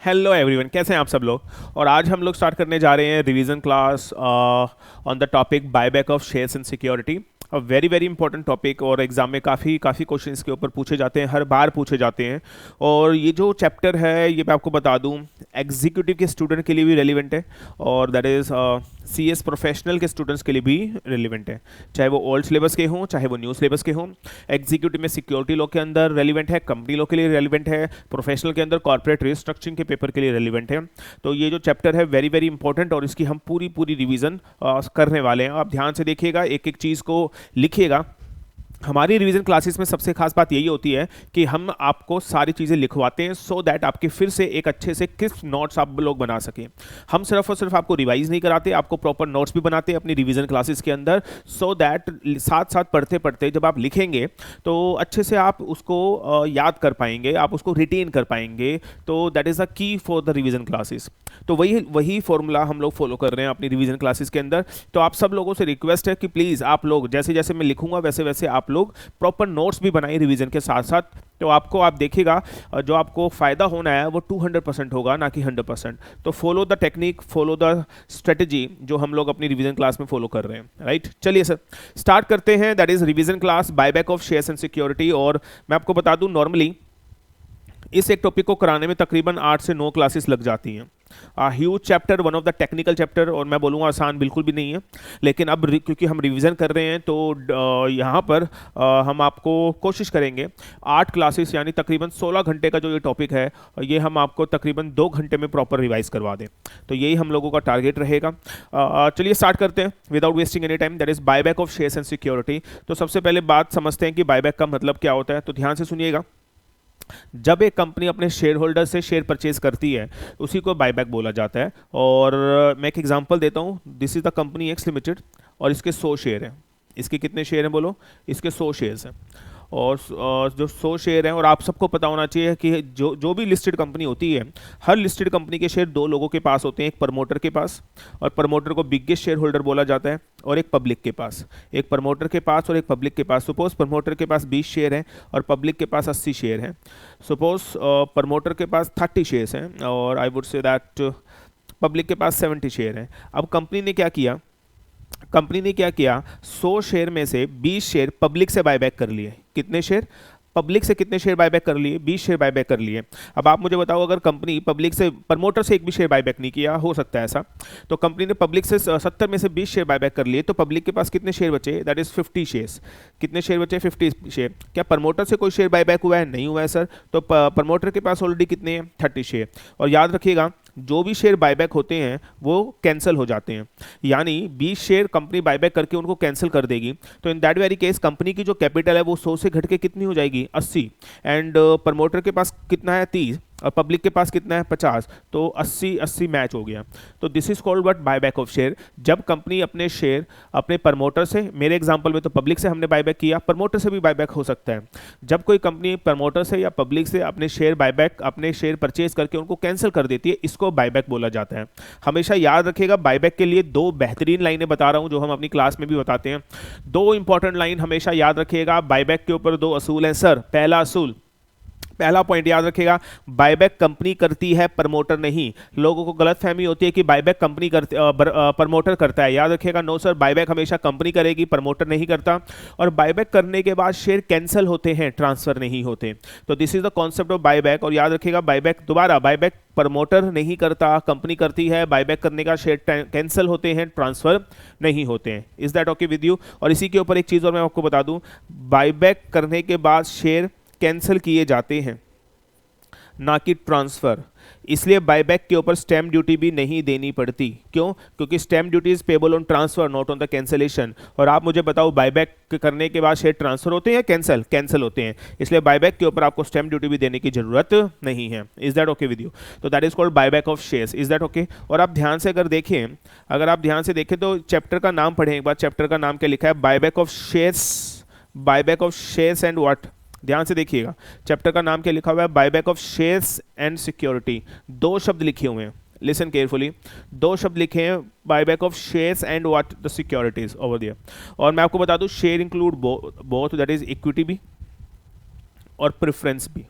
Hello everyone, कैसे हैं आप सब लोग। और आज हम लोग स्टार्ट करने जा रहे हैं revision class on the topic buyback of shares and security. A very very important topic, और एग्जाम में काफ़ी काफ़ी क्वेश्चन इसके ऊपर पूछे जाते हैं, हर बार पूछे जाते हैं। और ये जो चैप्टर है ये मैं आपको बता दूं, एग्जीक्यूटिव के स्टूडेंट के लिए भी रेलिवेंट है, और दैट इज़ CS प्रोफेशनल के स्टूडेंट्स के लिए भी रेलिवेंट है, चाहे वो ओल्ड सिलेबस के हों चाहे वो न्यू सिलेबस के हों। एग्जीक्यूटिव में सिक्योरिटी लॉ के अंदर रेलिवेंट है, कंपनी लॉ के लिए रेलिवेंट है, प्रोफेशनल के अंदर कॉर्पोरेट रिस्ट्रक्चरिंग के पेपर के लिए रेलिवेंट है। तो ये जो चैप्टर है वेरी वेरी इंपॉर्टेंट, और इसकी हम पूरी पूरी रिवीजन करने वाले हैं। आप ध्यान से देखिएगा, एक एक चीज़ को लिखिएगा। हमारी रिवीजन क्लासेस में सबसे खास बात यही होती है कि हम आपको सारी चीज़ें लिखवाते हैं सो दैट आपके फिर से एक अच्छे से क्रिस्प नोट्स आप लोग बना सकें। हम सिर्फ और सिर्फ आपको रिवाइज नहीं कराते, आपको प्रॉपर नोट्स भी बनाते हैं अपनी रिवीजन क्लासेस के अंदर, सो दैट साथ साथ पढ़ते पढ़ते जब आप लिखेंगे तो अच्छे से आप उसको याद कर पाएंगे, आप उसको रिटेन कर पाएंगे। तो that is the key for the revision classes. तो वही वही फॉर्मूला हम लोग फॉलो कर रहे हैं अपनी रिवीजन क्लासेस के अंदर। तो आप सब लोगों से रिक्वेस्ट है कि प्लीज़ आप लोग जैसे जैसे मैं लिखूंगा वैसे वैसे आप लोग प्रॉपर नोट्स भी बनाइए रिवीजन के साथ साथ। तो आपको आप देखिएगा जो आपको फ़ायदा होना है वो 200% होगा, ना कि 100%। तो follow the technique, follow the strategy जो हम लोग अपनी रिवीजन क्लास में फॉलो कर रहे हैं, राइट। चलिए सर स्टार्ट करते हैं। That is revision class buyback of shares and security. और मैं आपको बता दूं, नॉर्मली इस एक टॉपिक को कराने में तकरीबन 8 से 9 क्लासेस लग जाती हैं। Huge chapter, one of the technical chapter, और मैं बोलूँगा आसान बिल्कुल भी नहीं है। लेकिन अब क्योंकि हम रिवीजन कर रहे हैं तो यहाँ पर हम आपको कोशिश करेंगे 8 क्लासेस यानी तकरीबन 16 घंटे का जो ये टॉपिक है ये हम आपको तकरीबन 2 घंटे में प्रॉपर रिवाइज करवा दें। तो यही हम लोगों का टारगेट रहेगा। चलिए स्टार्ट करते हैं without wasting any time. That is buyback of shares and security. तो सबसे पहले बात समझते हैं कि बायबैक का मतलब क्या होता है। तो ध्यान से सुनिएगा, जब एक कंपनी अपने शेयर होल्डर से शेयर परचेज करती है उसी को बायबैक बोला जाता है। और मैं एक एग्जांपल देता हूँ। This is the company X limited, और इसके 100 शेयर हैं। इसके कितने शेयर हैं बोलो? इसके 100 शेयर्स हैं। और जो 100 शेयर हैं, और आप सबको पता होना चाहिए कि जो जो भी लिस्टेड कंपनी होती है, हर लिस्टेड कंपनी के शेयर दो लोगों के पास होते हैं, एक प्रमोटर के पास, और प्रमोटर को बिगेस्ट शेयर होल्डर बोला जाता है, और एक पब्लिक के पास। एक प्रमोटर के पास और एक पब्लिक के पास। सपोज प्रमोटर के पास 20 शेयर हैं और पब्लिक के पास 80 शेयर हैं। सपोज प्रमोटर के पास 30 शेयर्स हैं और आई वुड से दैट पब्लिक के पास 70 शेयर हैं। अब कंपनी ने क्या किया, 100 शेयर में से 20 शेयर पब्लिक से बायबैक कर लिए। कितने शेयर? पब्लिक से कितने शेयर बायबैक कर लिए? 20 शेयर बायबैक कर लिए। अब आप मुझे बताओ, अगर कंपनी पब्लिक से, प्रमोटर से एक भी शेयर बायबैक नहीं किया, हो सकता है ऐसा, तो कंपनी ने पब्लिक से 70 में से 20 शेयर बायबैक कर लिए, तो पब्लिक के पास कितने शेयर बचे? That is 50 shares. कितने शेयर बचे? 50 शेयर। क्या प्रमोटर से कोई शेयर बायबैक हुआ है? नहीं हुआ है सर। तो प्रमोटर के पास ऑलरेडी कितने हैं? 30 शेयर। और याद रखिएगा, जो भी शेयर बायबैक होते हैं वो कैंसिल हो जाते हैं, यानी 20 शेयर कंपनी बायबैक करके उनको कैंसिल कर देगी। तो in that very case company की जो कैपिटल है वो 100 से घट के कितनी हो जाएगी? 80। एंड प्रमोटर के पास कितना है? 30। और पब्लिक के पास कितना है? 50। तो 80-80 मैच हो गया। तो this is called what? Buyback of share. जब कंपनी अपने शेयर अपने प्रमोटर से, मेरे एग्जांपल में तो पब्लिक से हमने बायबैक किया, प्रमोटर से भी बायबैक हो सकता है। जब कोई कंपनी प्रमोटर से या पब्लिक से अपने शेयर बायबैक, अपने शेयर परचेज करके उनको कैंसिल कर देती है, इसको बायबैक बोला जाता है। हमेशा याद रखिएगा, बायबैक के लिए 2 बेहतरीन लाइनें बता रहा हूं जो हम अपनी क्लास में भी बताते हैं। 2 इंपॉर्टेंट लाइन हमेशा याद रखिएगा। बायबैक के ऊपर 2 असूल हैं सर। पहला पॉइंट याद रखिएगा, बायबैक कंपनी करती है, प्रमोटर नहीं। लोगों को गलतफहमी होती है कि बायबैक कंपनी करती, प्रमोटर करता है। याद रखिएगा, नो सर, बायबैक हमेशा कंपनी करेगी, प्रमोटर नहीं करता। और बायबैक करने के बाद शेयर कैंसिल होते हैं, ट्रांसफर नहीं होते। तो this is the concept of buyback. और याद रखिएगा, बायबैक प्रमोटर नहीं करता, कंपनी करती है। बायबैक करने का शेयर कैंसिल होते हैं, ट्रांसफर नहीं होते हैं। Is that okay with you? और इसी के ऊपर एक चीज़ और मैं आपको बता दूं, बायबैक करने के बाद शेयर कैंसिल किए जाते हैं, ना कि ट्रांसफर। इसलिए बायबैक के ऊपर स्टैम्प ड्यूटी भी नहीं देनी पड़ती। क्यों? क्योंकि stamp duty is payable on transfer, not on the cancellation. और आप मुझे बताओ, बायबैक करने के बाद शेयर ट्रांसफर होते हैं, कैंसिल होते हैं। इसलिए बायबैक के ऊपर आपको स्टैम्प ड्यूटी भी देने की जरूरत नहीं है। Is that okay with you? तो that is called buyback of shares. Is that okay? और आप ध्यान से अगर ध्यान से देखें तो चैप्टर का नाम पढ़ें एक बार। चैप्टर का नाम क्या लिखा है? Buyback of shares and what? ध्यान से देखिएगा, चैप्टर का नाम क्या लिखा हुआ है? Buyback of shares and security. 2 शब्द लिखे हुए हैं, लिसन केयरफुली। 2 शब्द लिखे हैं, buyback of shares and what? The securities over there. और मैं आपको बता दूं, share include both, that is equity भी और प्रेफरेंस भी।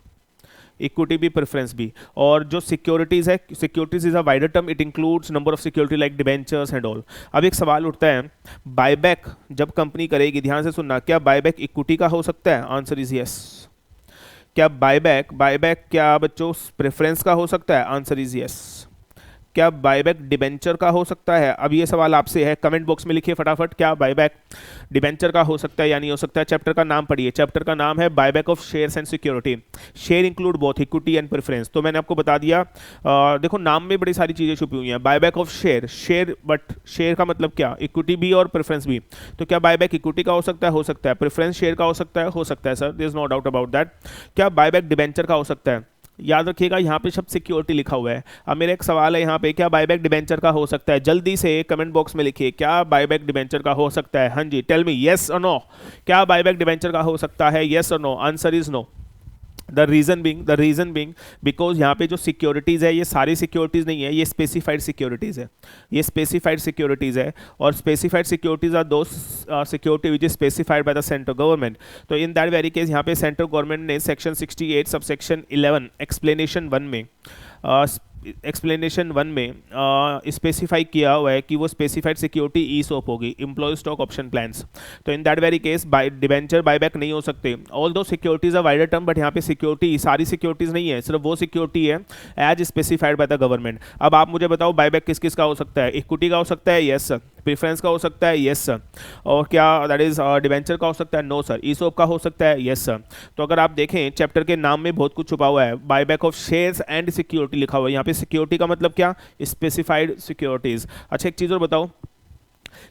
इक्विटी भी, प्रेफरेंस भी। और जो सिक्योरिटीज है, securities is a wider term, it includes number of security like debentures and all. अब एक सवाल उठता है, बायबैक जब कंपनी करेगी, ध्यान से सुनना, क्या बायबैक इक्विटी का हो सकता है? Answer is yes. क्या बायबैक बायबैक क्या बच्चों प्रेफरेंस का हो सकता है? Answer is yes. क्या बायबैक डिबेंचर का हो सकता है? अब ये सवाल आपसे है, कमेंट बॉक्स में लिखिए फटाफट, क्या बायबैक डिबेंचर का हो सकता है या नहीं हो सकता है? चैप्टर का नाम पढ़िए, चैप्टर का नाम है buyback of shares and security. Share include both equity and preference. तो मैंने आपको बता दिया, देखो नाम में बड़ी सारी चीजें छुपी हुई हैं। Buyback of share, share, but share का मतलब क्या? इक्विटी भी और प्रेफरेंस भी। तो क्या बायबैक इक्विटी का हो सकता है? हो सकता है। प्रेफरेंस शेयर का हो सकता है? हो सकता है sir, there is no doubt about that. क्या बायबैक डिबेंचर का हो सकता है? याद रखिएगा यहाँ पे शब्द सिक्योरिटी लिखा हुआ है। अब मेरा एक सवाल है यहाँ पे, क्या बायबैक डिबेंचर का हो सकता है? जल्दी से कमेंट बॉक्स में लिखिए, क्या बायबैक डिबेंचर का हो सकता है? हाँ जी, टेल मी यस और नो। क्या बायबैक डिबेंचर का हो सकता है? यस और no? Answer is no. The reason being because यहाँ पे जो सिक्योरिटीज़ है, ये सारी सिक्योरिटीज़ नहीं है, ये स्पेसिफाइड सिक्योरिटीज़ है। ये स्पेसिफाइड सिक्योरिटीज़ है, और स्पेसिफाइड सिक्योरिटीज़ आर दो security which is specified by the central government. तो इन दैट वेरी केस यहाँ पे सेंट्रल गवर्नमेंट ने section 68 sub section 11 explanation one में स्पेसिफाई किया हुआ है कि वो स्पेसिफाइड सिक्योरिटी ई सोप होगी, एम्प्लॉय स्टॉक ऑप्शन प्लान्स। तो in that very case debenture buyback नहीं हो सकते। Although securities are wider term, but यहाँ पे सिक्योरिटी सारी सिक्योरिटीज नहीं है, सिर्फ वो सिक्योरिटी है as specified by the government. अब आप मुझे बताओ बायबैक किस किस का हो सकता है? इक्विटी का हो सकता है? Yes sir. प्रेफरेंस का हो सकता है? Yes sir. और क्या दैट इज डिबेंचर का हो सकता है? No sir. ई सोप का हो सकता है? Yes sir. तो अगर आप देखें चैप्टर के नाम में बहुत कुछ छुपा हुआ है, buyback of shares and security लिखा हुआ है। यहाँ पे सिक्योरिटी का मतलब क्या? Specified securities. अच्छा एक चीज और बताओ,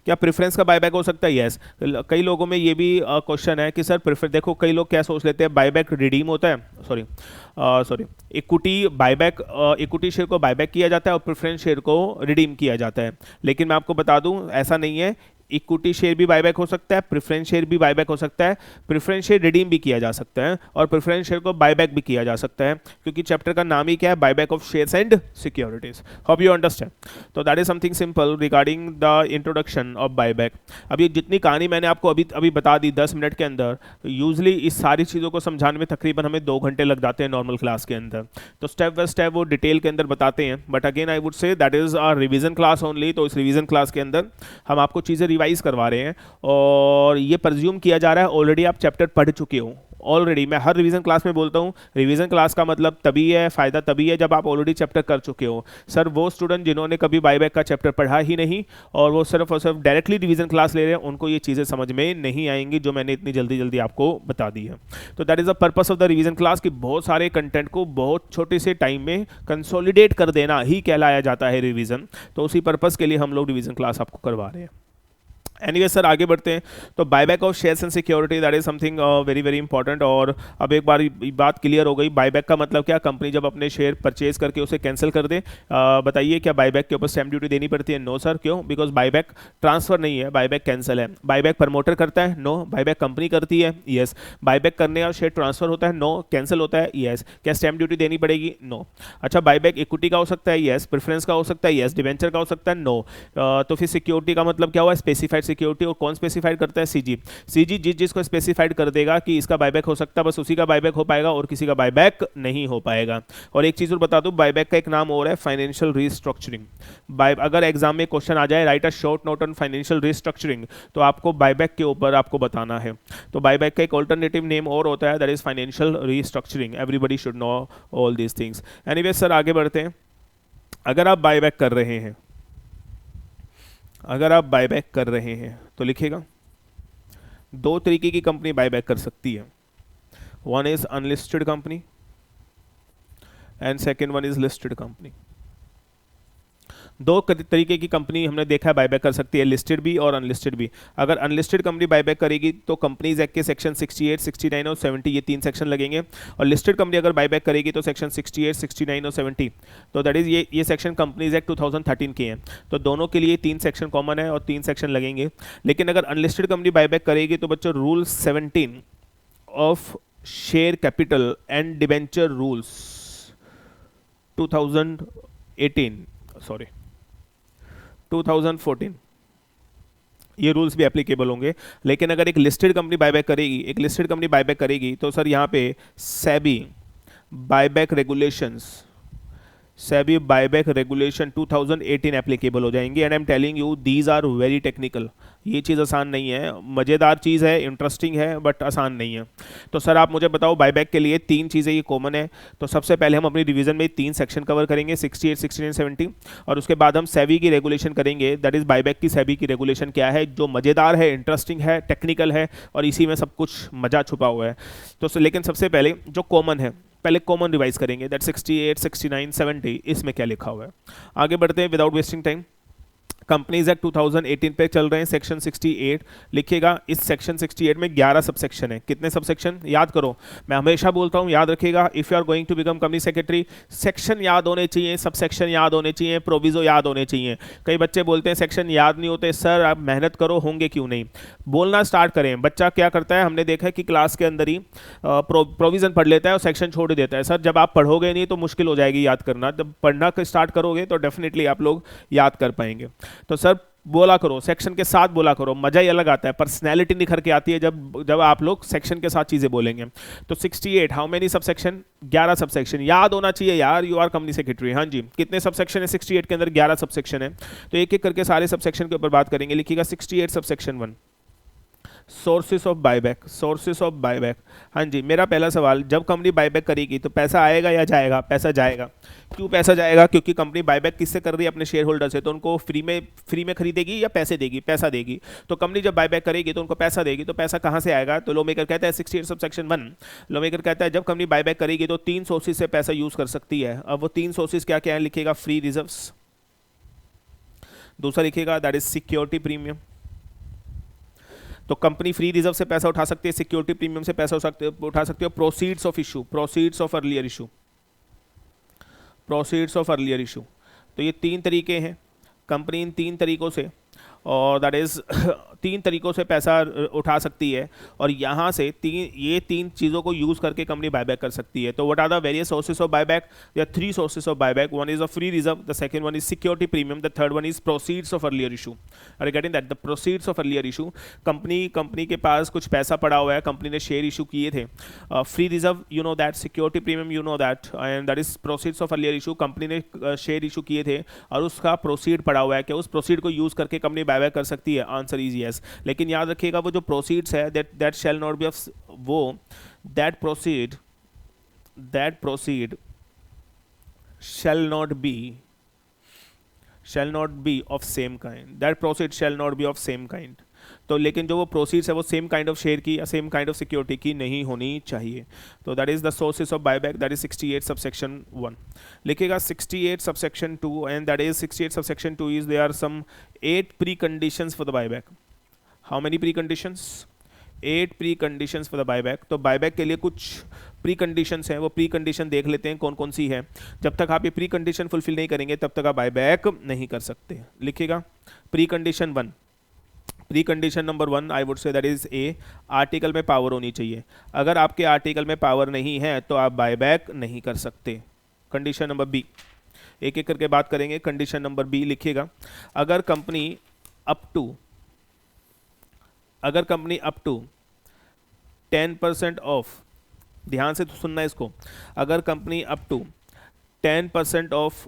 क्या प्रेफरेंस का बायबैक हो सकता है? यस। कई लोगों में ये भी क्वेश्चन है कि सर प्रेफर, देखो कई लोग क्या सोच लेते हैं, बायबैक रिडीम होता है, sorry equity buyback, equity share को बायबैक किया जाता है और प्रेफरेंस शेयर को रिडीम किया जाता है। लेकिन मैं आपको बता दूं ऐसा नहीं है, इक्विटी शेयर भी बायबैक हो सकता है, प्रेफरेंस शेयर भी बायबैक हो सकता है, प्रेफरेंस शेयर रिडीम भी किया जा सकता है और प्रेफरेंस शेयर को बायबैक भी किया जा सकता है, क्योंकि चैप्टर का नाम ही क्या है? Buyback of shares and securities. Hope you understand. तो that is something simple regarding the introduction of buyback. अब ये जितनी कहानी मैंने आपको अभी अभी बता दी 10 मिनट के अंदर, यूजली इस सारी चीज़ों को समझाने में तकरीबन हमें 2 घंटे लग जाते हैं नॉर्मल क्लास के अंदर। तो स्टेप बाय स्टेप वो डिटेल के अंदर बताते हैं, but again I would say that is our revision class only. तो इस रिवीजन क्लास के अंदर हम आपको चीज़ें रिवाइज करवा रहे हैं, और ये प्रज्यूम किया जा रहा है ऑलरेडी आप चैप्टर पढ़ चुके हो। ऑलरेडी मैं हर रिवीजन क्लास में बोलता हूँ, रिवीजन क्लास का मतलब तभी है, फायदा तभी है जब आप ऑलरेडी चैप्टर कर चुके हो। सर वो स्टूडेंट जिन्होंने कभी बायबैक का चैप्टर पढ़ा ही नहीं और वो सिर्फ और सिर्फ डायरेक्टली रिवीजन क्लास ले रहे हैं, उनको ये चीज़ें समझ में नहीं आएंगी जो मैंने इतनी जल्दी जल्दी आपको बता दी है। तो that is the purpose of the revision class, कि बहुत सारे कंटेंट को बहुत छोटे से टाइम में कंसोलिडेट कर देना ही कहलाया जाता है रिवीजन। तो उसी पर्पस के लिए हम लोग रिवीजन क्लास आपको करवा रहे हैं। एनीवे सर आगे बढ़ते हैं। तो buyback of shares and security that is something very very important. और अब एक बार बात क्लियर हो गई, बायबैक का मतलब क्या? कंपनी जब अपने शेयर परचेज करके उसे कैंसिल कर दे। बताइए क्या बायबैक के ऊपर स्टैम्प ड्यूटी देनी पड़ती है? No sir. क्यों? बिकॉज बायबैक ट्रांसफर नहीं है, बायबैक कैंसिल है। बायबैक प्रमोटर करता है? नो। बायबैक कंपनी करती है? यस। बायबैक करने का शेयर ट्रांसफर होता है? नो। कैंसिल होता है? यस। क्या स्टैम्प ड्यूटी देनी पड़ेगी? नो। अच्छा बायबैक इक्विटी का हो सकता है? यस। प्रेफरेंस का हो सकता है? यस। डिवेंचर का हो सकता है? नो। तो फिर सिक्योरिटी का मतलब क्या हुआ? Specified security. और कौन स्पेसिफाइड करता है? सीजी। सीजी जिसको स्पेसिफाइड कर देगा कि इसका बायबैक हो सकता है, बस उसी का बायबैक हो पाएगा और किसी का बायबैक नहीं हो पाएगा। और एक चीज और बता दूं, बायबैक का एक नाम और है फाइनेंशियल रीस्ट्रक्चरिंग। अगर एग्जाम में क्वेश्चन आ जाए right a short note on financial restructuring, तो आपको बायबैक के ऊपर आपको बताना है। तो बायबैक का एक ऑल्टरनेटिव नेम और होता है, that is financial restructuring. Everybody should know all these things. Anyway sir आगे बढ़ते हैं। अगर आप बायबैक कर रहे हैं, अगर आप बायबैक कर रहे हैं तो लिखिएगा, 2 तरीके की कंपनी बायबैक कर सकती है। One is unlisted company and second one is listed company. 2 तरीके की कंपनी हमने देखा है बायबैक कर सकती है, लिस्टेड भी और अनलिस्टेड भी। अगर अनलिस्टेड कंपनी बायबैक करेगी तो कंपनीज एक्ट के सेक्शन 68, 69 और 70 ये 3 सेक्शन लगेंगे। और लिस्टेड कंपनी अगर बायबैक करेगी तो सेक्शन 68, 69 और 70। तो दैट इज ये सेक्शन कंपनीज एक्ट 2013 के हैं। तो दोनों के लिए 3 सेक्शन कॉमन है और 3 सेक्शन लगेंगे। लेकिन अगर अनलिस्टेड कंपनी बायबैक करेगी तो बच्चों rule 17 of share capital and debenture rules 2014 ये रूल्स भी एप्लीकेबल होंगे। लेकिन अगर एक लिस्टेड कंपनी बायबैक करेगी तो सर यहाँ पे SEBI buyback regulations, SEBI buyback regulation 2018 applicable हो जाएंगे। And I am telling you these are very technical. ये चीज़ आसान नहीं है, मज़ेदार चीज़ है, इंटरेस्टिंग है, बट आसान नहीं है। तो सर आप मुझे बताओ, बायबैक के लिए 3 चीज़ें ये कॉमन है। तो सबसे पहले हम अपनी रिवीजन में 3 सेक्शन कवर करेंगे, 68, 69, 70। और उसके बाद हम सेबी की रेगुलेशन करेंगे, दैट इज़ बायबैक की सेबी की रेगुलेशन क्या है, जो मज़ेदार है, इंटरेस्टिंग है, टेक्निकल है, और इसी में सब कुछ मज़ा छुपा हुआ है। तो लेकिन सबसे पहले जो कॉमन है, पहले कॉमन रिवाइज करेंगे, दैट 68, 69, 70, इसमें क्या लिखा हुआ है। आगे बढ़ते हैं without wasting time. Companies act 2018 पे चल रहे हैं, सेक्शन 68 लिखिएगा। इस सेक्शन 68 में 11 सबसेक्शन है। कितने सबसेक्शन याद करो, मैं हमेशा बोलता हूं याद रखिएगा, if you are going to become company secretary, section याद होने चाहिए, सबसेक्शन याद होने चाहिए, प्रोविजो याद होने चाहिए। कई बच्चे बोलते हैं सेक्शन याद नहीं होते। सर आप मेहनत करो, होंगे क्यों नहीं, बोलना स्टार्ट करें। बच्चा क्या करता है, हमने देखा है कि क्लास के अंदर ही प्रोविजन पढ़ लेता है और सेक्शन छोड़ देता है। सर जब आप पढ़ोगे नहीं तो मुश्किल हो जाएगी याद करना, जब पढ़ना स्टार्ट करोगे तो डेफिनेटली आप लोग याद कर पाएंगे। तो सर बोला करो, सेक्शन के साथ बोला करो, मजा ही अलग आता है, पर्सनैलिटी निखर के आती है जब जब आप लोग सेक्शन के साथ चीजें बोलेंगे। तो 68, हाउ मेनी सबसेक्शन, 11 सबसेक्शन। याद होना चाहिए यार, यू आर कंपनी सेक्रेटरी। हाँ जी, कितने सबसेक्शन है 68 के अंदर, 11 सबसेक्शन है। तो एक एक करके सारे सबसेक्शन के ऊपर बात करेंगे। लिखिएगा 68 subsection 1, sources of buyback, sources of buyback. हाँ जी, मेरा पहला सवाल, जब कंपनी बायबैक करेगी तो पैसा आएगा या जाएगा? पैसा जाएगा। क्यों पैसा जाएगा? क्योंकि कंपनी बायबैक किससे कर रही है, अपने शेयर होल्डर से। तो उनको फ्री में खरीदेगी या पैसे देगी? पैसा देगी। तो कंपनी जब बायबैक करेगी तो उनको पैसा देगी। तो पैसा कहाँ से आएगा? तो लॉ मेकर कहता है 68 सबसेक्शन 1, लॉ मेकर कहता है जब कंपनी बायबैक करेगी तो 3 सोर्सेज से पैसा यूज कर सकती है। अब वो 3 सोर्सेज क्या क्या है, लिखिएगा फ्री रिजर्व्स, दूसरा लिखिएगा दैट इज सिक्योरिटी प्रीमियम। तो कंपनी फ्री रिजर्व से पैसा उठा सकती है, सिक्योरिटी प्रीमियम से पैसा उठा सकती है, proceeds of issue, proceeds of earlier issue, proceeds of earlier issue. तो ये 3 तरीके हैं, कंपनी इन 3 तरीकों से, और दैट इज 3 तरीकों से पैसा उठा सकती है। और यहाँ से ये 3 चीज़ों को यूज़ करके कंपनी बायबैक कर सकती है। तो what are the various sources of buyback? या 3 sources of buyback, one is a free reserve, the second one is security premium, the third one is proceeds of earlier issue. Are getting that? The proceeds of earlier issue, company के पास कुछ पैसा पड़ा हुआ है, company ने share issue किए थे। Free reserve you know that, security premium you know that, and that is proceeds of earlier issue, company ने शेयर इशू किए थे और उसका प्रोसीड पड़ा हुआ है। क्या उस प्रोसीड को यूज़ करके कंपनी बायबैक कर सकती है? Answer is yes. लेकिन याद रखिएगा वो जो प्रोसीड्स है that shall not be of, वो that proceed shall not be of same kind, that proceed shall not be of same kind। तो लेकिन जो वो प्रोसीड्स है वो सेम काइंड ऑफ शेयर की या सेम काइंड ऑफ सिक्योरिटी की नहीं होनी चाहिए। तो that is the sources of buyback, that is 68 subsection 1। लिखिएगा 68 subsection 2, and that is 68 subsection 2 is there are some 8 pre conditions for the buyback. How many pre conditions? 8 pre conditions for the buyback. तो buyback के लिए कुछ pre conditions हैं, वो pre condition देख लेते हैं कौन कौन सी है। जब तक आप ये प्री कंडीशन फुलफिल नहीं करेंगे तब तक आप बायबैक नहीं कर सकते। लिखिएगा pre condition 1, pre condition number 1 I would say that is a, article में पावर होनी चाहिए। अगर आपके आर्टिकल में पावर नहीं है तो आप बायबैक नहीं कर सकते। कंडीशन नंबर बी, एक एक करके बात करेंगे। कंडीशन नंबर बी लिखिएगा, अगर कंपनी अप टू 10% ऑफ, ध्यान से तो सुनना इसको, अगर company up to 10% of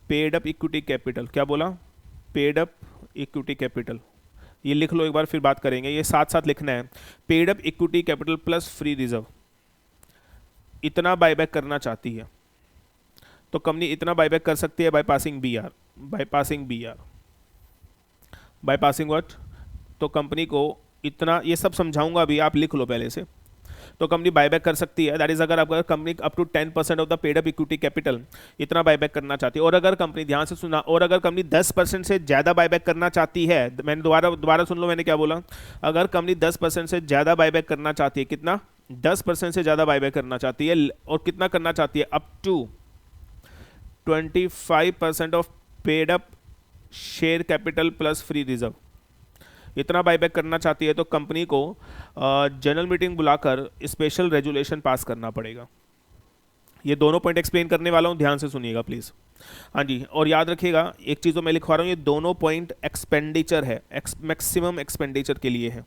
paid up equity capital, क्या बोला? पेड अप इक्विटी कैपिटल, ये लिख लो एक बार फिर बात करेंगे, ये साथ साथ लिखना है। Paid up equity capital plus free reserve, इतना बायबैक करना चाहती है तो कंपनी इतना बायबैक कर सकती है by passing BR, by passing what? तो कंपनी को इतना, ये सब समझाऊंगा अभी, आप लिख लो पहले से। तो कंपनी बायबैक कर सकती है, दैट इज अगर company up to 10% of the paid up equity capital इतना बायबैक करना चाहती है। और अगर कंपनी, ध्यान से सुना, और अगर कंपनी 10% से ज़्यादा बायबैक करना चाहती है, मैंने दोबारा सुन लो मैंने क्या बोला, अगर कंपनी 10% से ज़्यादा बायबैक करना चाहती है, कितना? 10% से ज़्यादा बायबैक करना चाहती है, और कितना करना चाहती है? Up to 25% of paid up share capital plus free reserve, इतना बायबैक करना चाहती है तो कंपनी को जनरल मीटिंग बुलाकर स्पेशल रेजुलेशन पास करना पड़ेगा। ये दोनों पॉइंट एक्सप्लेन करने वाला हूं, ध्यान से सुनिएगा प्लीज। हाँ जी, और याद रखिएगा एक चीज़ तो मैं लिखवा रहा हूँ, ये दोनों पॉइंट एक्सपेंडिचर है, मैक्सिमम एक्सपेंडिचर के लिए है।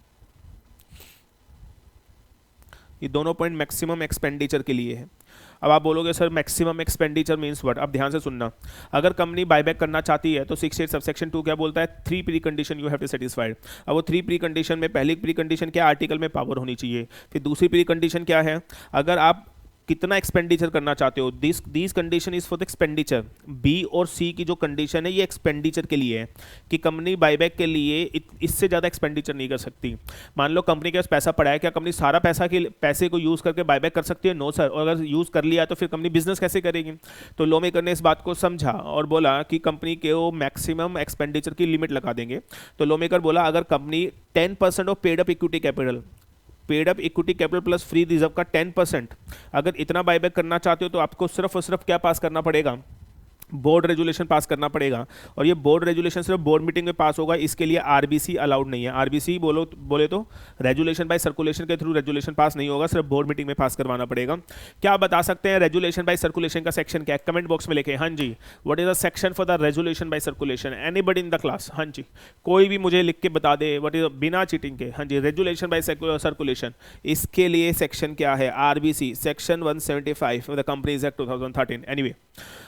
ये दोनों पॉइंट मैक्सिमम एक्सपेंडिचर के लिए है। अब आप बोलोगे sir maximum expenditure means what? अब ध्यान से सुनना, अगर कंपनी बायबैक करना चाहती है तो 68 सबसेक्शन 2 क्या बोलता है? 3 pre condition you have to satisfied. अब वो 3 प्री कंडीशन में पहली प्री कंडीशन क्या? आर्टिकल में पावर होनी चाहिए। फिर दूसरी प्री कंडीशन क्या है? अगर आप कितना एक्सपेंडिचर करना चाहते हो, this condition is for the expenditure. B और सी की जो कंडीशन है ये एक्सपेंडिचर के लिए है कि कंपनी बायबैक के लिए इससे ज़्यादा एक्सपेंडिचर नहीं कर सकती। मान लो कंपनी के पास पैसा पड़ा है, क्या कंपनी सारा पैसे को यूज़ करके बायबैक कर सकती है? No sir. और अगर यूज़ कर लिया तो फिर कंपनी बिजनेस कैसे करेगी? तो लॉ मेकर ने इस बात को समझा और बोला कि कंपनी के वो मैक्सिमम एक्सपेंडिचर की लिमिट लगा देंगे। तो लॉ मेकर बोला अगर company 10% of paid up equity capital, paid up equity capital plus free reserve का 10%, अगर इतना बायबैक करना चाहते हो तो आपको सिर्फ और सिर्फ क्या पास करना पड़ेगा? बोर्ड रेजुलेशन पास करना पड़ेगा। और ये बोर्ड रेजुलेशन सिर्फ बोर्ड मीटिंग में पास होगा, इसके लिए आरबीसी अलाउड नहीं है। आरबीसी बोले तो रेजुलेशन बाय सर्कुलेशन के थ्रू रेजुलेशन पास नहीं होगा, सिर्फ बोर्ड मीटिंग में पास करवाना पड़ेगा। क्या आप बता सकते हैं रेजुलेशन बाय सर्कुलेशन का सेक्शन क्या है? कमेंट बॉक्स में लिखे हाँ जी। What is the section for the resolution by circulation? Anybody in the class? हाँ जी, कोई भी मुझे लिख के बता दे व्हाट इज, बिना चीटिंग के। हाँ जी, रेजुलेशन बाय सर्कुलेशन, इसके लिए सेक्शन क्या है? RBC section 175 the companies act 2013। Anyway,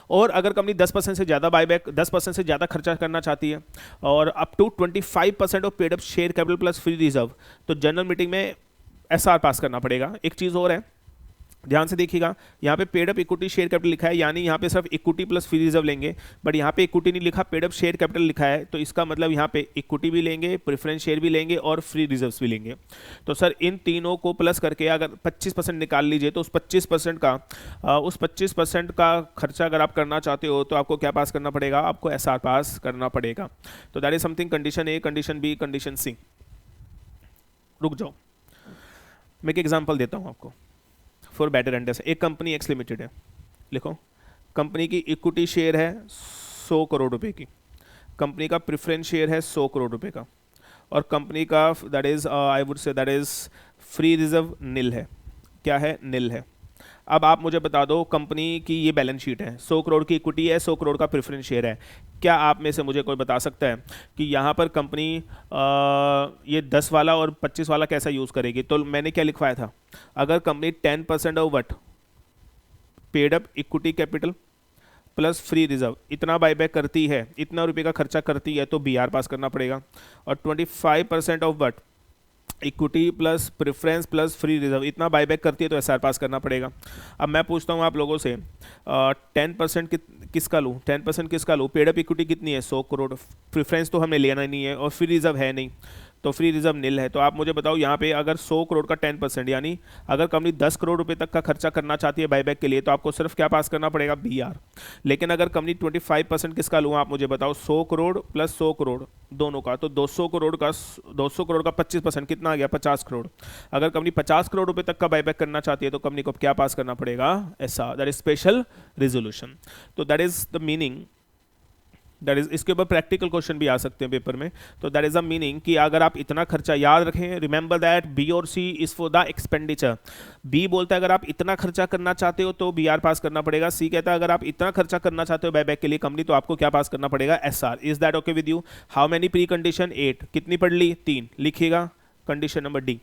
और अगर कंपनी 10% से ज़्यादा बायबैक, 10% से ज़्यादा खर्चा करना चाहती है और up to 25% of paid up share capital plus free reserve, तो जनरल मीटिंग में एसआर पास करना पड़ेगा। एक चीज़ और है, ध्यान से देखिएगा, यहाँ पे paid up equity share capital लिखा है, यानी यहाँ पे सिर्फ इक्विटी प्लस फ्री रिजर्व लेंगे, बट यहाँ पे इक्विटी नहीं लिखा, पेड अप शेयर कैपिटल लिखा है। तो इसका मतलब यहाँ पे इक्विटी भी लेंगे, प्रेफरेंस शेयर भी लेंगे और फ्री रिजर्व्स भी लेंगे। तो सर इन तीनों को प्लस करके अगर 25% निकाल लीजिए तो उस 25% का खर्चा अगर आप करना चाहते हो तो आपको क्या पास करना पड़ेगा? आपको एसआर पास करना पड़ेगा। तो that is something condition A, condition B, condition C. रुक जाओ, मैं एक एग्जाम्पल देता हूँ आपको फॉर बेटर अंडरस्टैंडिंग। एक कंपनी एक्स लिमिटेड है, लिखो, कंपनी की इक्विटी शेयर है 100 करोड़ रुपए की, कंपनी का प्रेफरेंस शेयर है 100 करोड़ रुपए का, और कंपनी का that is I would say that is free reserve nil है। क्या है? नील है। अब आप मुझे बता दो, कंपनी की ये बैलेंस शीट है, 100 करोड़ की इक्विटी है, 100 करोड़ का प्रेफरेंस शेयर है। क्या आप में से मुझे कोई बता सकता है कि यहाँ पर कंपनी ये 10 वाला और 25 वाला कैसा यूज़ करेगी? तो मैंने क्या लिखवाया था, अगर company 10% of what paid up equity capital plus free reserve इतना बायबैक करती है, इतना रुपये का खर्चा करती है, तो बीआर पास करना पड़ेगा। और 25% of what equity plus preference plus free reserve इतना बायबैक करती है तो एसआर पास करना पड़ेगा। अब मैं पूछता हूँ आप लोगों से, 10% किसका लूँ? 10% किसका लूँ? पेड अप इक्विटी कितनी है? 100 करोड़। प्रेफरेंस तो हमें लेना ही नहीं है और फ्री रिजर्व है नहीं, तो फ्री रिजर्व नील है। तो आप मुझे बताओ यहाँ पे अगर 100 करोड़ का 10%, यानी अगर कंपनी 10 करोड़ रुपए तक का खर्चा करना चाहती है बायबैक के लिए, तो आपको सिर्फ क्या पास करना पड़ेगा? बीआर। लेकिन अगर कंपनी 25% किसका लूँ आप मुझे बताओ? 100 करोड़ प्लस 100 करोड़ दोनों का, तो 200 करोड़ का 25% कितना आ गया? 50 करोड़। अगर कंपनी 50 करोड़ रुपए तक का बायबैक करना चाहती है तो कंपनी को क्या पास करना पड़ेगा? ऐसा, दैट इज स्पेशल रिजोल्यूशन। तो that is the meaning, that is, इसके ऊपर प्रैक्टिकल क्वेश्चन भी आ सकते हैं पेपर में। तो दैट इज द मीनिंग कि अगर आप इतना खर्चा, याद रखें, रिमेंबर दैट बी और C is for the expenditure. B बोलता है अगर आप इतना खर्चा करना चाहते हो तो बीआर पास करना पड़ेगा। सी कहता है अगर आप इतना खर्चा करना चाहते हो बायबैक के लिए कंपनी, तो आपको क्या पास करना पड़ेगा? SR. Is that okay with you? How many pre condition? 8। कितनी पढ़ ली? 3। लिखिएगा कंडीशन नंबर डी,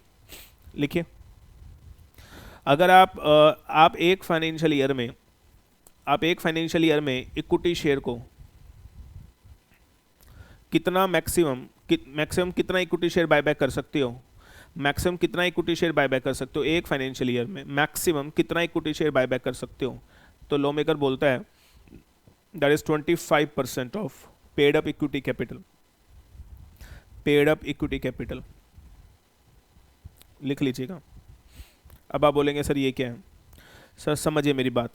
लिखिए। अगर आप एक फाइनेंशियल ईयर में इक्विटी शेयर को कितना मैक्सिमम कितना इक्विटी शेयर बायबैक कर सकते हो? मैक्सिमम कितना इक्विटी शेयर बायबैक कर सकते हो एक फाइनेंशियल ईयर में? मैक्सिमम कितना इक्विटी शेयर बायबैक कर सकते हो? तो लॉ मेकर बोलता है that is 25% of paid up equity capital. Paid up equity capital लिख लीजिएगा। अब आप बोलेंगे सर ये क्या है? सर समझिए मेरी बात,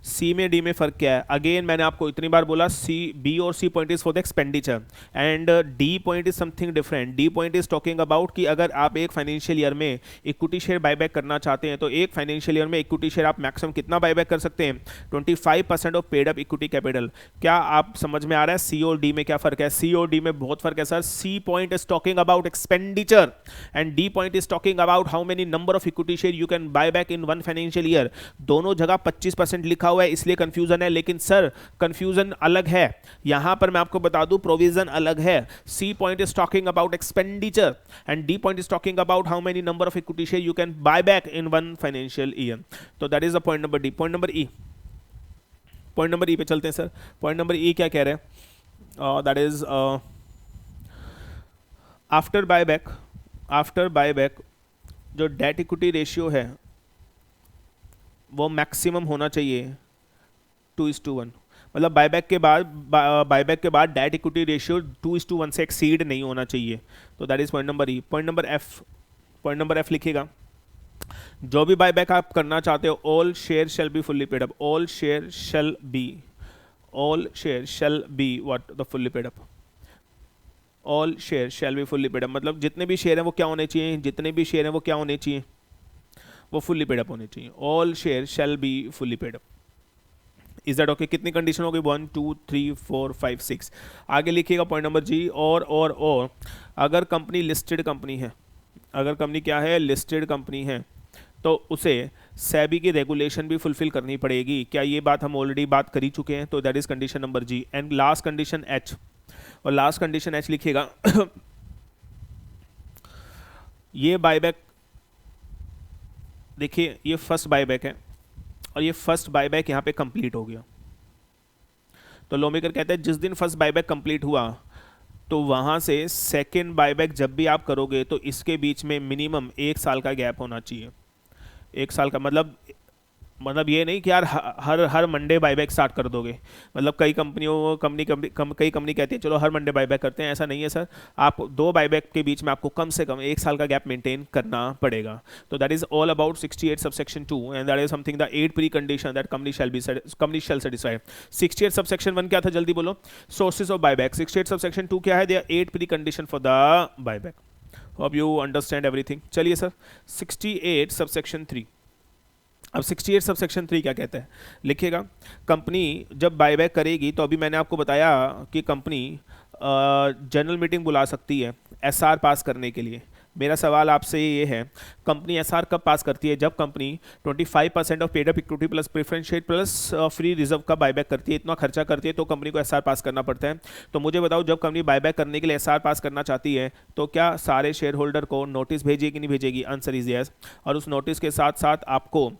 सी में डी में फर्क क्या है? अगेन मैंने आपको इतनी बार बोला, सी, बी और C point is for the expenditure and D point is something different. D point is talking about कि अगर आप एक फाइनेंशियल ईयर में इक्विटी शेयर बायबैक करना चाहते हैं तो एक फाइनेंशियल ईयर में इक्विटी शेयर आप मैक्सिमम कितना बायबैक कर सकते हैं? 25% of paid up equity capital. क्या आप समझ में आ रहा है सी और डी में क्या फर्क है? सी और डी में बहुत फर्क है sir. C point is talking about expenditure and D point is talking about how many number of equity share you can buy back in one financial year. दोनों जगह 25% लिखा हुआ हुआ है इसलिए कंफ्यूजन है, लेकिन सर कंफ्यूजन अलग है, यहां पर मैं आपको बता दूं प्रोविजन अलग है। C point is talking about expenditure and D point is talking about how many number of equity share you can buy back in one financial year. तो that is the point number D. Point number E, point number E पे चलते हैं sir. Point number ई क्या कह रहे हैं, that is after buyback जो debt equity ratio है वो मैक्सिमम होना चाहिए 2:1। मतलब बायबैक के बाद डेट इक्विटी रेशियो 2:1 से एक्सीड नहीं होना चाहिए। तो that is point number E. Point number F लिखिएगा, जो भी बायबैक आप करना चाहते हो, all share shall be fully paid up. All share shall be what the fully paid up. All share shall be fully paid up मतलब जितने भी शेयर हैं वो क्या होने चाहिए, वो फुल्ली पेड अप होने चाहिए। All share shall be fully paid up. Is that okay? कितनी कंडीशन हो गई? 1 2 3 4 5 6। आगे लिखिएगा पॉइंट नंबर जी। और अगर कंपनी लिस्टेड कंपनी है, अगर कंपनी क्या है, लिस्टेड कंपनी है, तो उसे सेबी की रेगुलेशन भी फुलफिल करनी पड़ेगी। क्या ये बात हम ऑलरेडी बात कर ही चुके हैं? तो that is condition number G. And last condition H, और लास्ट कंडीशन एच लिखिएगा ये बायबैक, देखिए ये फर्स्ट बायबैक है और ये फर्स्ट बायबैक यहां पे कंप्लीट हो गया। तो लॉमेकर कहते हैं जिस दिन फर्स्ट बायबैक कंप्लीट हुआ तो वहां से सेकंड बायबैक जब भी आप करोगे तो इसके बीच में मिनिमम 1 साल का गैप होना चाहिए। 1 साल का मतलब ये नहीं कि यार हर मंडे बायबैक स्टार्ट कर दोगे। मतलब कई कंपनी कहती है चलो हर मंडे बायबैक करते हैं, ऐसा नहीं है सर। आप 2 बायबैक के बीच में आपको कम से कम 1 साल का गैप मेंटेन करना पड़ेगा। तो that is all about 68 subsection 2 and that is something the 8 pre condition that company shall satisfy. 68 subsection 1 क्या था, जल्दी बोलो? Sources of buyback. 68 सबसेक्शन 2 क्या है? There 8 pre condition for the buyback. Hope you understand everything. चलिए sir 68 subsection 3। अब 68 subsection 3 क्या कहता है, लिखिएगा। कंपनी जब बायबैक करेगी तो अभी मैंने आपको बताया कि कंपनी जनरल मीटिंग बुला सकती है एसआर पास करने के लिए। मेरा सवाल आपसे ये है, कंपनी एसआर कब पास करती है? जब company 25% of paid up equity plus preference share plus free reserve का बायबैक करती है। इतना खर्चा करती है तो कंपनी को एसआर पास करना पड़ता है। तो मुझे बताओ, जब कंपनी बायबैक करने के लिए एसआर पास करना चाहती है तो क्या सारे शेयर होल्डर को नोटिस भेजेगी कि नहीं भेजेगी? Answer is yes. और उस नोटिस के साथ साथ आपको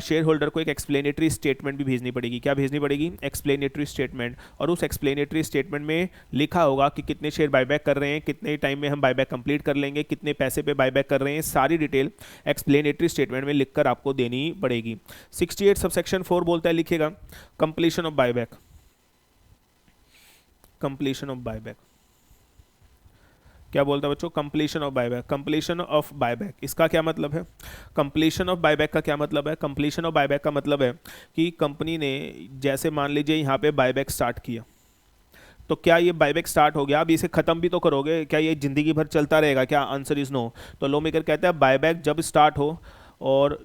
शेयर होल्डर को एक एक्सप्लेनेटरी स्टेटमेंट भी भेजनी पड़ेगी। क्या भेजनी पड़ेगी? Explanatory statement. और उस एक्सप्लेनेटरी स्टेटमेंट में लिखा होगा कि कितने शेयर बायबैक कर रहे हैं, कितने टाइम में हम बायबैक कंप्लीट कर लेंगे, कितने पैसे पे बायबैक कर रहे हैं, सारी डिटेल एक्सप्लेनेटरी स्टेटमेंट में लिखकर आपको देनी पड़ेगी। 68 सबसेक्शन 4 बोलता है, लिखिएगा, completion of buyback. Completion of buyback क्या बोलता है बच्चों? Completion of buyback. Completion of buyback इसका क्या मतलब है? कंप्लीशन ऑफ बायबैक का क्या मतलब है? कंप्लीशन ऑफ बायबैक का मतलब है कि कंपनी ने, जैसे मान लीजिए यहाँ पे बायबैक स्टार्ट किया, तो क्या ये बायबैक स्टार्ट हो गया, अब इसे खत्म भी तो करोगे, क्या ये जिंदगी भर चलता रहेगा क्या? Answer is no. तो लॉ मेकर कहता है बायबैक जब स्टार्ट हो और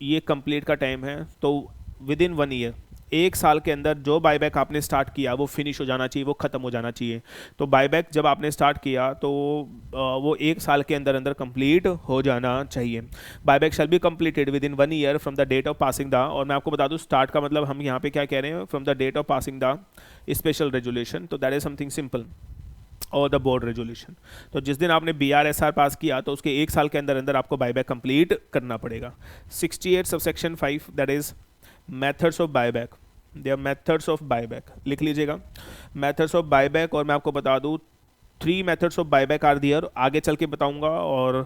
ये कंप्लीट का टाइम है तो विद इन 1 ईयर, 1 साल के अंदर जो बायबैक आपने स्टार्ट किया वो फिनिश हो जाना चाहिए, वो खत्म हो जाना चाहिए। तो बायबैक जब आपने स्टार्ट किया तो वो 1 साल के अंदर अंदर कंप्लीट हो जाना चाहिए। Buyback shall be completed within 1 year from the date of passing the, और मैं आपको बता दूं स्टार्ट का मतलब हम यहाँ पे क्या कह रहे हैं, from the date of passing the special resolution. तो दैट इज समथिंग सिंपल, और द बोर्ड रेजुलेशन। तो जिस दिन आपने BRSR पास किया तो उसके 1 साल के अंदर अंदर आपको बायबैक कंप्लीट करना पड़ेगा। 68 subsection 5 that is methods of buyback. There methods of buyback लिख लीजिएगा, मेथड्स ऑफ बायबैक। और मैं आपको बता दूं 3 मेथड्स ऑफ बायबैक आर दियर, आगे चल के बताऊंगा और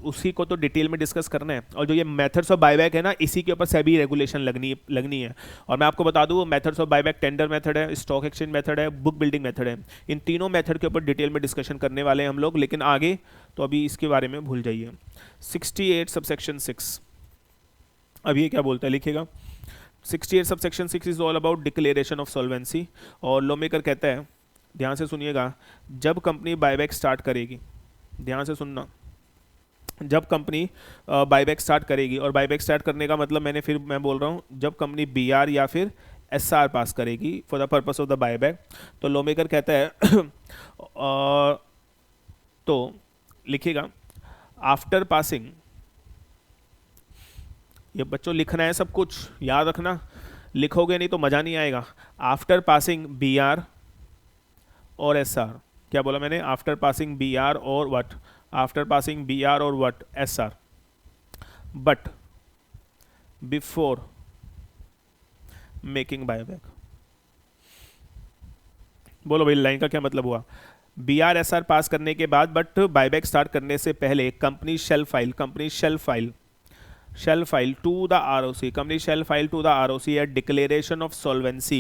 उसी को तो डिटेल में डिस्कस करना है। और जो ये मेथड्स ऑफ बायबैक है ना, इसी के ऊपर सेबी रेगुलेशन लगनी है। और मैं आपको बता दूं methods of buyback tender method है, स्टॉक एक्सचेंज मेथड है, बुक बिल्डिंग मेथड है। इन तीनों मेथड के ऊपर डिटेल में डिस्कशन करने वाले हैं हम लोग, लेकिन आगे तो अभी इसके बारे में भूल जाइए। 68 सबसेक्शन 6, अब ये क्या बोलता है, लिखिएगा। 68 subsection 6 is all about declaration of solvency. और लॉ मेकर कहता है, ध्यान से सुनिएगा, जब कंपनी बायबैक स्टार्ट करेगी, ध्यान से सुनना, जब कंपनी बायबैक स्टार्ट करेगी, और बायबैक स्टार्ट करने का मतलब मैं बोल रहा हूँ जब कंपनी BR या फिर SR पास करेगी for the purpose of the buyback, तो लॉ मेकर कहता है तो लिखिएगा, आफ्टर पासिंग, ये बच्चों लिखना है, सब कुछ याद रखना, लिखोगे नहीं तो मज़ा नहीं आएगा। आफ्टर पासिंग बी आर और एस आर, क्या बोला मैंने, आफ्टर पासिंग बी आर और what, after passing B R और what S R, but before making buyback. बोलो भाई लाइन का क्या मतलब हुआ। B R S R pass करने के बाद बट बायबैक स्टार्ट करने से पहले company shall file, company shall file to the ROC, company shall file to the ROC a declaration of solvency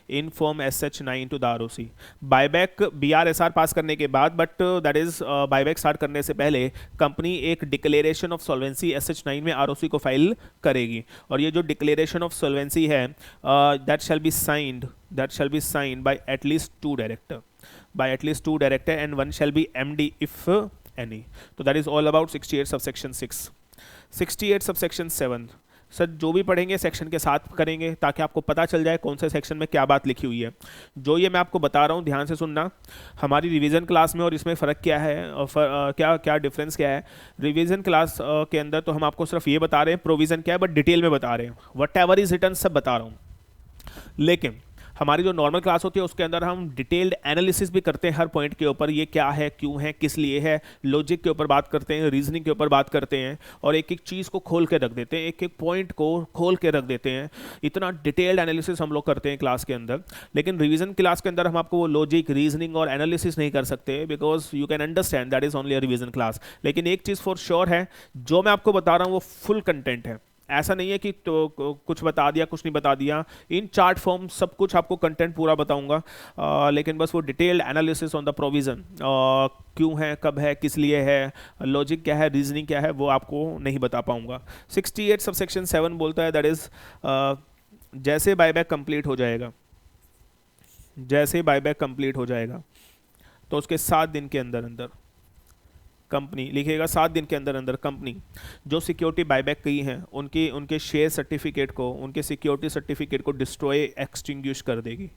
in form SH9 to the ROC। Buyback BRSR पास करने के बाद but that is buyback start करने से पहले company एक declaration of solvency SH9 में ROC को file करेगी। और ये जो डिक्लेरेशन ऑफ सॉल्वेंसी है that shall be signed by at least 2 director, by at least 2 director and one shall be MD if any। तो that is all about 68 subsection 6। 68 subsection 7 sir जो भी पढ़ेंगे सेक्शन के साथ करेंगे ताकि आपको पता चल जाए कौन से सेक्शन में क्या बात लिखी हुई है। जो ये मैं आपको बता रहा हूँ ध्यान से सुनना, हमारी रिवीजन क्लास में और इसमें फ़र्क क्या है और क्या क्या डिफरेंस क्या है। रिवीजन क्लास के अंदर तो हम आपको सिर्फ ये बता रहे हैं प्रोविज़न क्या है, बट डिटेल में बता रहे हैं, वट एवर इज रिटन सब बता रहा हूँ। लेकिन हमारी जो नॉर्मल क्लास होती है उसके अंदर हम डिटेल्ड एनालिसिस भी करते हैं हर पॉइंट के ऊपर, ये क्या है, क्यों है, किस लिए है, लॉजिक के ऊपर बात करते हैं, रीजनिंग के ऊपर बात करते हैं और एक एक चीज़ को खोल के रख देते हैं, एक एक पॉइंट को खोल के रख देते हैं। इतना डिटेल्ड एनालिसिस हम लोग करते हैं क्लास के अंदर। लेकिन रिवीजन क्लास के अंदर हम आपको वो लॉजिक, रीजनिंग और एनालिसिस नहीं कर सकते because you can understand that is only a revision class. लेकिन एक चीज़ फॉर श्योर है, जो मैं आपको बता रहा हूँ वो फुल कंटेंट है। ऐसा नहीं है कि तो कुछ बता दिया कुछ नहीं बता दिया, इन चार्ट फॉर्म सब कुछ आपको कंटेंट पूरा बताऊंगा। लेकिन बस वो detailed analysis on the provision, क्यों है, कब है, किस लिए है, लॉजिक क्या है, रीजनिंग क्या है, वो आपको नहीं बता पाऊंगा। 68 सबसेक्शन 7 बोलता है दैट इज जैसे बायबैक कंप्लीट हो जाएगा, जैसे बायबैक कंप्लीट हो जाएगा तो उसके 7 दिन के अंदर अंदर कंपनी लिखेगा, 7 दिन के अंदर अंदर कंपनी जो सिक्योरिटी बायबैक की हैं उनके शेयर सर्टिफिकेट को, उनके सिक्योरिटी सर्टिफिकेट को डिस्ट्रॉय एक्सटिंग्विश कर देगी,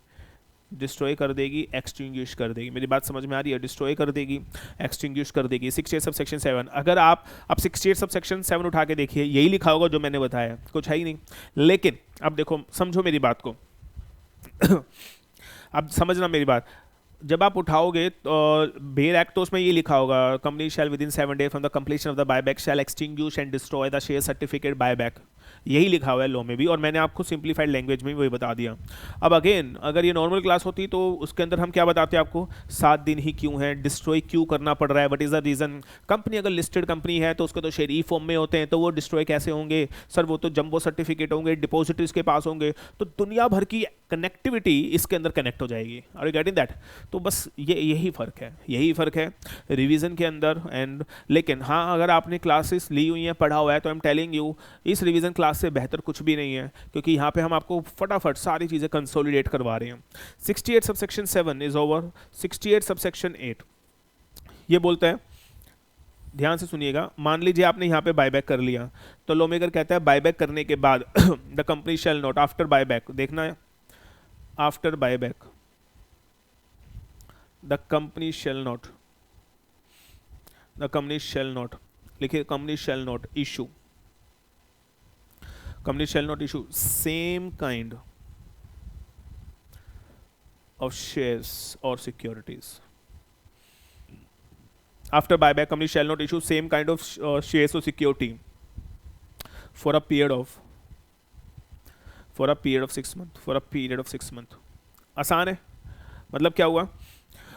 डिस्ट्रॉय कर देगी, एक्सटिंग्विश कर देगी। मेरी बात समझ में आ रही है, डिस्ट्रॉय कर देगी, एक्सटिंग्विश कर देगी। 68 सब सेक्शन 7, अगर आप अब 68 सब सेक्शन 7 उठा के देखिए यही लिखा होगा जो मैंने बताया, कुछ है ही नहीं। लेकिन अब देखो समझो मेरी बात को अब समझना मेरी बात, जब आप उठाओगे तो बेयर एक्ट तो उसमें ये लिखा होगा company shall within 7 days from the completion of the buyback shall extinguish and destroy the share certificate buyback, यही लिखा हुआ है लॉ में भी, और मैंने आपको सिंप्लीफाइड लैंग्वेज में भी वही बता दिया। अब अगेन अगर ये नॉर्मल क्लास होती तो उसके अंदर हम क्या बताते हैं आपको, 7 दिन ही क्यों है, डिस्ट्रॉय क्यों करना पड़ रहा है, what is the reason. Company अगर लिस्टेड कंपनी है तो उसके तो शेयर ई फॉर्म में होते हैं, तो वो डिस्ट्रॉय कैसे होंगे सर, वो तो जंबो सर्टिफिकेट होंगे, डिपॉजिटरीज के पास होंगे, तो दुनिया भर की कनेक्टिविटी इसके अंदर कनेक्ट हो जाएगी। Are you getting that. तो बस यही फ़र्क है, यही फ़र्क है रिवीजन के अंदर एंड। लेकिन हाँ अगर आपने क्लासेस ली हुई हैं, पढ़ा हुआ है, तो आई एम टेलिंग यू इस रिवीजन क्लास से बेहतर कुछ भी नहीं है, क्योंकि यहाँ पे हम आपको फटाफट सारी चीज़ें कंसोलिडेट करवा रहे हैं। 68 सबसेक्शन 7 इज ओवर। 68 सबसेक्शन 8 ये बोलता है, ध्यान से सुनिएगा, मान लीजिए आपने यहाँ पे बायबैक कर लिया, तो लॉ मेकर कहता है बायबैक करने के बाद the company shall not after buyback, देखना है after buyback the company shall not लिखिए company shall not issue same kind of shares or securities after buyback। company shall not issue same kind of shares or security for a period of 6 months। आसान है, मतलब क्या हुआ,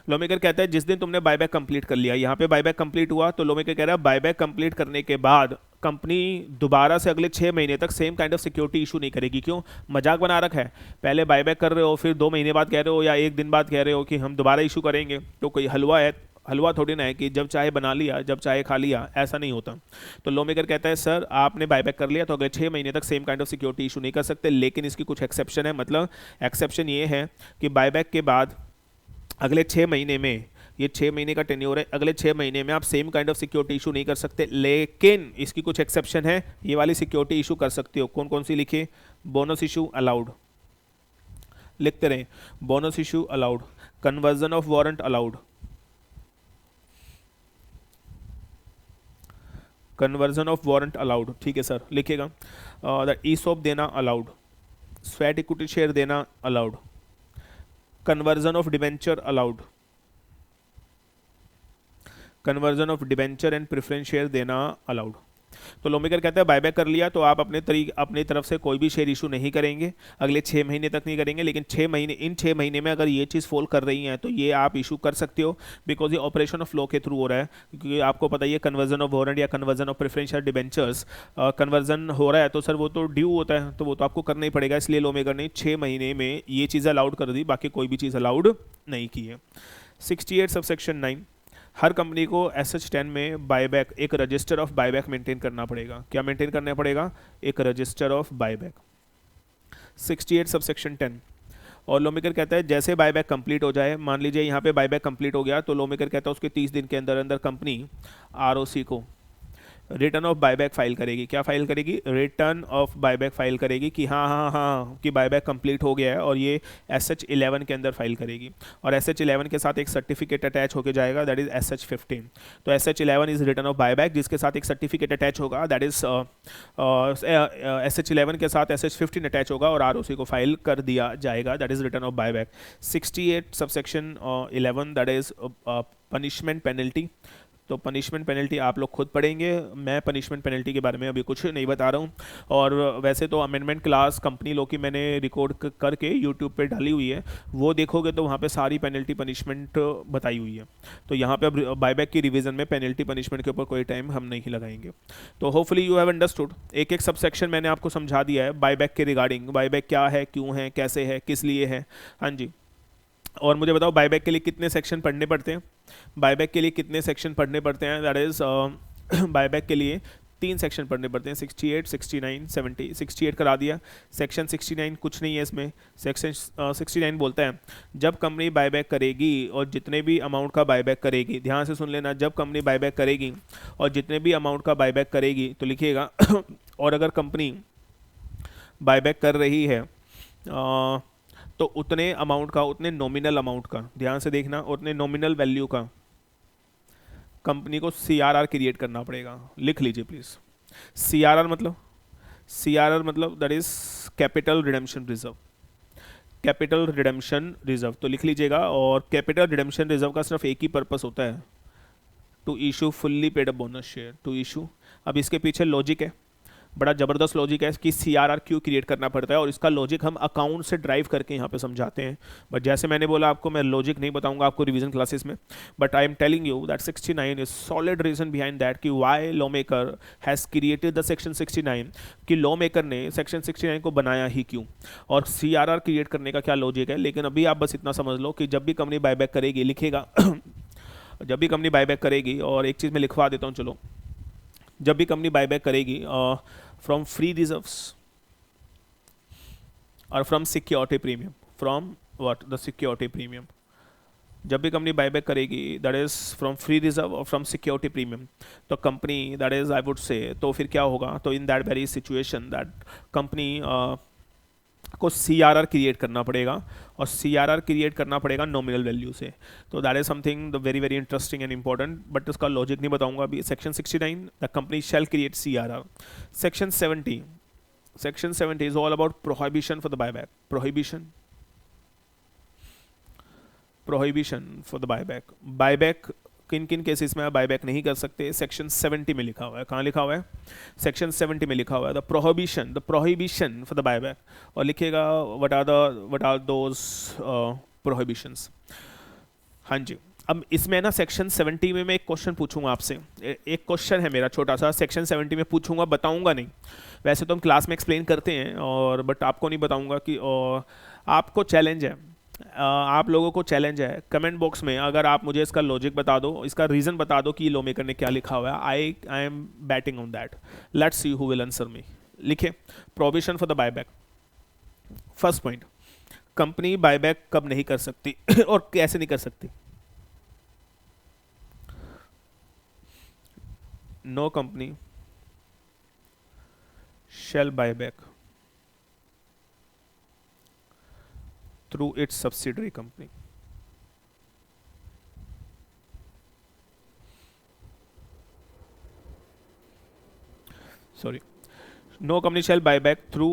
lawmaker कहता है जिस दिन तुमने बायबैक कंप्लीट कर लिया, यहाँ पे बायबैक कंप्लीट हुआ तो लॉमेकर कह रहा है बायबैक कंप्लीट करने के बाद कंपनी दोबारा से अगले 6 महीने तक same kind of security issue नहीं करेगी। क्यों, मजाक बना रखा है, पहले बायबैक कर रहे हो फिर 2 महीने बाद कह रहे हो या 1 दिन बाद कह रहे हो कि हम दोबारा इशू करेंगे, तो कोई हलवा है, हलवा थोड़ी ना है कि जब चाहे बना लिया जब चाहे खा लिया, ऐसा नहीं होता। तो लॉमेकर कहता है सर आपने बायबैक कर लिया तो अगले 6 महीने तक same kind of security issue नहीं कर सकते, लेकिन इसकी कुछ एक्सेप्शन है। मतलब एक्सेप्शन ये है कि बायबैक के बाद अगले 6 महीने में, ये 6 महीने का टेन्योर है, अगले 6 महीने में आप same kind of security issue नहीं कर सकते, लेकिन इसकी कुछ एक्सेप्शन है, ये वाली सिक्योरिटी इशू कर सकते हो। कौन कौन सी लिखिए, बोनस इशू अलाउड, लिखते रहे, bonus issue allowed, conversion of warrant allowed, conversion of warrant allowed, ठीक है सर लिखिएगा, ईसॉप देना अलाउड, स्वेट इक्विटी शेयर देना allowed, conversion of debenture allowed, conversion of debenture and preference share देना allowed. तो law maker कहते हैं buyback कर लिया तो आप अपनी तरफ से कोई भी शेयर इशू नहीं करेंगे, अगले 6 महीने तक नहीं करेंगे, लेकिन 6 महीने में अगर ये चीज़ फॉल कर रही है तो ये आप इशू कर सकते हो, बिकॉज ये ऑपरेशन ऑफ लॉ के थ्रू हो रहा है। क्योंकि आपको पता ही है कन्वर्जन ऑफ वारंट या conversion of preferential debentures, conversion हो रहा है तो सर वो तो ड्यू होता है, तो वो तो आपको करना ही पड़ेगा, इसलिए लॉ मेकर ने 6 महीने में ये चीज़ अलाउड कर दी, बाकी कोई भी चीज़ अलाउड नहीं की है। 68 सबसेक्शन 9, हर कंपनी को SH10 में बायबैक, एक रजिस्टर ऑफ बायबैक मेंटेन करना पड़ेगा। क्या मेंटेन करना पड़ेगा? एक रजिस्टर ऑफ बायबैक। 68 सबसेक्शन 10, और लॉ मेकर कहता है जैसे बायबैक कंप्लीट हो जाए, मान लीजिए यहाँ पे बायबैक कंप्लीट हो गया, तो लॉ मेकर कहता है उसके 30 दिन के अंदर अंदर कंपनी ROC को रिटर्न ऑफ बायबैक फाइल करेगी। क्या फाइल करेगी? रिटर्न ऑफ बायबैक फाइल करेगी कि हाँ हाँ हाँ कि बायबैक कंप्लीट हो गया है, और ये SH11 के अंदर फाइल करेगी, और SH11 के साथ एक सर्टिफिकेट अटैच होकर जाएगा, दैट इज SH15। तो SH11 is return of buyback, जिसके साथ एक सर्टिफिकेट अटैच होगा, दैट इज SH11 के साथ SH15 अटैच होगा, और ROC को फाइल कर दिया जाएगा, that is return of buyback. 68 subsection 11, that is punishment penalty. तो पनिशमेंट पेनल्टी आप लोग खुद पढ़ेंगे, मैं पनिशमेंट पेनल्टी के बारे में अभी कुछ नहीं बता रहा हूँ। और वैसे तो अमेंडमेंट क्लास कंपनी लॉ की मैंने रिकॉर्ड करके यूट्यूब पे डाली हुई है, वो देखोगे तो वहाँ पे सारी पेनल्टी पनिशमेंट बताई हुई है। तो यहाँ पे अब बायबैक की रिवीजन में पेनल्टी पनिशमेंट के ऊपर कोई टाइम हम नहीं लगाएंगे। तो होपफुली यू हैव अंडरस्टूड, एक एक सबसेक्शन मैंने आपको समझा दिया है बायबैक के रिगार्डिंग, बायबैक क्या है, क्यों है, कैसे है, किस लिए है। हाँ जी, और मुझे बताओ बायबैक के लिए कितने सेक्शन पढ़ने पड़ते हैं? बायबैक के लिए कितने सेक्शन पढ़ने पड़ते हैं? दैट इज बायबैक के लिए 3 सेक्शन पढ़ने पड़ते हैं, 68, 69, 70। 68 करा दिया। सेक्शन 69 कुछ नहीं है इसमें। सेक्शन 69 बोलता है जब कंपनी बायबैक करेगी और जितने भी अमाउंट का बायबैक करेगी, ध्यान से सुन लेना, जब कंपनी बायबैक करेगी और जितने भी अमाउंट का बायबैक करेगी, तो लिखिएगा और अगर कंपनी बायबैक कर रही है तो उतने अमाउंट का, उतने नॉमिनल अमाउंट का, ध्यान से देखना, उतने नॉमिनल वैल्यू का कंपनी को CRR क्रिएट करना पड़ेगा। लिख लीजिए प्लीज। CRR मतलब that is capital redemption reserve. Capital redemption reserve तो लिख लीजिएगा। और कैपिटल रिडेम्पशन रिजर्व का सिर्फ एक ही पर्पस होता है, to issue fully paid up bonus share, to issue. अब इसके पीछे लॉजिक है, बड़ा ज़बरदस्त लॉजिक है कि CRR क्यों क्रिएट करना पड़ता है, और इसका लॉजिक हम अकाउंट से ड्राइव करके यहाँ पे समझाते हैं। बट जैसे मैंने बोला आपको, मैं लॉजिक नहीं बताऊंगा आपको रिवीजन क्लासेस में, but I am telling you that 69 is solid reason behind that कि why lawmaker has created the section 69, कि लॉ मेकर ने सेक्शन 69 को बनाया ही क्यों, और CRR क्रिएट करने का क्या लॉजिक है। लेकिन अभी आप बस इतना समझ लो कि जब भी कंपनी बायबैक करेगी, लिखेगा जब भी कंपनी बायबैक करेगी, और एक चीज़ मैं लिखवा देता हूँ चलो, जब भी कंपनी बायबैक करेगी from free reserves or from security premium, from what, the security premium, जब भी कंपनी बायबैक करेगी that is from free reserve और फ्रॉम सिक्योरिटी प्रीमियम, तो company that is I would से, तो फिर क्या होगा, तो in that very situation that company को CRR क्रिएट करना पड़ेगा, और CRR क्रिएट करना पड़ेगा नॉमिनल वैल्यू से। तो that is something the very very interesting and important, but उसका लॉजिक नहीं बताऊंगा अभी। Section 69, the company shall create CRR। Section 70 is all about prohibition for the buyback. Prohibition for the buyback. Buyback किन किन cases में आप buyback नहीं कर सकते, सेक्शन 70 में लिखा हुआ है। कहाँ लिखा हुआ है? सेक्शन 70 में लिखा हुआ है the prohibition for the buyback, और लिखिएगा व्हाट आर दोज प्रोहिबिशंस। हाँ जी, अब इसमें ना सेक्शन 70 में मैं एक क्वेश्चन पूछूंगा आपसे, एक क्वेश्चन है मेरा छोटा सा, सेक्शन 70 में पूछूंगा, बताऊंगा नहीं, वैसे तो हम क्लास में एक्सप्लेन करते हैं, और बट आपको नहीं बताऊंगा कि, और आपको चैलेंज है, आप लोगों को चैलेंज है, कमेंट बॉक्स में अगर आप मुझे इसका लॉजिक बता दो, इसका रीज़न बता दो कि लॉ मेकर ने क्या लिखा हुआ है, I am betting on that, let's see who will answer me. लिखे provision for the buyback. First point, company buyback कब नहीं कर सकती और कैसे नहीं कर सकती? No company shall buyback through its subsidiary company. Sorry, no company shall buy back through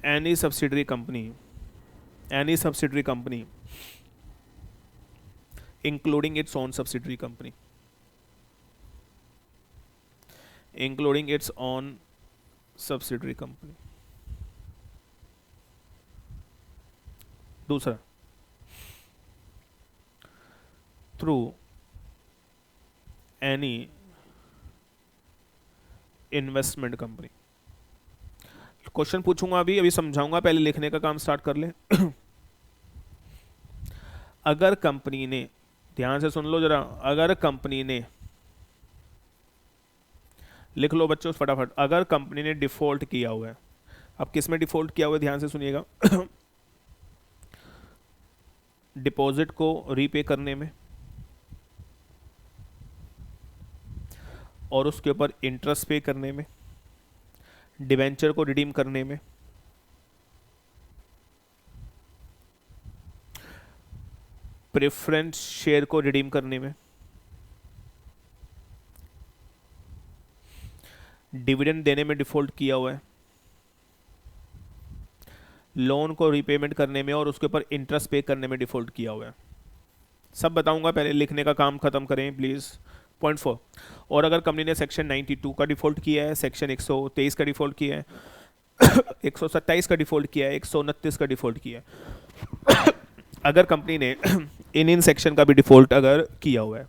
any subsidiary company including its own subsidiary company, दूसरा, through any investment company. Question पूछूंगा, अभी समझाऊंगा, पहले लिखने का काम स्टार्ट कर ले। अगर कंपनी ने, ध्यान से सुन लो जरा, अगर कंपनी ने, लिख लो बच्चों फटाफट, अगर कंपनी ने डिफॉल्ट किया हुआ है, अब किस में डिफॉल्ट किया हुआ है ध्यान से सुनिएगा, डिपॉजिट को रीपे करने में और उसके ऊपर इंटरेस्ट पे करने में, डिवेंचर को रिडीम करने में, प्रेफरेंस शेयर को रिडीम करने में, डिविडेंड देने में डिफॉल्ट किया हुआ है, लोन को रीपेमेंट करने में और उसके ऊपर इंटरेस्ट पे करने में डिफॉल्ट किया हुआ है। सब बताऊंगा, पहले लिखने का काम खत्म करें प्लीज़। पॉइंट 4, और अगर कंपनी ने सेक्शन 92 का डिफॉल्ट किया है, सेक्शन 123 का डिफॉल्ट किया है, 127 का डिफॉल्ट किया है, 129 का डिफॉल्ट किया है, अगर कंपनी ने इन सेक्शन का भी डिफॉल्ट अगर किया हुआ है,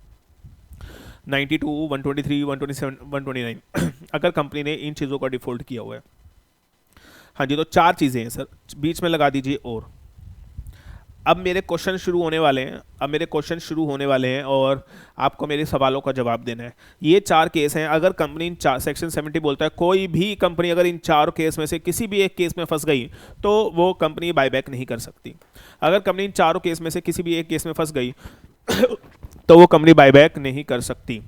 92, 123, 127, 129, अगर कंपनी ने इन चीज़ों का डिफॉल्ट किया हुआ है, हाँ जी, तो 4 चीज़ें हैं सर, बीच में लगा दीजिए और। अब मेरे क्वेश्चन शुरू होने वाले हैं और आपको मेरे सवालों का जवाब देना है। ये 4 केस हैं, अगर कंपनी इन सेक्शन 70 बोलता है कोई भी कंपनी अगर इन 4 केस में से किसी भी एक केस में फंस गई तो वो कंपनी बायबैक नहीं कर सकती। अगर कंपनी इन 4 केस में से किसी भी एक केस में फंस गई तो वो कंपनी बायबैक नहीं कर सकती।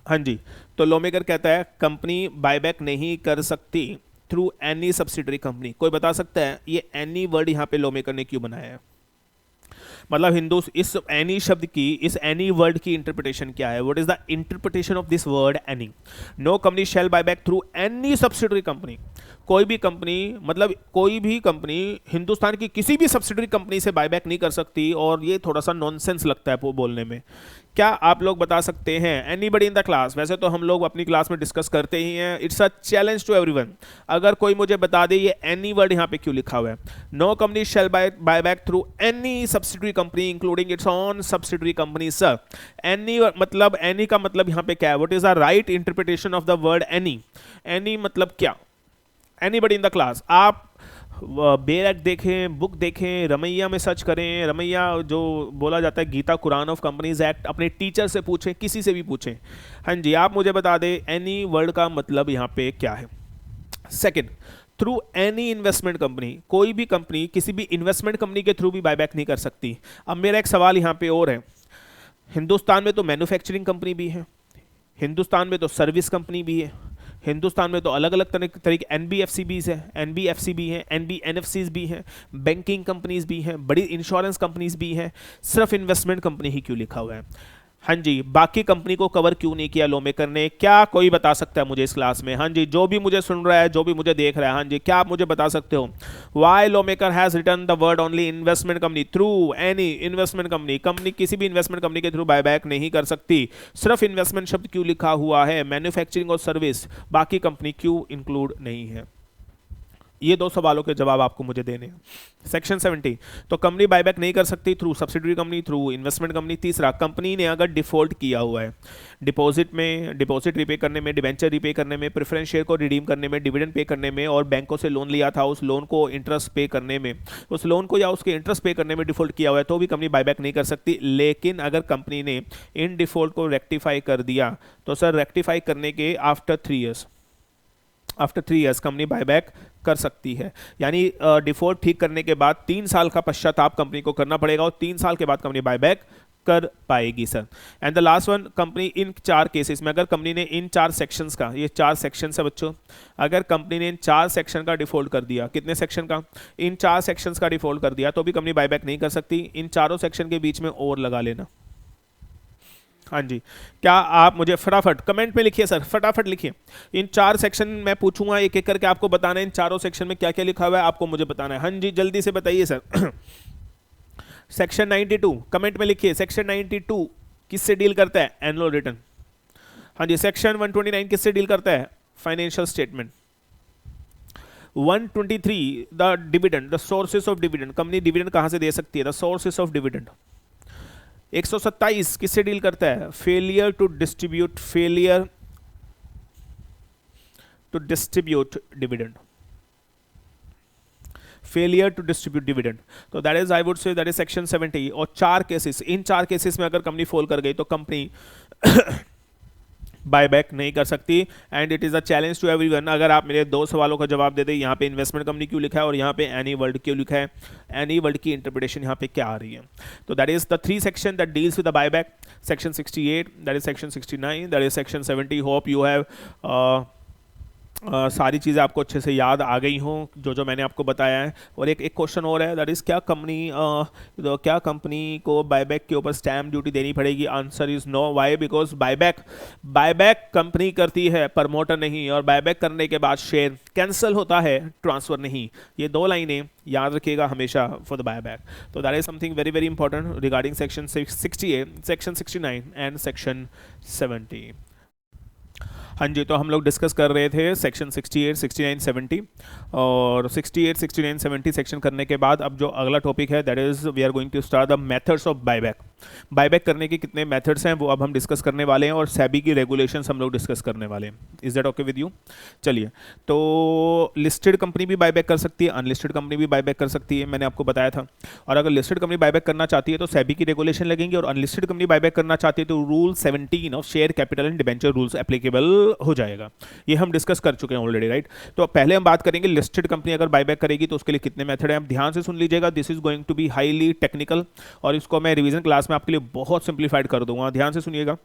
हाँ जी, तो लॉमेकर कहता है कंपनी बायबैक नहीं कर सकती थ्रू एनी सब्सिडरी कंपनी। कोई बता सकता है ये एनी वर्ड यहाँ पे लॉमेकर ने क्यों बनाया है? मतलब इस एनी शब्द की, इस एनी वर्ड की इंटरप्रिटेशन क्या है? What is the interpretation of this word any? No company shall buy back through any subsidiary company. कोई भी कंपनी, मतलब कोई भी कंपनी हिंदुस्तान की किसी भी सब्सिडरी कंपनी से बायबैक नहीं कर सकती। और ये थोड़ा सा नॉनसेंस लगता है बोलने में। क्या आप लोग बता सकते हैं? Anybody in the class? वैसे तो हम लोग अपनी क्लास में डिस्कस करते ही हैं, it's a challenge to everyone. अगर कोई मुझे बता दे ये एनी वर्ड यहाँ पे क्यों लिखा हुआ है? No company shall buy back through any subsidiary company including its own subsidiary company. Sir any मतलब, एनी का मतलब यहाँ पे क्या है? What is the right interpretation of the word any? Any मतलब क्या? Anybody in the class? आप बेरक देखें, बुक देखें, रमैया में सर्च करें। रमैया जो बोला जाता है Gita Quran of companies act, अपने टीचर से पूछें, किसी से भी पूछें। हाँ जी, आप मुझे बता दें एनी वर्ड का मतलब यहाँ पे क्या है। Second, through any investment company. कोई भी कंपनी किसी भी इन्वेस्टमेंट कंपनी के थ्रू भी बायबैक नहीं कर सकती। अब मेरा एक सवाल यहाँ पे और है, हिंदुस्तान में तो मैन्युफैक्चरिंग कंपनी भी है, हिंदुस्तान में तो सर्विस कंपनी भी है, हिंदुस्तान में तो अलग अलग तरह के एनबीएफसी भी है, एनबीएफसी भी हैं, एनबीएनएफसीज भी हैं, बैंकिंग कंपनीज भी हैं, बड़ी इंश्योरेंस कंपनीज भी हैं। सिर्फ इन्वेस्टमेंट कंपनी ही क्यों लिखा हुआ है? हाँ जी, बाकी कंपनी को कवर क्यों नहीं किया लॉमेकर ने? क्या कोई बता सकता है मुझे इस क्लास में? हाँ जी, जो भी मुझे सुन रहा है, जो भी मुझे देख रहा है, हाँ जी, क्या आप मुझे बता सकते हो? Why lawmaker has written the word only investment company through any investment company? Company किसी भी इन्वेस्टमेंट कंपनी के थ्रू बायबैक नहीं कर सकती। सिर्फ इन्वेस्टमेंट शब्द क्यों लिखा हुआ है? मैन्युफैक्चरिंग और सर्विस, बाकी कंपनी क्यों इंक्लूड नहीं है? ये 2 सवालों के जवाब आपको मुझे देने हैं। सेक्शन 70, तो कंपनी बायबैक नहीं कर सकती through subsidiary company, through investment company. तीसरा, कंपनी ने अगर डिफॉल्ट किया हुआ है डिपॉजिट रीपे करने में, डिवेंचर रीपे करने में, प्रेफरेंस शेयर को रिडीम करने में, डिविडेंड पे करने में, और बैंकों से लोन लिया था उस लोन को इंटरेस्ट पे करने में, उस लोन को या उसके इंटरेस्ट पे करने में डिफॉल्ट किया हुआ है, तो भी कंपनी बायबैक नहीं कर सकती। लेकिन अगर कंपनी ने इन डिफॉल्ट को रेक्टिफाई कर दिया तो सर रेक्टिफाई करने के आफ्टर 3 ईयर्स कंपनी बायबैक कर सकती है। यानी डिफॉल्ट ठीक करने के बाद 3 साल का पश्चाताप कंपनी को करना पड़ेगा और 3 साल के बाद कंपनी बायबैक कर पाएगी sir. And the last one, company in 4 cases में, अगर कंपनी ने इन 4 सेक्शंस का, ये 4 सेक्शन है बच्चों, अगर कंपनी ने इन 4 सेक्शन का डिफॉल्ट कर दिया, कितने सेक्शन का? इन 4 सेक्शंस का डिफॉल्ट कर दिया, तो भी कंपनी बायबैक नहीं कर सकती। इन चारों सेक्शन के बीच में और लगा लेना, हाँ जी, क्या आप मुझे फटाफट कमेंट में लिखिए सर, फटाफट लिखिए। इन 4 सेक्शन मैं पूछूंगा, एक एक करके आपको बताना है इन चारों सेक्शन में क्या क्या लिखा हुआ है, आपको मुझे बताना है। हाँ जी, जल्दी से बताइए सर। सेक्शन 92 कमेंट में लिखिए, सेक्शन 92 किससे डील करता है? Annual return. हाँ जी, सेक्शन 129 किससे डील करता है? Financial statement. 123 the dividend, the sources of dividend, company dividend कहां से दे सकती है? The sources of dividend. 127 किससे डील करता है? Failure to distribute, failure to distribute dividend, failure to distribute dividend. तो that is, I would say that is section 70। और 4 cases, इन 4 cases में अगर कंपनी फॉल कर गई तो कंपनी बायबैक नहीं कर सकती। And it is a challenge to everyone, अगर आप मेरे 2 सवालों का जवाब दे दें, यहाँ पे इन्वेस्टमेंट कंपनी क्यों लिखा है और यहाँ पे एनी वर्ल्ड क्यों लिखा है, एनी वर्ल्ड की इंटरप्रिटेशन यहाँ पे क्या आ रही है। तो that is the 3 section that deals with the buyback. Section 68, that is section 69, that is section 70। Hope you have सारी चीज़ें आपको अच्छे से याद आ गई हों जो जो मैंने आपको बताया है। और एक क्वेश्चन और है, दैट इज़ क्या कंपनी को बायबैक के ऊपर स्टैम्प ड्यूटी देनी पड़ेगी? Answer is no. Why? Because buyback company करती है, प्रमोटर नहीं। और बायबैक करने के बाद शेयर कैंसिल होता है, ट्रांसफ़र नहीं। ये 2 लाइनें याद रखिएगा हमेशा फॉर द बायबैक। तो that is something very very important regarding section 68, section 69 and section 70। हाँ जी, तो हम लोग डिस्कस कर रहे थे सेक्शन 68, 69, 70। और 68, 69, 70 सेक्शन करने के बाद अब जो अगला टॉपिक है, that is we are going to start the methods of buyback. Buyback करने के कितने मेथड्स हैं वो अब हम डिस्कस करने वाले हैं, और सेबी की रेगुलेशंस हम लोग डिस्कस करने वाले हैं। Is that okay with you? चलिए, तो लिस्टेड कंपनी भी बायबैक कर सकती है, अनलिस्टेड कंपनी भी बायबैक कर सकती है, मैंने आपको बताया था। और अगर लिस्टेड कंपनी बायबैक करना चाहती है तो सेबी की रेगुलेशन लगेंगे, और अनलिस्टेड कंपनी बायबैक करना चाहती है तो rule 17 of share capital and debenture rules applicable हो जाएगा। ये हम डिस्कस कर चुके हैं ऑलरेडी, राइट? तो पहले हम बात करेंगे लिस्टेड कंपनी अगर बायबैक करेगी तो उसके लिए कितने मेथड हैं। आप ध्यान से सुन लीजिएगा, this is going to be highly technical, और इसको मैं रिवीजन क्लास में आपके लिए बहुत सिंप्लीफाइड कर दूंगा। ध्यान से सुनिएगा।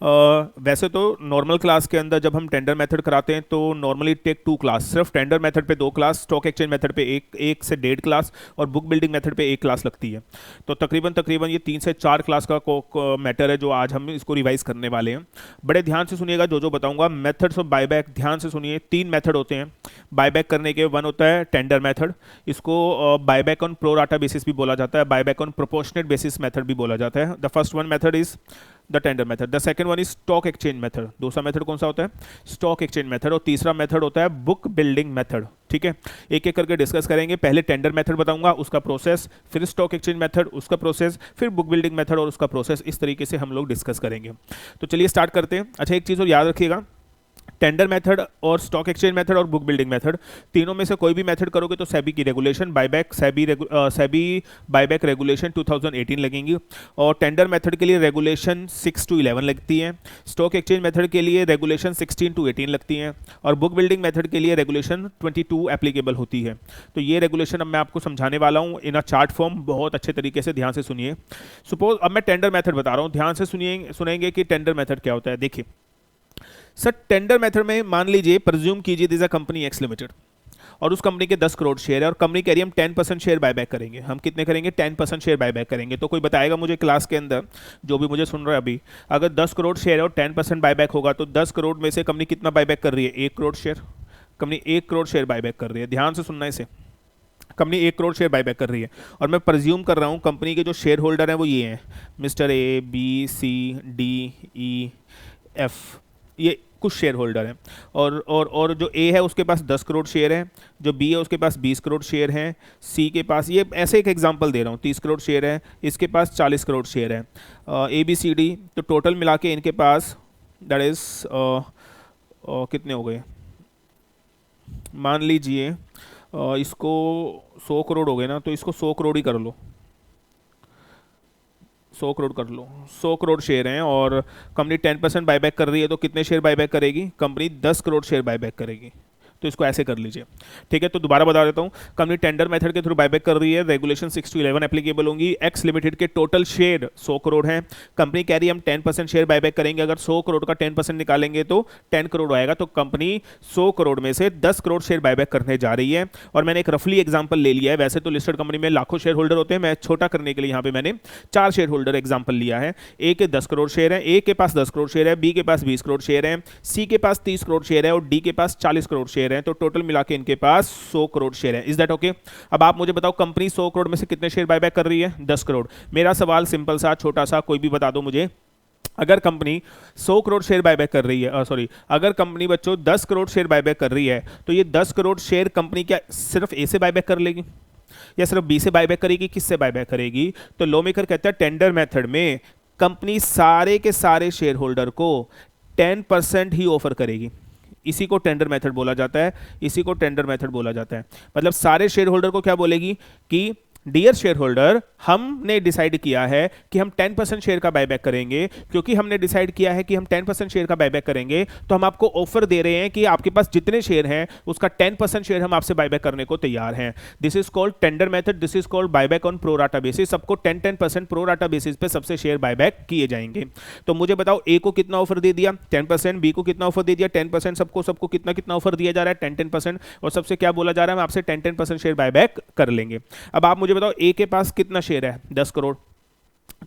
वैसे तो नॉर्मल क्लास के अंदर जब हम टेंडर मेथड कराते हैं तो नॉर्मली टेक 2 क्लास, सिर्फ टेंडर मेथड पे 2 क्लास, स्टॉक एक्सचेंज मेथड पे 1 से 1.5 क्लास, और बुक बिल्डिंग मेथड पे 1 क्लास लगती है। तो तकरीबन ये 3 से 4 क्लास का मैटर है जो आज हम इसको रिवाइज करने वाले हैं। बड़े ध्यान से सुनिएगा जो जो बताऊंगा। मेथड्स ऑफ बायबैक, ध्यान से सुनिए। 3 मेथड होते हैं बायबैक करने के। 1 होता है टेंडर मेथड, इसको buyback on pro rata basis भी बोला जाता है, buyback on proportionate basis method भी बोला जाता है। The first one method is the tender method. The second one is stock exchange method. दूसरा मेथड कौन सा होता है? Stock exchange method. और तीसरा मेथड होता है बुक बिल्डिंग मेथड। ठीक है, एक एक करके डिस्कस करेंगे। पहले टेंडर मेथड बताऊंगा, उसका प्रोसेस, फिर स्टॉक एक्सचेंज मेथड, उसका प्रोसेस, फिर बुक बिल्डिंग मेथड और उसका प्रोसेस। इस तरीके से हम लोग डिस्कस करेंगे। तो चलिए स्टार्ट करते हैं। अच्छा, एक चीज़ और याद रखिएगा, टेंडर मेथड और स्टॉक एक्सचेंज मेथड और बुक बिल्डिंग मेथड, तीनों में से कोई भी मेथड करोगे तो सेबी की regulation buyback, SEBI buyback regulation 2018 लगेंगी। और टेंडर मेथड के लिए रेगुलेशन 6 to 11 लगती है, स्टॉक एक्सचेंज मेथड के लिए रेगुलेशन 16 to 18 लगती हैं, और बुक बिल्डिंग मेथड के लिए रेगुलेशन 22 एप्लीकेबल होती है। तो ये रेगुलेशन अब मैं आपको समझाने वाला हूँ इन अ चार्ट फॉर्म, बहुत अच्छे तरीके से ध्यान से सुनिए। सपोज अब मैं टेंडर मेथड बता रहा हूँ, ध्यान से सुनेंगे कि टेंडर मेथड क्या होता है। देखिए सर, टेंडर मेथड में मान लीजिए, प्रज्यूम कीजिए this a company X limited, और उस कंपनी के 10 करोड़ शेयर है, और कंपनी कह रही है हम 10% शेयर बायबैक करेंगे। हम कितने करेंगे? 10% शेयर बायबैक करेंगे। तो कोई बताएगा मुझे क्लास के अंदर, जो भी मुझे सुन रहा है अभी, अगर 10 करोड़ शेयर है और 10% बायबैक होगा तो 10 करोड़ में से कंपनी कितना बायबैक कर रही है? 1 crore share. Company 1 crore share buyback कर रही है। ध्यान से सुनना इसे, कंपनी 1 करोड़ शेयर बायबैक कर रही है, और मैं प्रज्यूम कर रहा हूँ कंपनी के जो शेयर होल्डर हैं वो ये हैं, mister A, B, C, D, E, F, ये कुछ शेयर होल्डर हैं। और जो ए है उसके पास 10 करोड़ शेयर हैं, जो बी है उसके पास 20 करोड़ शेयर हैं, सी के पास, ये ऐसे एक एग्जांपल दे रहा हूँ, 30 करोड़ शेयर है, इसके पास 40 करोड़ शेयर है, ए बी सी डी। तो टोटल मिला के इनके पास दैट इज़ कितने हो गए? मान लीजिए इसको 100 करोड़ हो गए ना, तो इसको 100 करोड़ ही कर लो, 100 करोड़ कर लो। 100 करोड़ शेयर हैं और कंपनी 10% बायबैक कर रही है, तो कितने शेयर बायबैक करेगी? कंपनी 10 करोड़ शेयर बायबैक करेगी। तो इसको ऐसे कर लीजिए, ठीक है। तो दोबारा बता देता हूँ, कंपनी टेंडर मेथड के थ्रू बायबैक कर रही है, रेगुलेशन 6 to 11 एप्लीकेबल होंगी। एक्स लिमिटेड के टोटल शेयर 100 करोड़ हैं, कंपनी कह रही है हम 10% शेयर बायबैक करेंगे, अगर 100 करोड़ का 10% निकालेंगे तो 10 करोड़ आएगा, तो कंपनी 100 करोड़ में से 10 करोड़ शेयर बायबैक करने जा रही है। और मैंने एक रफली एग्जांपल ले लिया है, वैसे तो लिस्टेड कंपनी में लाखों शेयर होल्डर होते हैं, मैं छोटा करने के लिए यहाँ पे मैंने 4 शेयर होल्डर एग्जांपल लिया है। ए के 10 करोड़ शेयर है, ए के पास 10 करोड़ शेयर है, बी के पास 20 करोड़ शेयर है, सी के पास 30 करोड़ शेयर है और डी के पास 40 करोड़ शेयर है, तो टोटल मिला के इनके पास 100 करोड़ शेयर है। Is that okay? अब आप मुझे बताओ कंपनी 100 करोड़ में से कितने शेयर बायबैक कर रही है? 10 करोड़। मेरा सवाल सिंपल सा छोटा सा, कोई भी बता दो मुझे, अगर कंपनी 100 करोड़ शेयर बायबैक कर रही है, सॉरी, अगर कंपनी बच्चों 10 करोड़ शेयर बायबैक कर रही है, तो ये 10 करोड़ शेयर कंपनी क्या सिर्फ ए से बायबैक कर लेगी या सिर्फ बी से बायबैक करेगी? किससे बायबैक करेगी? तो लॉ मेकर कहता है टेंडर मेथड में कंपनी सारे के सारे शेयर होल्डर को 10% ही ऑफर करेगी। इसी को टेंडर मेथड बोला जाता है, इसी को टेंडर मेथड बोला जाता है। मतलब सारे शेयर होल्डर को क्या बोलेगी कि डियर शेयर होल्डर, हमने डिसाइड किया है कि हम 10% शेयर का बायबैक करेंगे। क्योंकि हमने डिसाइड किया है कि हम 10% शेयर का बायबैक करेंगे, तो हम आपको ऑफर दे रहे हैं कि आपके पास जितने शेयर हैं उसका 10% शेयर हम आपसे बायबैक करने को तैयार हैं। This is called tender method, this is called buyback on pro rata basis. सबको 10% प्रो राटा बेसिस पे सबसे शेयर बायबैक किए जाएंगे। तो मुझे बताओ, ए को कितना ऑफर दे दिया? 10%। बी को कितना ऑफर दे दिया? 10%। सबको कितना कितना ऑफर दिया जा रहा है? 10%। और सबसे क्या बोला जा रहा है? हम आपसे 10% शेयर बायबैक कर लेंगे। अब आप मुझे बताओ, ए के पास कितना शेयर है? 10 करोड़।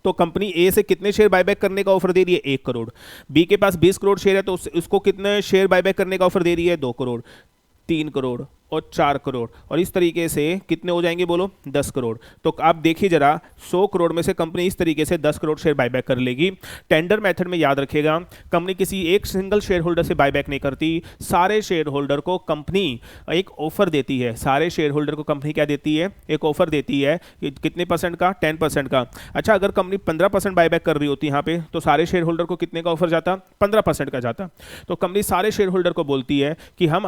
तो कंपनी ए से कितने शेयर बायबैक करने का ऑफर दे रही है? 1 करोड़। बी के पास 20 करोड़ शेयर है, तो उसको कितने शेयर बायबैक करने का ऑफर दे रही है? 2 करोड़, 3 करोड़ और 4 करोड़, और इस तरीके से कितने हो जाएंगे बोलो? 10 करोड़। तो आप देखिए जरा, 100 करोड़ में से कंपनी इस तरीके से 10 करोड़ शेयर बायबैक कर लेगी। टेंडर मेथड में याद रखिएगा, कंपनी किसी एक सिंगल शेयर होल्डर से बायबैक नहीं करती, सारे शेयर होल्डर को कंपनी एक ऑफर देती है। सारे शेयर होल्डर को कंपनी क्या देती है? एक ऑफर देती है। कितने परसेंट का? 10% का। अच्छा, अगर कंपनी 15% बायबैक कर रही होती यहाँ पे, तो सारे शेयर होल्डर को कितने का ऑफर जाता? 15% का जाता। तो कंपनी सारे शेयर होल्डर को बोलती है कि हम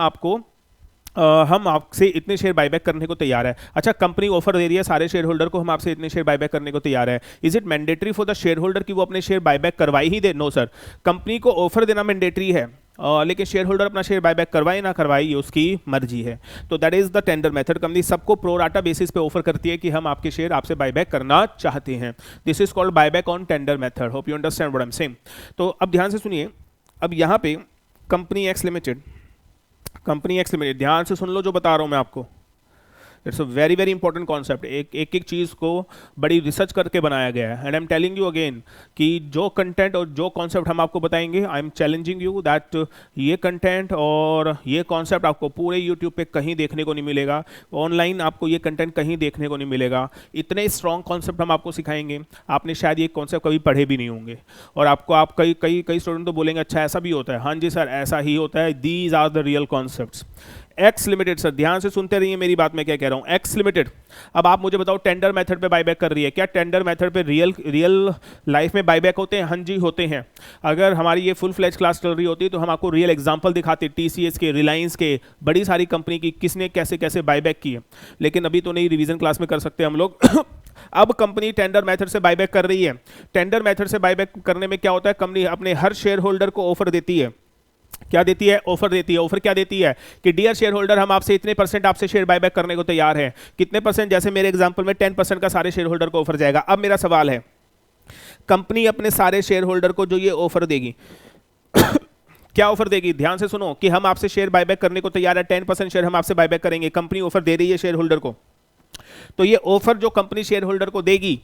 आपसे इतने शेयर बायबैक करने को तैयार है। अच्छा, कंपनी ऑफर दे रही है सारे शेयर होल्डर को, हम आपसे इतने शेयर बायबैक करने को तैयार है। Is it mandatory for the share holder कि वो अपने शेयर बायबैक करवाई ही दे? नो सर, कंपनी को ऑफर देना मैंडेटरी है, लेकिन शेयर होल्डर अपना शेयर बायबैक करवाए ना करवाए ये उसकी मर्जी है। तो that is the tender method. Company सबको प्रो राटा बेसिस पे ऑफर करती है कि हम आपके शेयर आपसे बायबैक करना चाहते हैं। This is called buyback on tender method. Hope you understand what I am saying. तो अब ध्यान से सुनिए, अब यहाँ पे कंपनी एक्स लिमिटेड, ध्यान से सुन लो जो बता रहा हूं मैं आपको। It's a very very important concept. एक चीज़ को बड़ी रिसर्च करके बनाया गया है। And I am telling you again कि जो कंटेंट और जो कॉन्सेप्ट हम आपको बताएंगे, I am challenging you that ये कंटेंट और ये कॉन्सेप्ट आपको पूरे यूट्यूब पे कहीं देखने को नहीं मिलेगा, ऑनलाइन आपको ये कंटेंट कहीं देखने को नहीं मिलेगा। इतने स्ट्रॉन्ग कॉन्सेप्ट हम आपको सिखाएंगे, आपने शायद ये कॉन्सेप्ट कभी पढ़े भी नहीं होंगे। और आप कई स्टूडेंट तो बोलेंगे अच्छा ऐसा भी होता है। हाँ जी सर, ऐसा ही होता है। These are the real concepts. X limited, sir ध्यान से सुनते रहिए मेरी बात, मैं क्या कह रहा हूं। एक्स लिमिटेड, अब आप मुझे बताओ, टेंडर मेथड पे बायबैक कर रही है। क्या टेंडर मेथड पे रियल लाइफ में बायबैक होते हैं? हाँ जी होते हैं। अगर हमारी ये फुल फ्लैश क्लास चल रही होती तो हम आपको रियल एग्जांपल दिखाते, टीसीएस के, रिलायंस के, बड़ी सारी कंपनी की किसने कैसे कैसे बायबैक की है। लेकिन अभी तो नहीं, रिवीजन क्लास में कर सकते हम लोग। अब कंपनी टेंडर मेथड से बायबैक कर रही है। टेंडर मेथड से बायबैक करने में क्या होता है? कंपनी अपने हर शेयर होल्डर को ऑफर देती है। क्या देती है? ऑफर देती है। ऑफर क्या देती है कि डियर शेयर होल्डर, हम आपसे इतने % आपसे शेयर बायबैक करने को तैयार हैं। कितने %? जैसे मेरे एग्जांपल में 10% का सारे शेयर होल्डर को ऑफर जाएगा। अब मेरा सवाल है, कंपनी अपने सारे शेयर होल्डर को जो ये ऑफर देगी क्या ऑफर देगी? ध्यान से सुनो कि हम आपसे शेयर बायबैक करने को तैयार है, 10% शेयर हम आपसे बायबैक करेंगे। कंपनी ऑफर दे रही है शेयर होल्डर को। तो ये ऑफर जो कंपनी शेयर होल्डर को देगी,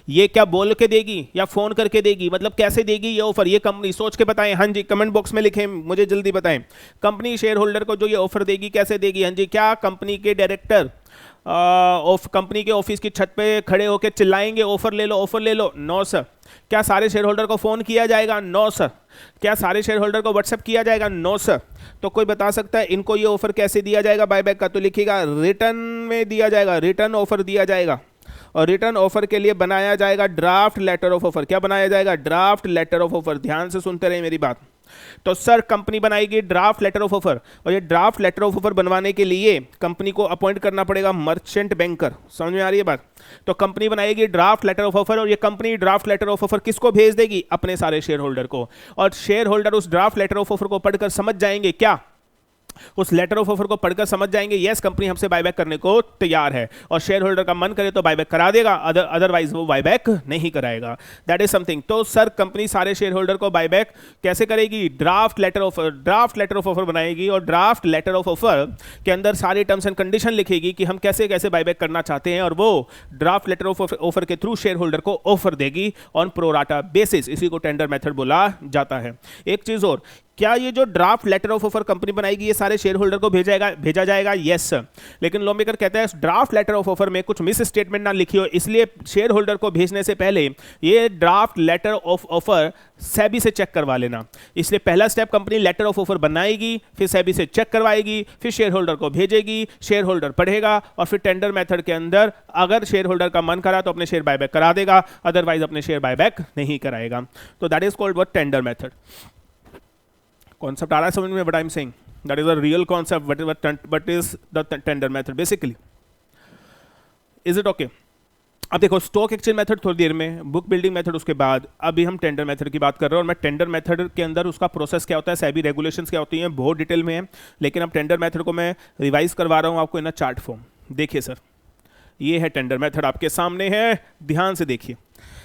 ये क्या बोल के देगी या फोन करके देगी? मतलब कैसे देगी ये ऑफर? ये कंपनी सोच के बताएं। हाँ जी, कमेंट बॉक्स में लिखें, मुझे जल्दी बताएं। कंपनी शेयर होल्डर को जो ये ऑफर देगी कैसे देगी? हाँ जी, क्या कंपनी के डायरेक्टर कंपनी के ऑफिस की छत पे खड़े होकर चिल्लाएंगे ऑफर ले लो, ऑफर ले लो? No sir. क्या सारे शेयर होल्डर को फोन किया जाएगा? No sir. क्या सारे शेयर होल्डर को व्हाट्सएप किया जाएगा? No sir. तो कोई बता सकता है इनको ये ऑफर कैसे दिया जाएगा बायबैक का? तो लिखिएगा, रिटर्न में दिया जाएगा, रिटर्न ऑफर दिया जाएगा। और रिटर्न ऑफर के लिए बनाया जाएगा ड्राफ्ट लेटर ऑफ ऑफर। क्या बनाया जाएगा? Draft letter of offer. ध्यान से सुनते रहे मेरी बात। तो सर कंपनी बनाएगी ड्राफ्ट लेटर ऑफ ऑफर, और ये ड्राफ्ट लेटर ऑफ ऑफर बनवाने के लिए कंपनी को अपॉइंट करना पड़ेगा मर्चेंट बैंकर। समझ में आ रही है बात? तो कंपनी बनाएगी ड्राफ्ट लेटर ऑफ ऑफर, और ये company draft letter of offer किसको भेज देगी? अपने सारे शेयर होल्डर को। और शेयर होल्डर उस ड्राफ्ट लेटर ऑफ ऑफर को पढ़कर समझ जाएंगे क्या उस लेटर ऑफ ऑफर को पढ़कर समझ जाएंगे यस कंपनी हमसे बायबैक करने को तैयार है, और शेयर होल्डर का मन करे तो बायबैक करा देगा, अदरवाइज वो बायबैक नहीं कराएगा। That is something. तो सर कंपनी सारे शेयर होल्डर को बायबैक कैसे करेगी? ड्राफ्ट लेटर ऑफ ऑफर बनाएगी, और ड्राफ्ट लेटर ऑफ ऑफर के अंदर सारी टर्म्स एंड कंडीशन लिखेगी कि हम कैसे कैसे बायबैक करना चाहते हैं, और वो ड्राफ्ट लेटर ऑफ ऑफर के थ्रू शेयर होल्डर को ऑफर देगी ऑन प्रोराटा बेसिस। इसी को टेंडर मेथड बोला जाता है। एक चीज और, क्या ये जो draft letter of offer company बनाएगी ये सारे शेयर होल्डर को भेजा जाएगा? Yes sir. लेकिन लॉ मेकर कहता है ड्राफ्ट लेटर ऑफ ऑफर में कुछ मिस स्टेटमेंट ना लिखी हो, इसलिए शेयर होल्डर को भेजने से पहले ये draft letter of offer SEBI से चेक करवा लेना। इसलिए पहला step company letter of offer बनाएगी, फिर सेबी से चेक करवाएगी, फिर शेयर होल्डर को भेजेगी, शेयर होल्डर पढ़ेगा, और फिर टेंडर मेथड के अंदर अगर शेयर होल्डर का मन करा तो अपने शेयर बायबैक करा देगा, अदरवाइज अपने शेयर बायबैक नहीं कराएगा। तो that is called what? Tender method. Concept आ रहा है समझ में? What I am saying, that is a real concept, what is the tender method basically. Is it okay? अब देखो स्टॉक एक्सचेंज मेथड थोड़ी देर में, बुक बिल्डिंग मेथड उसके बाद, अभी हम टेंडर मेथड की बात कर रहे हैं, और मैं टेंडर मेथड के अंदर उसका प्रोसेस क्या होता है, सेबी रेगुलेशंस क्या होती हैं, बहुत डिटेल में है, लेकिन अब टेंडर मेथड को मैं रिवाइज करवा रहा हूँ आपको इन अ चार्ट फॉर्म। देखिए सर, ये है टेंडर मेथड आपके सामने है, ध्यान से देखिए।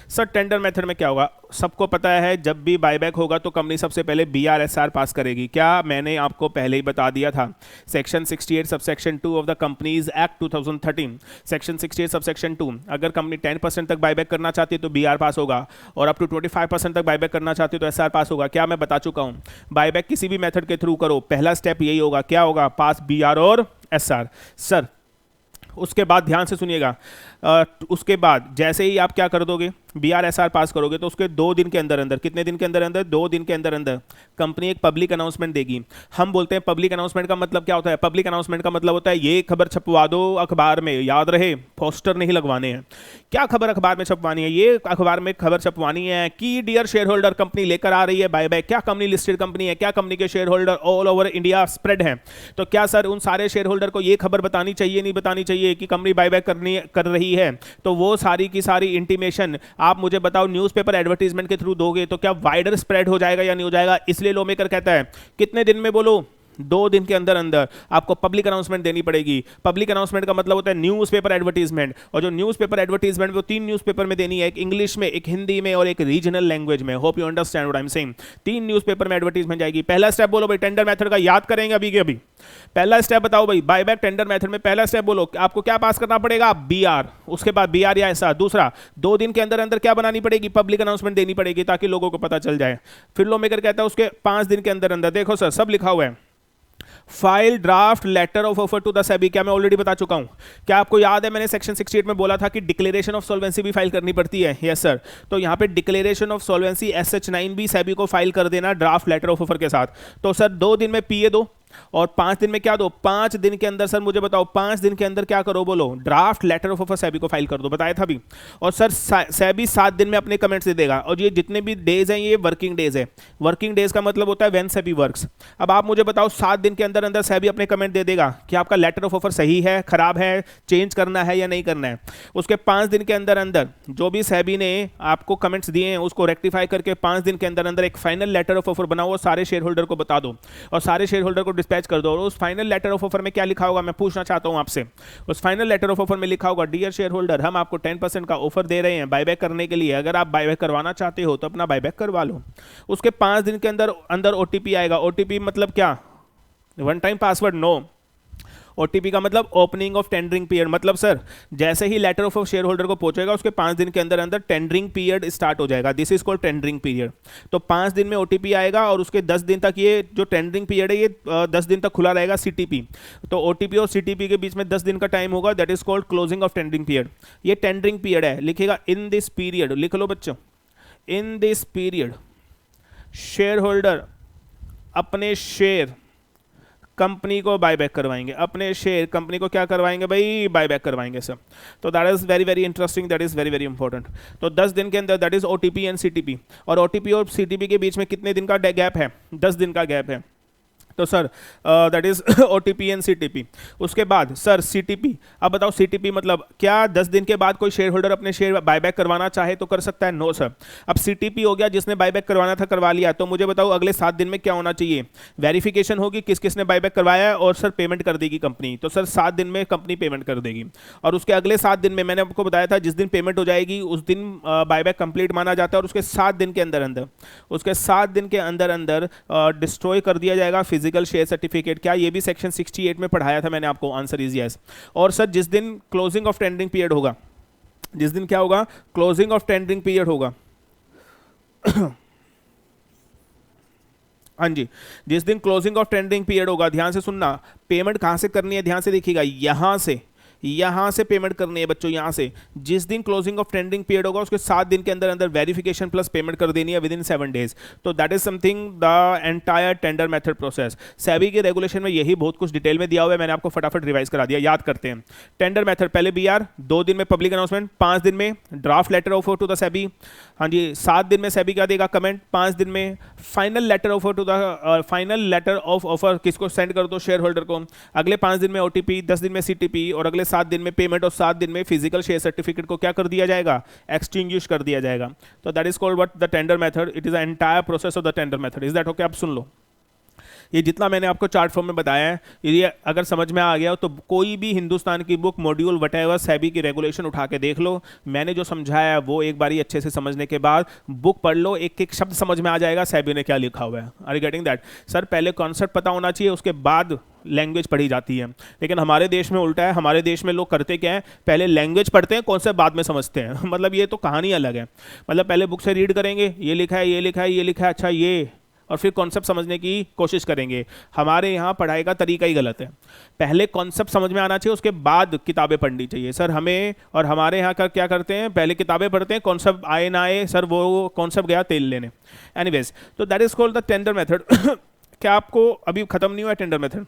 सर टेंडर मेथड में क्या होगा? सबको पता है जब भी बायबैक होगा तो कंपनी सबसे पहले BRSR पास करेगी। क्या मैंने आपको पहले ही बता दिया था? Section 68 subsection 2 of the companies act 2013, section 68 subsection 2, अगर कंपनी 10% तक बायबैक करना चाहती है तो BR पास होगा, और अप टू 25% तक बायबैक करना चाहती है तो SR पास होगा। क्या मैं बता चुका हूँ? बायबैक किसी भी मेथड के थ्रू करो, पहला स्टेप यही होगा। क्या होगा? पास BR और SR। सर उसके बाद ध्यान से सुनिएगा, उसके बाद जैसे ही आप क्या कर दोगे, BRSR पास करोगे, तो उसके 2 दिन के अंदर अंदर, कितने दिन के अंदर अंदर? 2 दिन के अंदर अंदर कंपनी एक पब्लिक अनाउंसमेंट देगी। हम बोलते हैं पब्लिक अनाउंसमेंट का मतलब क्या होता है? पब्लिक अनाउंसमेंट का मतलब होता है ये खबर छपवा दो अखबार में, याद रहे पोस्टर नहीं लगवाने हैं। क्या खबर अखबार में छपवानी है? ये अखबार में खबर छपवानी है कि डियर शेयर होल्डर कंपनी लेकर आ रही है बायबैक। क्या कंपनी लिस्टेड कंपनी है? क्या कंपनी के share holder all over India spread है? तो क्या सर उन सारे शेयर होल्डर को ये खबर बतानी चाहिए, नहीं बतानी चाहिए कि कंपनी बायबैक कर रही है? तो वो सारी की सारी इंटीमेशन आप मुझे बताओ न्यूज़पेपर एडवर्टाइजमेंट के थ्रू दोगे तो क्या वाइडर स्प्रेड हो जाएगा या नहीं हो जाएगा? इसलिए लॉ मेकर कहता है कितने दिन में? बोलो 2 दिन के अंदर अंदर आपको पब्लिक अनाउंसमेंट देनी पड़ेगी। पब्लिक अनाउंसमेंट का मतलब होता है न्यूज़पेपर एडवर्टाइजमेंट, और जो न्यूज़पेपर एडवर्टाइजमेंट वो 3 न्यूज़पेपर में देनी है, एक इंग्लिश में, एक हिंदी में और एक रीजनल लैंग्वेज में। Hope you understand what I am saying. 3 newspaper में एडवर्टाइजमेंट जाएगी। पहला स्टेप बोलो भाई टेंडर मेथड का, याद करेंगे अभी के अभी। पहला स्टेप बताओ भाई, बायबैक टेंडर मेथड में पहला स्टेप बोलो, आपको क्या पास करना पड़ेगा? BR। उसके बाद BR या SR। दूसरा 2 दिन के अंदर अंदर क्या बनानी पड़ेगी? पब्लिक अनाउंसमेंट देनी पड़ेगी ताकि लोगों को पता चल जाए। फिर लॉ मेकर कहता है उसके 5 दिन के अंदर अंदर, देखो सर सब लिखा हुआ है, file draft letter of offer to the SEBI. क्या मैं ऑलरेडी बता चुका हूं? क्या आपको याद है मैंने सेक्शन 68 में बोला था कि डिक्लेरेशन ऑफ सॉल्वेंसी भी फाइल करनी पड़ती है? Yes sir. तो यहां पे डिक्लेरेशन ऑफ सॉल्वेंसी SH9 भी सेबी को फाइल कर देना ड्राफ्ट लेटर ऑफ ऑफर के साथ। तो सर 2 दिन में PA दो, और 5 दिन में क्या दो? 5 दिन के अंदर सर मुझे बताओ 5 दिन के अंदर क्या करो? बोलो draft letter of offer SEBI को फाइल कर दो, बताया था भी। और सर सेबी 7 दिन में अपने कमेंट्स दे देगा, और ये जितने भी डेज हैं ये वर्किंग डेज है। वर्किंग डेज का मतलब होता है व्हेन सेबी वर्क्स। अब आप मुझे बताओ 7 दिन के अंदर अंदर सेबी अपने कमेंट दे देगा कि आपका लेटर ऑफ ऑफर सही है, खराब है, चेंज करना है या नहीं करना है। उसके 5 दिन के अंदर अंदर जो भी सेबी ने आपको कमेंट्स दिए हैं उसको रेक्टिफाई करके 5 दिन के अंदर अंदर एक फाइनल लेटर ऑफ ऑफर बनाओ, सारे शेयर होल्डर को बता दो, और सारे शेयर होल्डर को डिस्पैच कर दो। और उस फाइनल लेटर ऑफ ऑफर में क्या लिखा होगा मैं पूछना चाहता हूं आपसे। उस फाइनल लेटर ऑफ ऑफर में लिखा होगा डियर शेयर होल्डर हम आपको 10% का ऑफर दे रहे हैं बायबैक करने के लिए, अगर आप बायबैक करवाना चाहते हो तो अपना बायबैक करवा लो। उसके 5 दिन के अंदर अंदर OTP आएगा। OTP मतलब क्या? One time password? No. OTP का मतलब ओपनिंग ऑफ टेंडरिंग पीरियड। मतलब सर जैसे ही लेटर ऑफ शेयर होल्डर को पहुंचेगा उसके 5 दिन के अंदर अंदर टेंडरिंग पीरियड स्टार्ट हो जाएगा। This is called tendering period. तो 5 दिन में OTP आएगा, और उसके 10 दिन तक ये जो टेंडरिंग पीरियड है ये 10 दिन तक खुला रहेगा CTP। तो OTP और CTP के बीच में 10 दिन का टाइम होगा, that is called closing of tendering period. ये टेंडरिंग पीरियड है, लिखेगा इन दिस पीरियड, लिख लो बच्चों, in this period share holder अपने शेयर कंपनी को बायबैक करवाएंगे। अपने शेयर कंपनी को क्या करवाएंगे भाई? बायबैक करवाएंगे सर। तो that is very very interesting, that is very very important. तो 10 दिन के अंदर that is OTP and CTP, और OTP और CTP के बीच में कितने दिन का गैप है? 10 दिन का गैप है। तो sir that is OTP and CTP. उसके बाद सर सीटीपी, अब बताओ सीटीपी मतलब क्या 10 दिन के बाद कोई शेयर होल्डर अपने शेयर बायबैक करवाना चाहे तो कर सकता है? No sir. अब सीटीपी हो गया, जिसने बायबैक करवाना था करवा लिया, तो मुझे बताओ अगले 7 दिन में क्या होना चाहिए? वेरिफिकेशन होगी किस किसने बायबैक करवाया है, और सर पेमेंट कर देगी कंपनी। तो सर 7 दिन में कंपनी पेमेंट कर देगी, और उसके अगले 7 दिन में मैंने आपको बताया था जिस दिन पेमेंट हो जाएगी उस दिन बायबैक कंप्लीट माना जाता है, और उसके 7 दिन के अंदर अंदर डिस्ट्रॉय कर दिया जाएगा फिजिकल शेयर सर्टिफिकेट। क्या ये भी सेक्शन 68 में पढ़ाया था मैंने आपको? Answer is yes. और सर जिस दिन क्लोजिंग ऑफ टेंडरिंग पीरियड होगा, जिस दिन क्या होगा? क्लोजिंग ऑफ टेंडरिंग पीरियड होगा हाँ जी, जिस दिन क्लोजिंग ऑफ टेंडरिंग पीरियड होगा, ध्यान से सुनना, पेमेंट कहां से करनी है? ध्यान से देखिएगा, यहां से पेमेंट करनी है बच्चों, यहां से। जिस दिन क्लोजिंग ऑफ टेंडरिंग पीरियड होगा उसके 7 दिन के अंदर वेरिफिकेशन प्लस पेमेंट कर देनी है विद इन 7 डेज। तो that is something the entire tender method process. SEBI के रेगुलेशन में यही बहुत कुछ डिटेल में दिया हुआ है, मैंने आपको फटाफट रिवाइज करा दिया, याद करते हैं। टेंडर मेथड, पहले बीआर, 2 दिन में पब्लिक अनाउंसमेंट, 5 दिन में draft letter offer to the SEBI, हाँ जी, 7 दिन में सेबी क्या देगा? कमेंट, 5 दिन में final letter offer to the final letter of offer किसको सेंड कर दो? शेयर होल्डर को। अगले 5 दिन में ओटीपी, 10 दिन में सीटीपी, और अगले 7 दिन में पेमेंट, और 7 दिन में फिजिकल शेयर सर्टिफिकेट को क्या कर दिया जाएगा? एक्सटिंग्विश कर दिया जाएगा। तो that is called what? The tender method. It is the entire process of the tender method. Is that okay? अब सुन लो, ये जितना मैंने आपको चार्ट फॉर्म में बताया है, ये अगर समझ में आ गया हो तो कोई भी हिंदुस्तान की बुक, मॉड्यूल, वटेवर, सेबी की रेगुलेशन उठा के देख लो। मैंने जो समझाया है वो एक बारी अच्छे से समझने के बाद बुक पढ़ लो, एक एक शब्द समझ में आ जाएगा सेबी ने क्या लिखा हुआ है। Are you getting that? Sir पहले कॉन्सेप्ट पता होना चाहिए, उसके बाद लैंग्वेज पढ़ी जाती है। लेकिन हमारे देश में उल्टा है, हमारे देश में लोग करते क्या है, पहले लैंग्वेज पढ़ते हैं, कॉन्सेप्ट बाद में समझते हैं। मतलब ये तो कहानी अलग है। मतलब पहले बुक से रीड करेंगे, ये लिखा है, ये लिखा है, ये लिखा है, अच्छा ये, और फिर कॉन्सेप्ट समझने की कोशिश करेंगे। हमारे यहाँ पढ़ाई का तरीका ही गलत है। पहले कॉन्सेप्ट समझ में आना चाहिए, उसके बाद किताबें पढ़नी चाहिए। सर हमें और हमारे यहाँ का क्या करते हैं, पहले किताबें पढ़ते हैं, कॉन्सेप्ट आए ना आए, सर वो कॉन्सेप्ट गया तेल लेने। एनीवेज, तो that is called the tender method. क्या आपको अभी खत्म नहीं हुआ टेंडर मेथड?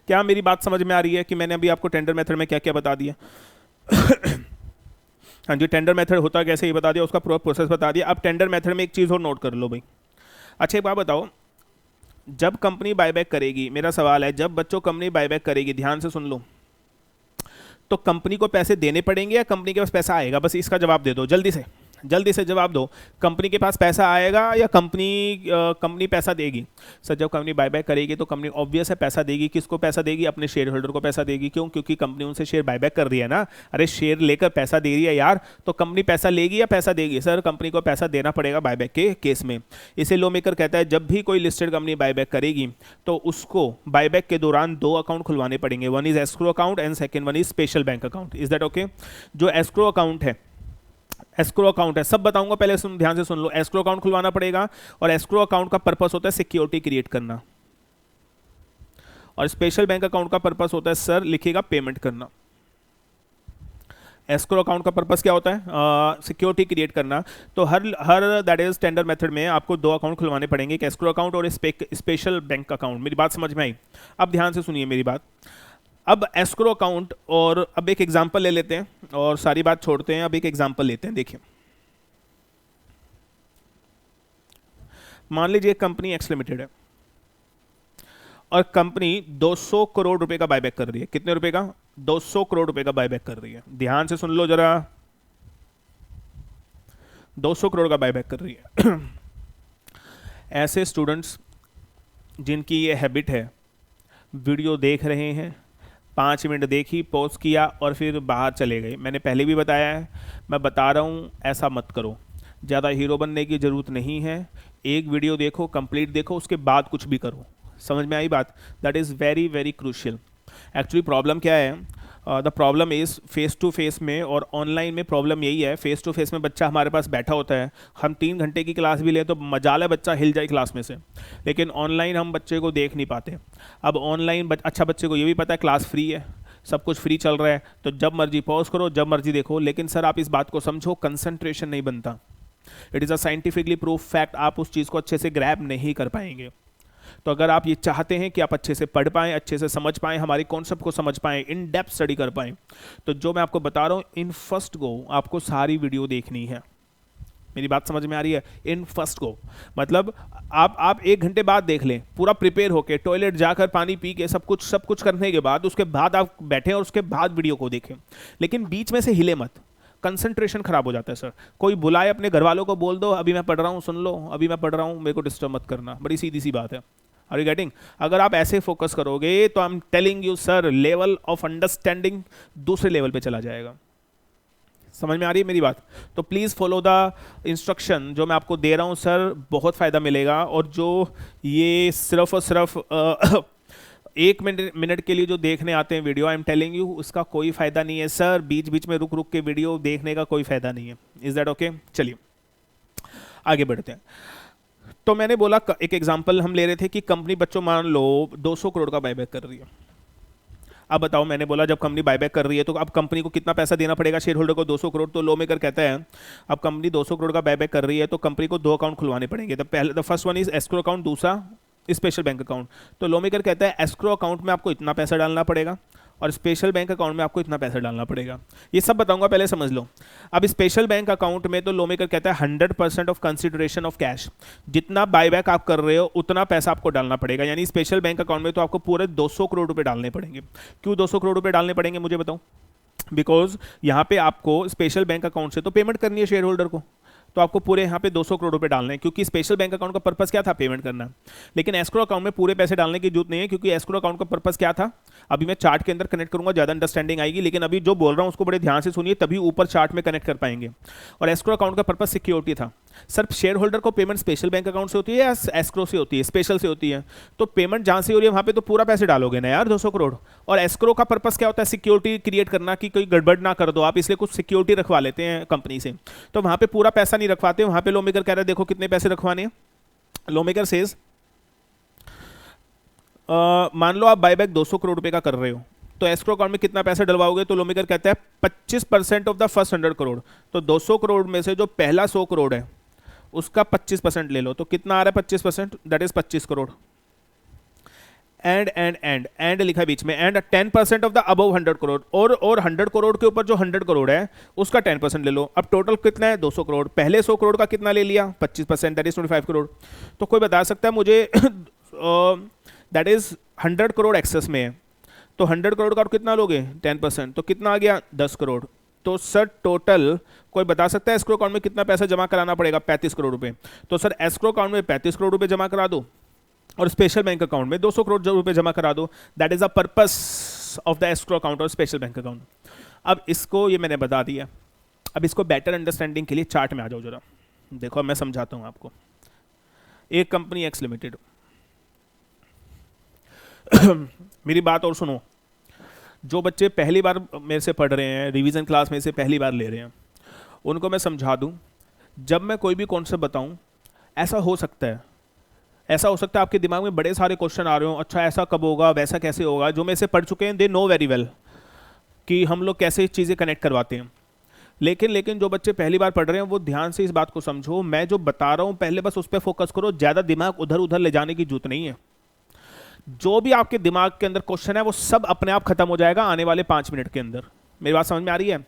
क्या मेरी बात समझ में आ रही है कि मैंने अभी आपको टेंडर मेथड में क्या क्या बता दिया? हाँ जी, टेंडर मेथड होता कैसे ये बता दिया, उसका पूरा प्रोसेस बता दिया। अब टेंडर मेथड में एक चीज़ और नोट कर लो भाई। अच्छा एक बात बताओ, जब कंपनी बायबैक करेगी, मेरा सवाल है, जब बच्चों कंपनी बायबैक करेगी, ध्यान से सुन लो, तो कंपनी को पैसे देने पड़ेंगे या कंपनी के पास पैसा आएगा? बस इसका जवाब दे दो, जल्दी से जवाब दो। कंपनी के पास पैसा आएगा या कंपनी पैसा देगी? सर जब कंपनी बायबैक करेगी तो कंपनी ऑब्वियस है पैसा देगी। किसको पैसा देगी? अपने शेयर होल्डर को पैसा देगी। क्यों? क्योंकि कंपनी उनसे शेयर बायबैक कर रही है ना। अरे शेयर लेकर पैसा दे रही है यार, तो कंपनी पैसा लेगी या पैसा देगी? सर कंपनी को पैसा देना पड़ेगा बायबैक के केस में। इसे लॉ मेकर कहता है जब भी कोई लिस्टेड कंपनी बायबैक करेगी तो उसको बायबैक के दौरान 2 अकाउंट खुलवाने पड़ेंगे। One is escrow account and second one is special bank account. Is that okay? जो एस्क्रो अकाउंट है, एस्क्रो अकाउंट है, सब बताऊंगा, पहले ध्यान से सुन लो। एस्क्रो अकाउंट खुलवाना पड़ेगा, और एस्क्रो अकाउंट का पर्पस होता है सिक्योरिटी क्रिएट करना, और स्पेशल बैंक अकाउंट का पर्पस होता है, सर लिखिएगा, पेमेंट करना। एस्क्रो अकाउंट का पर्पस क्या होता है? सिक्योरिटी क्रिएट करना। तो her that is tender method में आपको 2 अकाउंट खुलवाने पड़ेंगे, एक एस्क्रो अकाउंट और स्पेशल बैंक अकाउंट। मेरी बात समझ में आई? अब ध्यान से सुनिए मेरी बात। अब एस्क्रो अकाउंट, और अब एक एग्जांपल ले लेते हैं और सारी बात छोड़ते हैं, अब एक एग्जांपल लेते हैं। देखिए मान लीजिए कंपनी एक्स लिमिटेड है और कंपनी 200 करोड़ रुपए का बायबैक कर रही है। कितने रुपए का? 200 करोड़ रुपए का बायबैक कर रही है। ध्यान से सुन लो जरा, 200 करोड़ का बायबैक कर रही है। ऐसे स्टूडेंट्स जिनकी ये हैबिट है, वीडियो देख रहे हैं, 5 मिनट देखी, पॉज किया और फिर बाहर चले गए। मैंने पहले भी बताया है, मैं बता रहा हूँ, ऐसा मत करो। ज़्यादा हीरो बनने की ज़रूरत नहीं है। एक वीडियो देखो, कंप्लीट देखो, उसके बाद कुछ भी करो। समझ में आई बात? That is very very crucial. Actually problem क्या है, the problem is face to face में और ऑनलाइन में प्रॉब्लम यही है। फेस टू फेस में बच्चा हमारे पास बैठा होता है, हम 3 घंटे की क्लास भी लें तो मजाल है बच्चा हिल जाए क्लास में से, लेकिन ऑनलाइन हम बच्चे को देख नहीं पाते। अब ऑनलाइन अच्छा, बच्चे को ये भी पता है क्लास फ्री है, सब कुछ फ्री चल रहा है, तो जब मर्जी पॉज करो, जब मर्जी देखो। लेकिन सर आप इस बात को समझो, कंसंट्रेशन नहीं बनता। It is a scientifically proof fact, आप उस चीज़ को अच्छे से ग्रैब नहीं कर पाएंगे। तो अगर आप ये चाहते हैं कि आप अच्छे से पढ़ पाएं, अच्छे से समझ पाएं, हमारी कॉन्सेप्ट को समझ पाएं, इन डेप्थ स्टडी कर पाएं, तो जो मैं आपको बता रहा हूं, इन फर्स्ट गो आपको सारी वीडियो देखनी है। मेरी बात समझ में आ रही है? इन फर्स्ट को मतलब आप 1 घंटे बाद देख लें, पूरा प्रिपेयर होके टॉयलेट जाकर पानी पी के सब कुछ करने के बाद उसके बाद आप बैठें और उसके बाद वीडियो को देखें, लेकिन बीच में से हिले मत, कंसंट्रेशन खराब हो जाता है सर। कोई बुलाए अपने घर वालों को बोल दो अभी मैं पढ़ रहा हूँ, सुन लो, अभी मैं पढ़ रहा हूँ, मेरे को डिस्टर्ब मत करना, बड़ी सीधी सी बात है। Are you getting? अगर आप ऐसे फोकस करोगे तो I am telling you sir, level of understanding दूसरे लेवल पे चला जाएगा। समझ में आ रही है मेरी बात? तो प्लीज़ फॉलो द इंस्ट्रक्शन जो मैं आपको दे रहा हूँ सर, बहुत फ़ायदा मिलेगा। और जो ये सिर्फ और सिर्फ 1 मिनट के लिए जो देखने आते हैं video, I am telling you उसका कोई फ़ायदा नहीं है सर, बीच बीच में रुक रुक के वीडियो देखने का कोई फ़ायदा नहीं है। Is that okay? चलिए आगे बढ़ते हैं। तो मैंने बोला एक एग्जांपल हम ले रहे थे कि कंपनी बच्चों मान लो 200 करोड़ का बायबैक कर रही है। अब बताओ, मैंने बोला जब कंपनी बायबैक कर रही है तो अब कंपनी को कितना पैसा देना पड़ेगा शेयर होल्डर को? 200 करोड़। तो लॉ मेकर कहता है अब कंपनी 200 करोड़ का बायबैक कर रही है तो कंपनी को 2 अकाउंट खुलवाने पड़ेंगे। The first one is escrow account, दूसरा स्पेशल बैंक अकाउंट। तो लॉ मेकर कहता है एस्क्रो अकाउंट में आपको इतना पैसा डालना पड़ेगा और स्पेशल बैंक अकाउंट में आपको इतना पैसा डालना पड़ेगा। ये सब बताऊंगा, पहले समझ लो। अब स्पेशल बैंक अकाउंट में तो लॉ मेकर कहता है 100% ऑफ कंसिडरेशन ऑफ कैश, जितना बायबैक आप कर रहे हो उतना पैसा आपको डालना पड़ेगा। यानी स्पेशल बैंक अकाउंट में तो आपको पूरे 200 करोड़ रुपए डालने पड़ेंगे। क्यों 200 करोड़ रुपए डालने पड़ेंगे मुझे बताओ? बिकॉज यहाँ पे आपको स्पेशल बैंक अकाउंट से तो पेमेंट करनी है शेयर होल्डर को, तो आपको पूरे यहाँ पे 200 करोड़ रुपए डालने हैं, क्योंकि स्पेशल बैंक अकाउंट का पर्पस क्या था? पेमेंट करना। लेकिन एस्क्रो अकाउंट में पूरे पैसे डालने की जरूरत नहीं है, क्योंकि एस्क्रो अकाउंट का पर्पस क्या था? अभी मैं चार्ट के अंदर कनेक्ट करूंगा, ज्यादा अंडरस्टैंडिंग आएगी, लेकिन अभी जो बोल रहा हूं उसको बड़े ध्यान से सुनिए, तभी ऊपर चार्ट में कनेक्ट कर पाएंगे। और एस्क्रो अकाउंट का पर्पस सिक्योरिटी था। सर शेयर होल्डर को पेमेंट स्पेशल बैंक अकाउंट से होती है या एस्क्रो से होती है? स्पेशल से होती है। तो पेमेंट जहां से हो रही है वहां पे तो पूरा पैसे डालोगे ना यार, 200 करोड़। और एस्क्रो का पर्पस क्या होता है? सिक्योरिटी क्रिएट करना, कि कोई गड़बड़ ना कर दो आप, इसलिए कुछ सिक्योरिटी रखवा लेते हैं कंपनी से। तो वहां पे पूरा पैसा नहीं रखवाते, वहां पे लॉ मेकर कह रहा है देखो कितने पैसे रखवाने हैं। लॉ मेकर सेज मान लो आप बायबैक 200 करोड़ रुपए का कर रहे हो, तो एस्क्रो अकाउंट में कितना पैसा डलवाओगे? तो लॉ मेकर कहता है 25% ऑफ द फर्स्ट 100 करोड़। तो 200 करोड़ में से जो पहला 100 करोड़ है उसका 25% ले लो, तो कितना आ रहा है 25%? That is 25 crore. एंड लिखा है बीच में, and 10% of the above 100 crore, और 100 करोड़ के ऊपर जो 100 करोड़ है उसका 10% ले लो। अब टोटल कितना है? 200 करोड़। पहले 100 करोड़ का कितना ले लिया? 25%, दैट इज 25 करोड़। तो कोई बता सकता है मुझे दैट इज 100 करोड़ एक्सेस में है, तो 100 करोड़ का कितना लोगे? 10%, तो कितना आ गया? 10 करोड़। तो सर टोटल कोई बता सकता है एस्क्रो अकाउंट में कितना पैसा जमा कराना पड़ेगा? 35 करोड़ रुपए। तो सर एस्क्रो अकाउंट में 35 करोड़ रुपए जमा करा दो और स्पेशल बैंक अकाउंट में 200 करोड़ रुपए जमा करा दो। That is the purpose of the escrow account और स्पेशल बैंक अकाउंट। अब इसको ये मैंने बता दिया, अब इसको बेटर अंडरस्टैंडिंग के लिए चार्ट में आ जाओ जरा। देखो मैं समझाता हूं आपको। एक कंपनी एक्स लिमिटेड मेरी बात और सुनो, जो बच्चे पहली बार मेरे से पढ़ रहे हैं, रिवीजन क्लास में से पहली बार ले रहे हैं, उनको मैं समझा दूं, जब मैं कोई भी कॉन्सेप्ट बताऊं, ऐसा हो सकता है आपके दिमाग में बड़े सारे क्वेश्चन आ रहे हो, अच्छा ऐसा कब होगा, वैसा कैसे होगा। जो मेरे से पढ़ चुके हैं दे नो वेरी वेल कि हम लोग कैसे चीज़ें कनेक्ट करवाते हैं। लेकिन जो बच्चे पहली बार पढ़ रहे हैं वो ध्यान से इस बात को समझो, मैं जो बता रहा हूँ पहले बस उस पर फोकस करो, ज़्यादा दिमाग उधर उधर ले जाने की जरूरत नहीं है। जो भी आपके दिमाग के अंदर क्वेश्चन है वो सब अपने आप खत्म हो जाएगा आने वाले 5 मिनट के अंदर। मेरी बात समझ में आ रही है?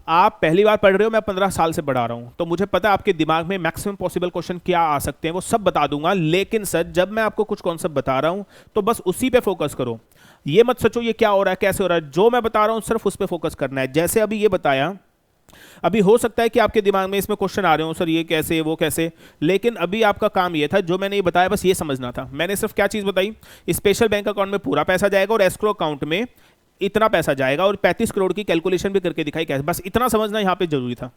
आप पहली बार पढ़ रहे हो, मैं 15 साल से पढ़ा रहा हूं, तो मुझे पता है आपके दिमाग में मैक्सिमम पॉसिबल क्वेश्चन क्या आ सकते हैं, वो सब बता दूंगा। लेकिन सर जब मैं आपको कुछ कॉन्सेप्ट बता रहा हूं तो बस उसी पे फोकस करो, ये मत सोचो ये क्या हो रहा है, कैसे हो रहा है। जो मैं बता रहा हूं सिर्फ उस पर फोकस करना है। जैसे अभी ये बताया, अभी हो सकता है कि आपके दिमाग में इसमें क्वेश्चन आ रहे हो, सर ये कैसे वो कैसे, लेकिन अभी आपका काम ये था, जो मैंने ये बताया बस ये समझना था। मैंने सिर्फ क्या चीज़ बताई? स्पेशल बैंक अकाउंट में पूरा पैसा जाएगा और एस्क्रो अकाउंट में इतना पैसा जाएगा, और 35 करोड़ की कैलकुलेशन भी करके दिखाई कैसे, बस इतना समझना यहाँ पे जरूरी था।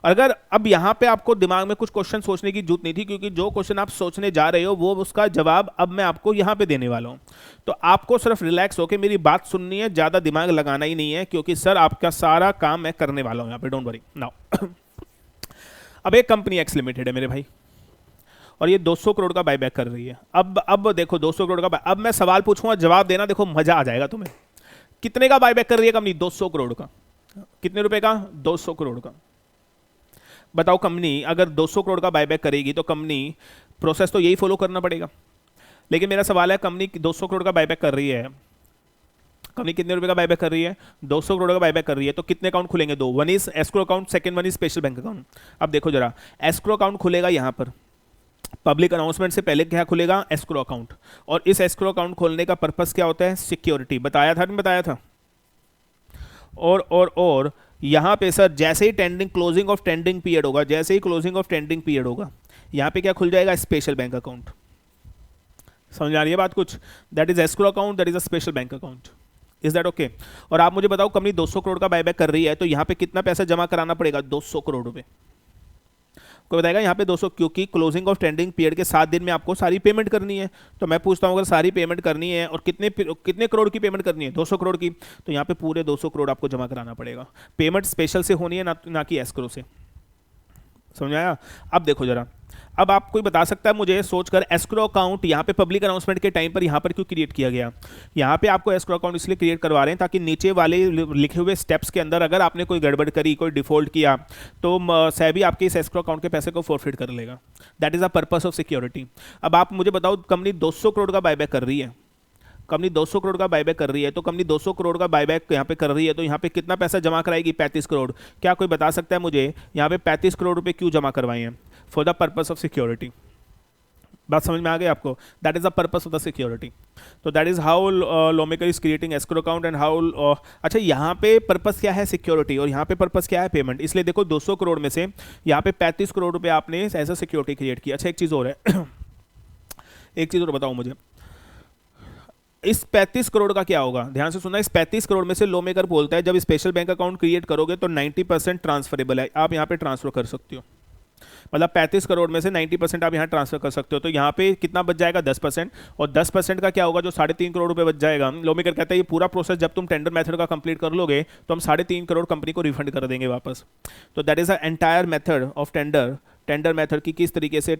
अगर अब यहाँ पे आपको दिमाग में कुछ क्वेश्चन सोचने की जरूरत नहीं थी, क्योंकि जो क्वेश्चन आप सोचने जा रहे हो वो उसका जवाब अब मैं आपको यहाँ पे देने वाला हूँ। तो आपको सिर्फ रिलैक्स होकर मेरी बात सुननी है, ज़्यादा दिमाग लगाना ही नहीं है, क्योंकि सर आपका सारा काम मैं करने वाला हूँ यहाँ पे, डोंट वरी नाउ। अब एक कंपनी एक्स लिमिटेड है मेरे भाई, और ये 200 करोड़ का बायबैक कर रही है। अब देखो 200 करोड़ का, अब मैं सवाल पूछूंगा जवाब देना, देखो मजा आ जाएगा तुम्हें। कितने का बायबैक कर रही है कंपनी? 200 करोड़ का। कितने रुपए का? 200 करोड़ का। बताओ कंपनी अगर 200 करोड़ का बायबैक करेगी तो कंपनी प्रोसेस तो यही फॉलो करना पड़ेगा। लेकिन मेरा सवाल है, कंपनी 200 करोड़ का बायबैक कर रही है, कंपनी कितने रुपए का बायबैक कर रही है? 200 करोड़ का बायबैक कर रही है। तो कितने अकाउंट खुलेंगे? दो, one is escrow account, second one is special bank account. अब देखो जरा, एस्क्रो अकाउंट खुलेगा यहाँ पर, पब्लिक अनाउंसमेंट से पहले क्या खुलेगा? Escrow account. और इस एस्क्रो अकाउंट खोलने का पर्पस क्या होता है? सिक्योरिटी। बताया था नहीं बताया था? और यहाँ पे सर जैसे ही tendering, closing of tendering period होगा, जैसे ही क्लोजिंग ऑफ टेंडिंग पीरियड होगा, यहाँ पे क्या खुल जाएगा? Special bank account. समझ आ रही है बात कुछ? That is escrow account, that is a special bank account. Is that okay? और आप मुझे बताओ, कंपनी 200 करोड़ का बायबैक कर रही है, तो यहाँ पे कितना पैसा जमा कराना पड़ेगा? 200 करोड़ रुपए। कोई बताएगा यहाँ पे 200? क्योंकि क्लोजिंग ऑफ टेंडिंग पीरियड के 7 दिन में आपको सारी पेमेंट करनी है। तो मैं पूछता हूँ, अगर सारी पेमेंट करनी है और कितने करोड़ की पेमेंट करनी है? 200 करोड़ की। तो यहाँ पे पूरे 200 करोड़ आपको जमा कराना पड़ेगा। पेमेंट स्पेशल से होनी है, ना कि एस्क्रो से। समझ आया? अब देखो जरा, अब आप कोई बता सकता है मुझे सोचकर, एस्क्रो अकाउंट यहाँ पे पब्लिक अनाउंसमेंट के टाइम पर यहाँ पर क्यों क्रिएट किया गया? यहाँ पे आपको एस्क्रो अकाउंट इसलिए क्रिएट करवा रहे हैं ताकि नीचे वाले लिखे हुए स्टेप्स के अंदर अगर आपने कोई गड़बड़ करी, कोई डिफॉल्ट किया, तो सेबी आपके इस एस्क्रो अकाउंट के पैसे को फोरफिट कर लेगा। That is a purpose of security. अब आप मुझे बताओ, कंपनी 200 करोड़ का बायबैक कर रही है, कंपनी 200 करोड़ का बायबैक कर रही है, तो कंपनी 200 करोड़ का बायबैक यहाँ पे कर रही है, तो यहाँ पे कितना पैसा जमा कराएगी? 35 करोड़। क्या कोई बता सकता है मुझे यहाँ पे 35 करोड़ रुपए क्यों जमा करवाए हैं? For the purpose of security. बात समझ में आ गई आपको? That is the purpose of the security. तो that is how lawmaker is creating escrow account and how अच्छा, यहाँ पे पर्पस क्या है? सिक्योरिटी। और यहाँ पे पर्पस क्या है? पेमेंट। इसलिए देखो 200 करोड़ में से यहाँ पे 35 करोड़ रुपए आपने ऐसा सिक्योरिटी क्रिएट किया। अच्छा, एक चीज और है एक चीज और बताओ मुझे, इस 35 करोड़ का क्या होगा? ध्यान से सुनना, इस 35 करोड़ में से लॉ मेकर बोलता है जब स्पेशल बैंक अकाउंट क्रिएट करोगे तो 90% ट्रांसफरेबल है, आप यहाँ पे ट्रांसफर कर सकते हो। मतलब 35 करोड़ में से 90% आप यहाँ ट्रांसफर कर सकते हो। तो यहाँ पे कितना बच जाएगा? 10%। और 10% का क्या होगा? जो 3.5 करोड़ रुपए बच जाएगा। लॉ मेकर कहता है ये पूरा प्रोसेस जब तुम टेंडर मेथड का कंप्लीट कर लोगे तो हम 3.5 करोड़ कंपनी को रिफंड कर देंगे वापस। तो that is a entire method of tender method की किस तरीके से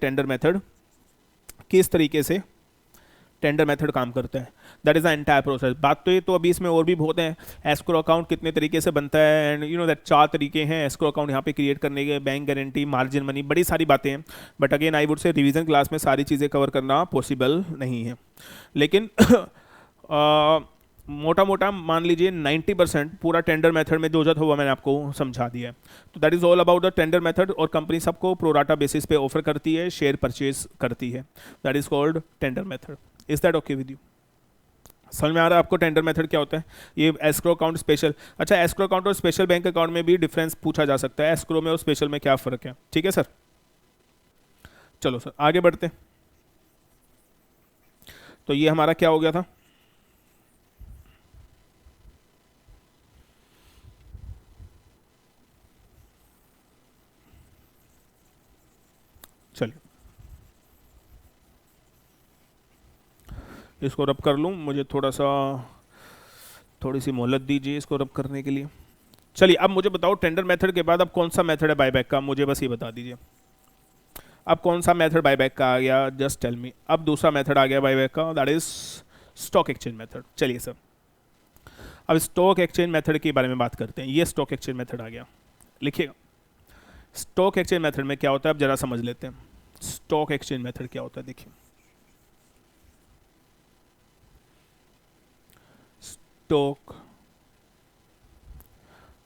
टेंडर मेथड काम करता है। That is the entire process. बात तो ये तो अभी इसमें और भी बहुत है, एस्क्रो अकाउंट कितने तरीके से बनता है, एंड यू नो दैट 4 तरीके हैं एस्क्रो अकाउंट यहाँ पे क्रिएट करने के, बैंक गारंटी, मार्जिन मनी, बड़ी सारी बातें हैं। बट अगेन आई वुड से रिवीजन क्लास में सारी चीज़ें कवर करना पॉसिबल नहीं है। लेकिन मोटा मोटा मान लीजिए 90% पूरा टेंडर मेथड में जो हुआ मैंने आपको समझा दिया है। तो that is all about the tender method. और कंपनी सबको प्रोराटा बेसिस पे ऑफर करती है, शेयर परचेज करती है। That is called tender method. Is that okay with you? समझ में आ रहा है आपको टेंडर मेथड क्या होता है? ये एस्क्रो अकाउंट, स्पेशल। अच्छा, एस्क्रो अकाउंट और स्पेशल बैंक अकाउंट में भी डिफरेंस पूछा जा सकता है, एस्क्रो में और स्पेशल में क्या फर्क है? ठीक है सर, चलो सर आगे बढ़ते हैं। तो ये हमारा क्या हो गया था? चलिए इसको रब कर लूँ, मुझे थोड़ी सी मोहलत दीजिए इसको रब करने के लिए। चलिए अब मुझे बताओ, टेंडर मेथड के बाद अब कौन सा मेथड है बायबैक का? मुझे बस ये बता दीजिए, अब कौन सा मेथड बायबैक का आ गया? Just tell me. अब दूसरा मेथड आ गया बायबैक का, that is stock exchange method. चलिए सर, अब स्टॉक एक्सचेंज मेथड के बारे में बात करते हैं। ये स्टॉक एक्सचेंज मेथड आ गया, लिखिएगा। स्टॉक एक्सचेंज मेथड में क्या होता है अब जरा समझ लेते हैं। स्टॉक एक्सचेंज मेथड क्या होता है? देखिए, स्टॉक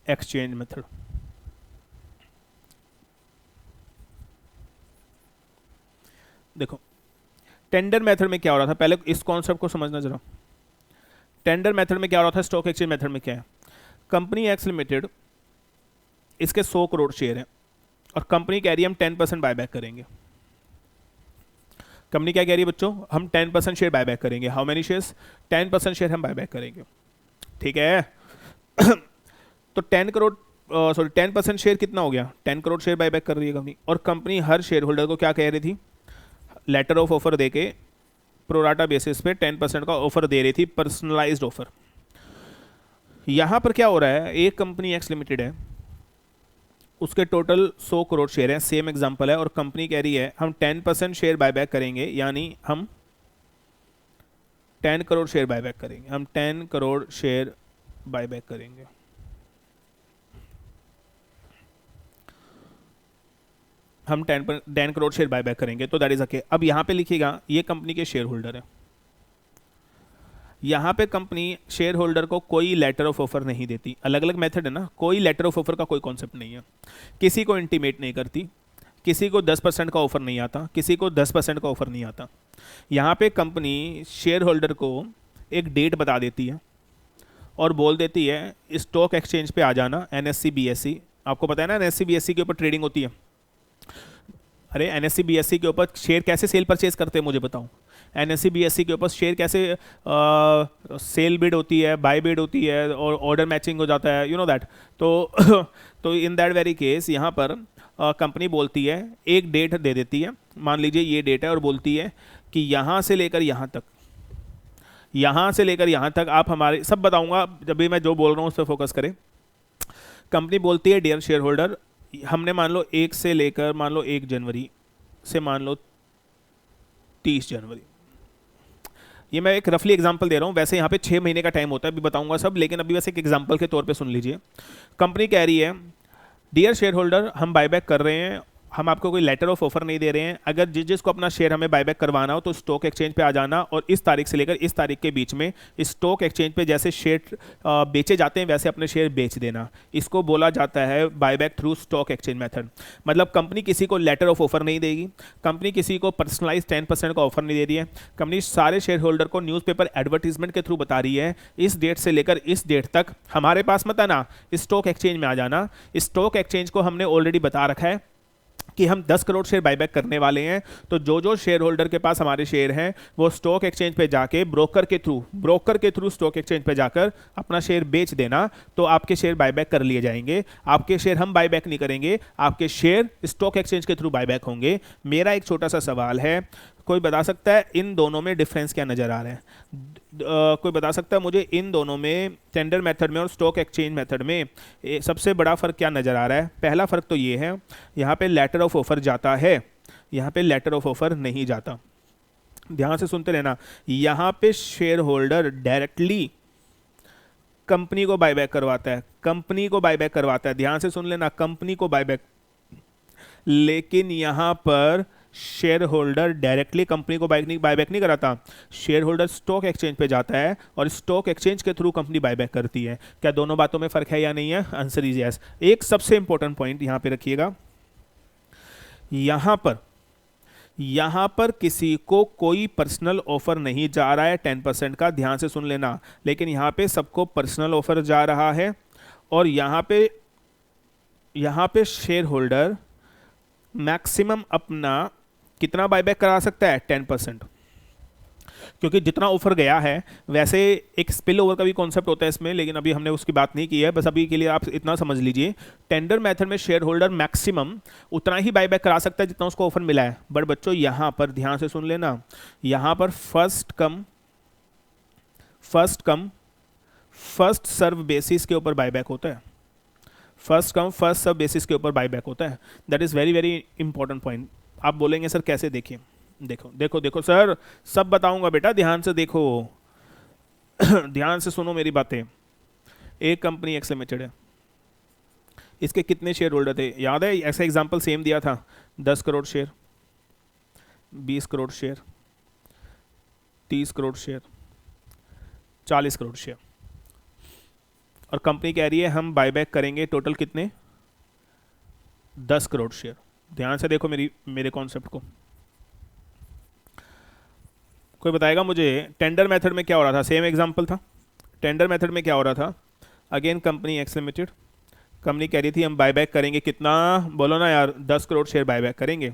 एक्सचेंज मेथड, देखो टेंडर मेथड में क्या हो रहा था, पहले इस कॉन्सेप्ट को समझना जरा। टेंडर मेथड में क्या हो रहा था, स्टॉक एक्सचेंज मेथड में क्या है? कंपनी एक्स लिमिटेड, इसके 100 करोड़ शेयर हैं और कंपनी कह रही है हम 10% बायबैक करेंगे। कंपनी क्या कह रही है बच्चों? हम 10% शेयर बायबैक करेंगे। How many shares? 10% शेयर हम बायबैक करेंगे। ठीक है तो 10% शेयर कितना हो गया? 10 करोड़ शेयर बायबैक कर रही है कंपनी। और कंपनी हर शेयर होल्डर को क्या कह रही थी? लेटर ऑफ ऑफर देके प्रोराटा बेसिस पे 10% का ऑफर दे रही थी, पर्सनलाइज्ड ऑफर। यहां पर क्या हो रहा है, एक कंपनी एक्स लिमिटेड है, उसके टोटल 100 करोड़ शेयर हैं, सेम एग्जांपल है, और कंपनी कह रही है हम 10% शेयर बायबैक करेंगे, यानी हम 10 करोड़ शेयर बायबैक करेंगे। हम 10 करोड़ शेयर बायबैक करेंगे। हम 10 करोड़ शेयर बायबैक करेंगे, तो दैट इज ओके। अब यहां पे लिखिएगा ये कंपनी के शेयर होल्डर है, यहाँ पे कंपनी शेयर होल्डर को कोई लेटर ऑफ ऑफर नहीं देती। अलग अलग मेथड है ना, कोई लेटर ऑफ ऑफर का कोई कॉन्सेप्ट नहीं है, किसी को इंटीमेट नहीं करती, किसी को 10% का ऑफर नहीं आता, किसी को 10% का ऑफर नहीं आता। यहाँ पे कंपनी शेयर होल्डर को एक डेट बता देती है और बोल देती है स्टॉक एक्सचेंज पे आ जाना, एनएससी बीएससी। आपको पता है ना एनएससी बीएससी के ऊपर ट्रेडिंग होती है। अरे एनएससी बीएससी के ऊपर शेयर कैसे सेल परचेज करते हैं मुझे बताओ। एनएससी बीएससी के ऊपर शेयर कैसे सेल बिड होती है, बाय बिड होती है और ऑर्डर मैचिंग हो जाता है, यू नो दैट। तो इन दैट वेरी केस यहाँ पर कंपनी बोलती है, एक डेट दे देती है, मान लीजिए ये डेट है, और बोलती है कि यहाँ से लेकर यहाँ तक, यहाँ से लेकर यहाँ तक आप हमारे, सब बताऊंगा जब भी मैं जो बोल रहा हूँ उस पर फोकस करें। कंपनी बोलती है डियर शेयर होल्डर, हमने मान लो 1 से लेकर मान लो 1 जनवरी से मान लो 30 जनवरी, ये मैं एक रफली एग्जांपल दे रहा हूँ, वैसे यहाँ पे 6 महीने का टाइम होता है, अभी बताऊंगा सब, लेकिन अभी वैसे एक एग्जांपल के तौर पे सुन लीजिए। कंपनी कह रही है डियर शेयर होल्डर, हम बायबैक कर रहे हैं, हम आपको कोई लेटर ऑफ ऑफर नहीं दे रहे हैं, अगर जिसको अपना शेयर हमें बायबैक करवाना हो तो स्टॉक एक्सचेंज पे आ जाना, और इस तारीख से लेकर इस तारीख के बीच में स्टॉक एक्सचेंज पे जैसे शेयर बेचे जाते हैं वैसे अपने शेयर बेच देना। इसको बोला जाता है buyback through stock exchange method. मतलब कंपनी किसी को लेटर ऑफ ऑफर नहीं देगी, कंपनी किसी को पर्सनलाइज 10% का ऑफर नहीं दे रही है, कंपनी सारे शेयर होल्डर को न्यूज़पेपर एडवर्टीजमेंट के थ्रू बता रही है इस डेट से लेकर इस डेट तक हमारे पास मत आना, स्टॉक एक्सचेंज में आ जाना। स्टॉक एक्सचेंज को हमने ऑलरेडी बता रखा है कि हम 10 करोड़ शेयर बायबैक करने वाले हैं, तो जो शेयर होल्डर के पास हमारे शेयर हैं वो स्टॉक एक्सचेंज पे जाके ब्रोकर के थ्रू स्टॉक एक्सचेंज पे जाकर अपना शेयर बेच देना, तो आपके शेयर बायबैक कर लिए जाएंगे। आपके शेयर हम बायबैक नहीं करेंगे, आपके शेयर स्टॉक एक्सचेंज के थ्रू बायबैक होंगे। मेरा एक छोटा सा सवाल है, कोई बता सकता है इन दोनों में डिफरेंस क्या नज़र आ रहा है? कोई बता सकता है मुझे इन दोनों में, टेंडर मेथड में और स्टॉक एक्सचेंज मेथड में सबसे बड़ा फ़र्क क्या नज़र आ रहा है? पहला फ़र्क तो ये है, यहाँ पे लेटर ऑफ ऑफर जाता है, यहाँ पे लेटर ऑफ ऑफर नहीं जाता। ध्यान से सुनते रहना, यहाँ पे शेयर होल्डर डायरेक्टली कंपनी को बायबैक करवाता है, कंपनी को बायबैक करवाता है, ध्यान से सुन लेना, कंपनी को बायबैक। लेकिन यहाँ पर शेयर होल्डर डायरेक्टली कंपनी को बायबैक नहीं कराता, शेयर होल्डर स्टॉक एक्सचेंज पे जाता है और स्टॉक एक्सचेंज के थ्रू कंपनी बायबैक करती है। क्या दोनों बातों में फ़र्क है या नहीं है? Answer is yes. एक सबसे इंपॉर्टेंट पॉइंट यहाँ पे रखिएगा, यहाँ पर किसी को कोई पर्सनल ऑफर नहीं जा रहा है 10% का, ध्यान से सुन लेना, लेकिन यहाँ पे सबको पर्सनल ऑफर जा रहा है। और यहाँ पे शेयर होल्डर मैक्सिमम अपना कितना बायबैक करा सकता है? 10%, क्योंकि जितना ऑफर गया है, वैसे एक स्पिल ओवर का भी कॉन्सेप्ट होता है इसमें, लेकिन अभी हमने उसकी बात नहीं की है, बस अभी के लिए आप इतना समझ लीजिए। टेंडर मेथड में शेयर होल्डर मैक्सिमम उतना ही बायबैक करा सकता है जितना उसको ऑफर मिला है। बट बच्चों यहाँ पर ध्यान से सुन लेना, यहाँ पर first come first serve basis के ऊपर बायबैक होता है, first come first serve basis के ऊपर बायबैक होता है। That is very very important point. आप बोलेंगे सर कैसे? देखिए, देखो सर, सब बताऊंगा बेटा, ध्यान से देखो ध्यान से सुनो मेरी बातें। एक कंपनी एक्स लिमिटेड है, इसके कितने शेयर होल्डर थे? याद है ऐसा एग्जांपल सेम दिया था, 10 crore share, 20 crore share, 30 crore share, 40 crore share, और कंपनी कह रही है हम बायबैक करेंगे टोटल कितने? 10 करोड़ शेयर। ध्यान से देखो मेरे कॉन्सेप्ट को। कोई बताएगा मुझे टेंडर मेथड में क्या हो रहा था? सेम एग्जांपल था। टेंडर मेथड में क्या हो रहा था? Again company X limited, company कह रही थी हम बायबैक करेंगे कितना? बोलो ना यार, 10 करोड़ शेयर बायबैक करेंगे।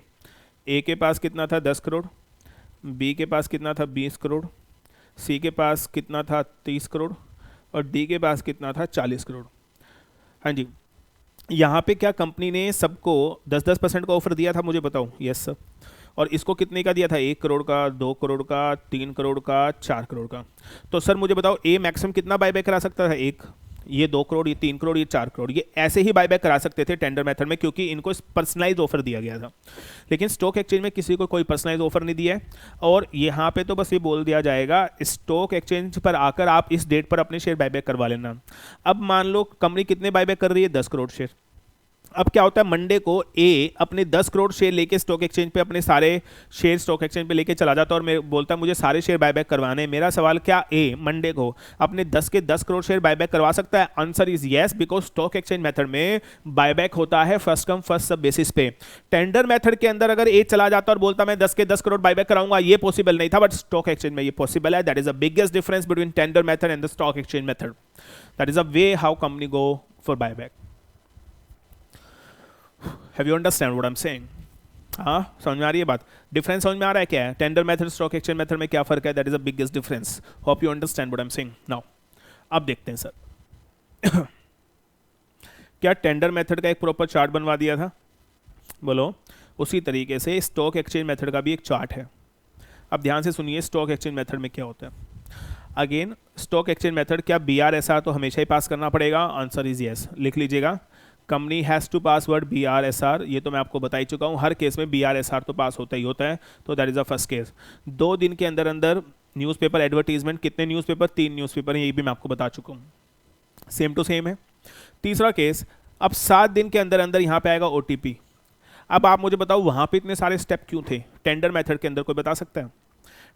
ए के पास कितना था? 10 करोड़। बी के पास कितना था? 20 करोड़। सी के पास कितना था? 30 करोड़। और डी के पास कितना था? 40 करोड़। हाँ जी, यहाँ पे क्या कंपनी ने सबको 10% का ऑफर दिया था? मुझे बताओ। Yes sir. और इसको कितने का दिया था? 1 करोड़ का, 2 करोड़ का, 3 करोड़ का, 4 करोड़ का। तो सर मुझे बताओ, ए मैक्सिमम कितना बायबैक करा सकता था? 1। ये 2 करोड़, ये 3 करोड़, ये 4 करोड़, ये ऐसे ही बायबैक करा सकते थे टेंडर मेथड में, क्योंकि इनको पर्सनलाइज ऑफर दिया गया था। लेकिन स्टॉक एक्सचेंज में किसी को कोई पर्सनलाइज ऑफर नहीं दिया है, और यहाँ पे तो बस ये बोल दिया जाएगा स्टॉक एक्सचेंज पर आकर आप इस डेट पर अपने शेयर बायबैक करवा लेना। अब मान लो कंपनी कितने बायबैक कर रही है? 10 करोड़ शेयर। अब क्या होता है, मंडे को ए अपने 10 करोड़ शेयर लेके स्टॉक एक्सचेंज पे अपने सारे शेयर स्टॉक एक्सचेंज पे लेके चला जाता है और मैं बोलता है मुझे सारे शेयर बायबैक करवाने हैं। मेरा सवाल, क्या ए मंडे को अपने 10 के 10 करोड़ शेयर बायबैक करवा सकता है? Answer is yes, because stock exchange method में बायबैक होता है फर्स्ट कम फर्स्ट सब बेसिस पे। टेंडर मेथड के अंदर अगर ए चला जाता और बोलता मैं 10 के 10 करोड़ बायबैक कराऊंगा, ये पॉसिबल नहीं था, बट स्टॉक एक्सचेंज में ये पॉसिबल है। That is the biggest difference between tender method and the stock exchange method. That is a way how company go for buyback. Have you understand what I'm saying? हाँ, समझ में आ रही है बात? Difference समझ में आ रहा है क्या है? Tender method stock exchange method में क्या फर्क है? That is the biggest difference. Hope you understand what I am saying now. अब देखते हैं सर क्या टेंडर मेथड का एक प्रॉपर चार्ट बनवा दिया था? बोलो। उसी तरीके से स्टॉक एक्सचेंज मेथड का भी एक चार्ट है। अब ध्यान से सुनिए स्टॉक एक्सचेंज मेथड में क्या होता है। अगेन स्टॉक एक्सचेंज मेथड, क्या BRSR तो हमेशा ही पास करना पड़ेगा? आंसर इज यस, लिख लीजिएगा। Company has to pass word BRSR, ये तो मैं आपको बता ही चुका हूँ, हर केस में BRSR तो पास होता ही होता है। तो that is a first case. 2 दिन के अंदर अंदर न्यूज़पेपर एडवर्टीजमेंट, कितने न्यूज़पेपर? 3 न्यूज़पेपर हैं, ये भी मैं आपको बता चुका हूँ, सेम टू सेम है। तीसरा केस, अब 7 दिन के अंदर अंदर यहाँ पे आएगा OTP। अब आप मुझे बताओ वहाँ पे इतने सारे स्टेप क्यों थे टेंडर मेथड के अंदर, कोई बता सकता है?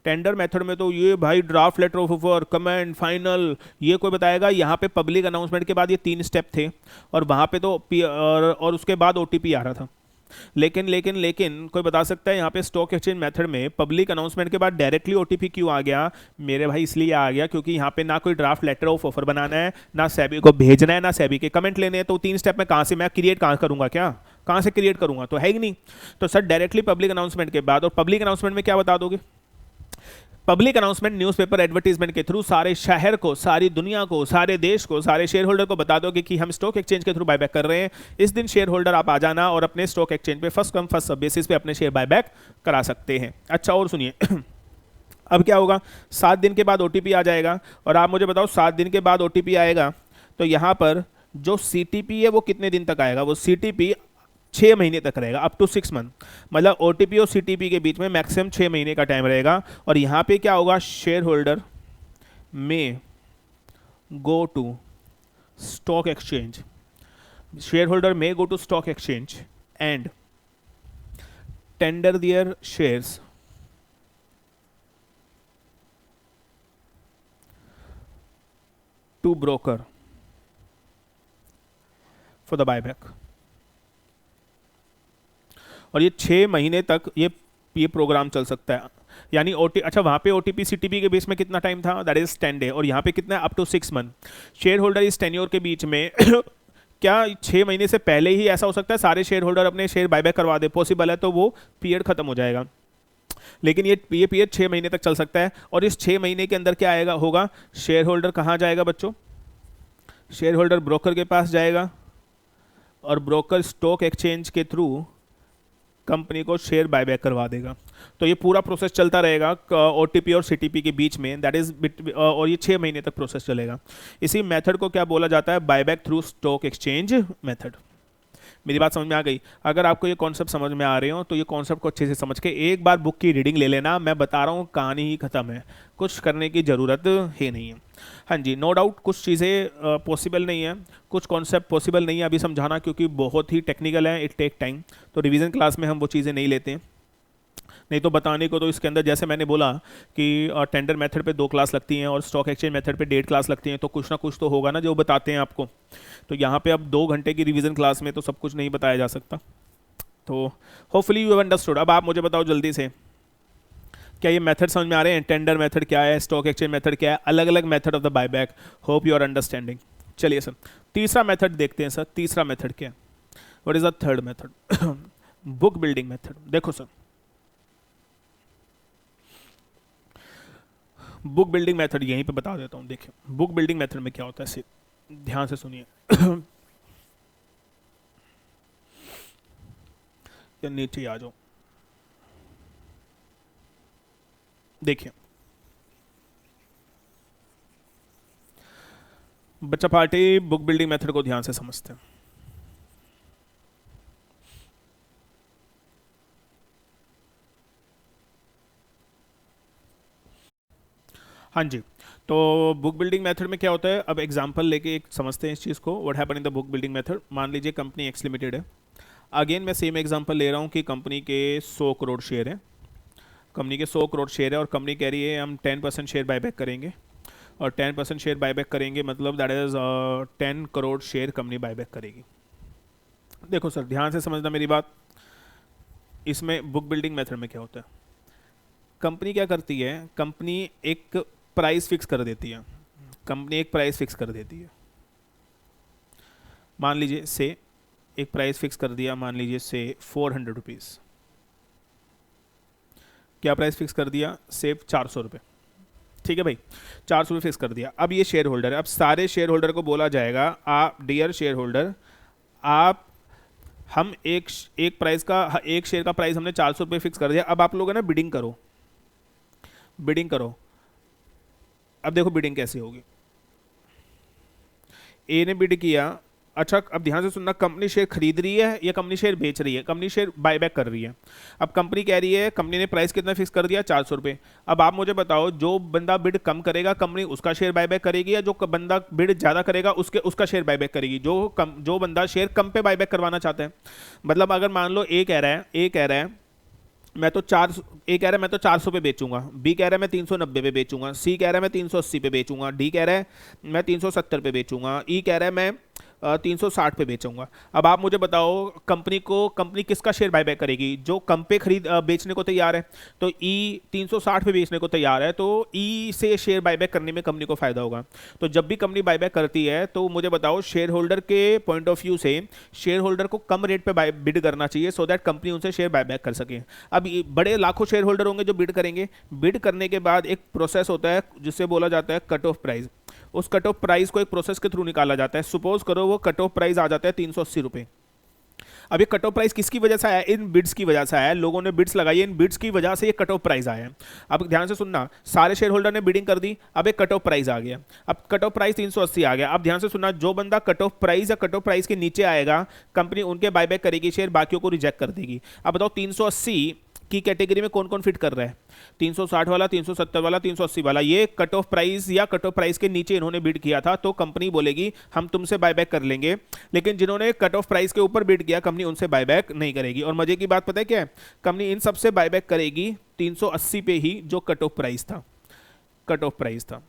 टेंडर मेथड में तो ये भाई draft letter of offer, comment, final, ये कोई बताएगा? यहाँ पे पब्लिक अनाउंसमेंट के बाद ये 3 स्टेप थे और वहाँ पे तो और उसके बाद OTP आ रहा था। लेकिन कोई बता सकता है यहाँ पे स्टॉक एक्सचेंज मेथड में पब्लिक अनाउंसमेंट के बाद डायरेक्टली OTP क्यों आ गया? मेरे भाई इसलिए आ गया क्योंकि यहाँ पे ना कोई ड्राफ्ट लेटर ऑफ ऑफर बनाना है, ना सेबी को भेजना है, ना सेबी के कमेंट लेने हैं। तो 3 स्टेप में कहाँ से मैं क्रिएट कहाँ करूँगा? क्या कहाँ से क्रिएट करूँगा? तो है ही नहीं। तो सर डायरेक्टली पब्लिक अनाउंसमेंट के बाद, और पब्लिक अनाउंसमेंट में क्या बता दोगे? पब्लिक अनाउंसमेंट न्यूज़पेपर एडवर्टीजमेंट के थ्रू सारे शहर को, सारी दुनिया को, सारे देश को, सारे शेयर होल्डर को बता दोगे कि हम स्टॉक एक्सचेंज के थ्रू बायबैक कर रहे हैं। इस दिन शेयर होल्डर आप आ जाना और अपने स्टॉक एक्सचेंज पे फर्स्ट कम फर्स्ट बेसिस पे अपने शेयर बायबैक करा सकते हैं। अच्छा और सुनिए अब क्या होगा, 7 दिन के बाद OTP आ जाएगा। और आप मुझे बताओ 7 दिन के बाद OTP आएगा तो यहाँ पर जो CTP है वो कितने दिन तक आएगा? वो CTP 6 महीने तक रहेगा, अप टू 6 मंथ। मतलब OTP और CTP के बीच में मैक्सिमम 6 महीने का टाइम रहेगा। और यहाँ पे क्या होगा, शेयर होल्डर में go to stock exchange, shareholder में go to stock exchange and tender their shares to broker for the buyback. और ये 6 महीने तक ये प्रोग्राम चल सकता है। यानी अच्छा वहाँ पे OTP CTP के बीच में कितना टाइम था? That is 10 day. और यहाँ पे कितना है? Up to 6 month. Share holder इस टेन्योर के बीच में क्या 6 महीने से पहले ही ऐसा हो सकता है सारे शेयर होल्डर अपने शेयर बायबैक करवा दे? पॉसिबल है, तो वो पीरियड खत्म हो जाएगा। लेकिन ये पीरियड 6 महीने तक चल सकता है। और इस 6 महीने के अंदर क्या आएगा होगा, शेयर होल्डर कहाँ जाएगा बच्चों? शेयर होल्डर ब्रोकर के पास जाएगा और ब्रोकर स्टॉक एक्सचेंज के थ्रू कंपनी को शेयर बायबैक करवा देगा। तो ये पूरा प्रोसेस चलता रहेगा OTP और CTP के बीच में, दैट इज और ये 6 महीने तक प्रोसेस चलेगा। इसी मेथड को क्या बोला जाता है? Buyback through stock exchange method. मेरी बात समझ में आ गई? अगर आपको ये कॉन्सेप्ट समझ में आ रहे हो तो ये कॉन्सेप्ट को अच्छे से समझ के एक बार बुक की रीडिंग ले लेना। मैं बता रहा हूँ कहानी ही खत्म है, कुछ करने की ज़रूरत ही नहीं है। हाँ जी, नो डाउट कुछ चीज़ें पॉसिबल नहीं है, कुछ कॉन्सेप्ट पॉसिबल नहीं है अभी समझाना, क्योंकि बहुत ही टेक्निकल है, इट टेक टाइम। तो रिवीजन क्लास में हम वो चीज़ें नहीं लेते हैं। नहीं तो बताने को तो इसके अंदर जैसे मैंने बोला कि टेंडर मेथड पे 2 क्लास लगती हैं और स्टॉक एक्सचेंज मेथड पे 1.5 क्लास लगती हैं, तो कुछ ना कुछ तो होगा ना जो बताते हैं आपको। तो यहाँ पे अब 2 घंटे की रिवीजन क्लास में तो सब कुछ नहीं बताया जा सकता। तो होपफुली यू हैव अंडरस्टूड। अब आप मुझे बताओ जल्दी से, क्या ये मेथड समझ में आ रहे हैं? टेंडर मेथड क्या है, स्टॉक एक्सचेंज मेथड क्या है, अलग अलग method of the buyback. Hope you are understanding. चलिए सर तीसरा मेथड देखते हैं। सर तीसरा मेथड क्या है? What is the third method? Book building method. देखो सर, बुक बिल्डिंग मेथड यहीं पे बता देता हूँ। देखिए बुक बिल्डिंग मेथड में क्या होता है, ध्यान से सुनिए या नीचे आ जाओ। देखिए बच्चा पार्टी बुक बिल्डिंग मेथड को ध्यान से समझते हैं। हाँ जी। तो बुक बिल्डिंग मेथड में क्या होता है, अब एग्जांपल लेके एक समझते हैं इस चीज़ को। What happen in the book building method. मान लीजिए कंपनी एक्स लिमिटेड है। अगेन मैं सेम एग्जांपल ले रहा हूँ कि कंपनी के 100 करोड़ शेयर हैं। कंपनी के 100 करोड़ शेयर है और कंपनी कह रही है हम 10% शेयर बायबैक करेंगे, और 10% शेयर बायबैक करेंगे मतलब that is 10 crore share company buyback करेगी। देखो सर ध्यान से समझना मेरी बात। इसमें बुक बिल्डिंग मेथड में क्या होता है, कंपनी क्या करती है, कंपनी एक प्राइस फिक्स कर देती है। कंपनी एक प्राइस फिक्स कर देती है। मान लीजिए से एक प्राइस फिक्स कर दिया, मान लीजिए से 400 रुपीज़। क्या प्राइस फिक्स कर दिया, सिर्फ 400 रुपये। ठीक है भाई, 400 रुपये फिक्स कर दिया। अब ये शेयर होल्डर है, अब सारे शेयर होल्डर को बोला जाएगा आप डियर शेयर होल्डर, आप हम एक प्राइस का, एक शेयर का प्राइस हमने 400 रुपये फिक्स कर दिया। अब आप लोग है ना बिडिंग करो, बिडिंग करो। अब देखो बिडिंग कैसे होगी। ए ने बिड किया। अच्छा अब ध्यान से सुनना, कंपनी शेयर खरीद रही है या कंपनी शेयर बेच रही है, कंपनी शेयर बायबैक कर रही है। अब कंपनी कह रही है, कंपनी ने प्राइस कितना फिक्स कर दिया, 400 रुपये। अब आप मुझे बताओ जो बंदा बिड कम करेगा कंपनी उसका शेयर बायबैक करेगी, या जो बंदा बिड ज़्यादा करेगा उसका शेयर बायबैक करेगी। जो बंदा शेयर कम पे बायबैक करवाना चाहता है। मतलब अगर मान लो ए कह रहा है मैं तो 400 पे बेचूंगा, बी कह रहा है मैं 390 पे बेचूंगा, सी कह रहा है मैं 380 पे बेचूंगा, डी कह रहा है मैं 370 पे बेचूंगा, ई कह रहा है मैं 360 पे बेचूंगा। अब आप मुझे बताओ कंपनी किसका शेयर बायबैक करेगी, जो कम पे बेचने को तैयार है। तो ई 360 पे बेचने को तैयार है, तो ई से शेयर बायबैक करने में कंपनी को फायदा होगा। तो जब भी कंपनी बायबैक करती है तो मुझे बताओ शेयर होल्डर के पॉइंट ऑफ व्यू से शेयर होल्डर को कम रेट पे बिड करना चाहिए, सो दैट कंपनी उनसे शेयर बायबैक कर सके। अब बड़े लाखों शेयर होल्डर होंगे जो बिड करेंगे। बिड करने के बाद एक प्रोसेस होता है जिससे बोला जाता है कट ऑफ प्राइस। उस कट ऑफ प्राइस को एक प्रोसेस के थ्रू निकाला जाता है। सपोज करो वो कट ऑफ प्राइस आ जाता है 380 रुपये। अब ये कट ऑफ प्राइस किसकी वजह से आया, इन बिड्स की वजह से आया। लोगों ने बिड्स लगाई, इन बिड्स की वजह से ये कट ऑफ प्राइस आया। अब ध्यान से सुनना, सारे शेयर होल्डर ने बिडिंग कर दी, अब एक कट ऑफ प्राइस आ गया। अब कट ऑफ प्राइस 380 आ गया। अब ध्यान से सुनना, जो बंदा कट ऑफ प्राइस या कट ऑफ प्राइस के नीचे आएगा कंपनी उनके बायबैक करेगी शेयर, बाकियों को रिजेक्ट कर देगी। अब बताओ 380 की कैटेगरी में कौन कौन फिट कर रहा है, 360 वाला, 370 वाला, 380 वाला। ये कट ऑफ प्राइस या कट ऑफ प्राइस के नीचे इन्होंने बिड किया था, तो कंपनी बोलेगी हम तुमसे बायबैक कर लेंगे। लेकिन जिन्होंने कट ऑफ प्राइस के ऊपर बिड किया कंपनी उनसे बायबैक नहीं करेगी। और मजे की बात पता है क्या है, कंपनी इन सबसे बायबैक करेगी 380 पे ही, जो कट ऑफ प्राइस था, कट ऑफ प्राइस था।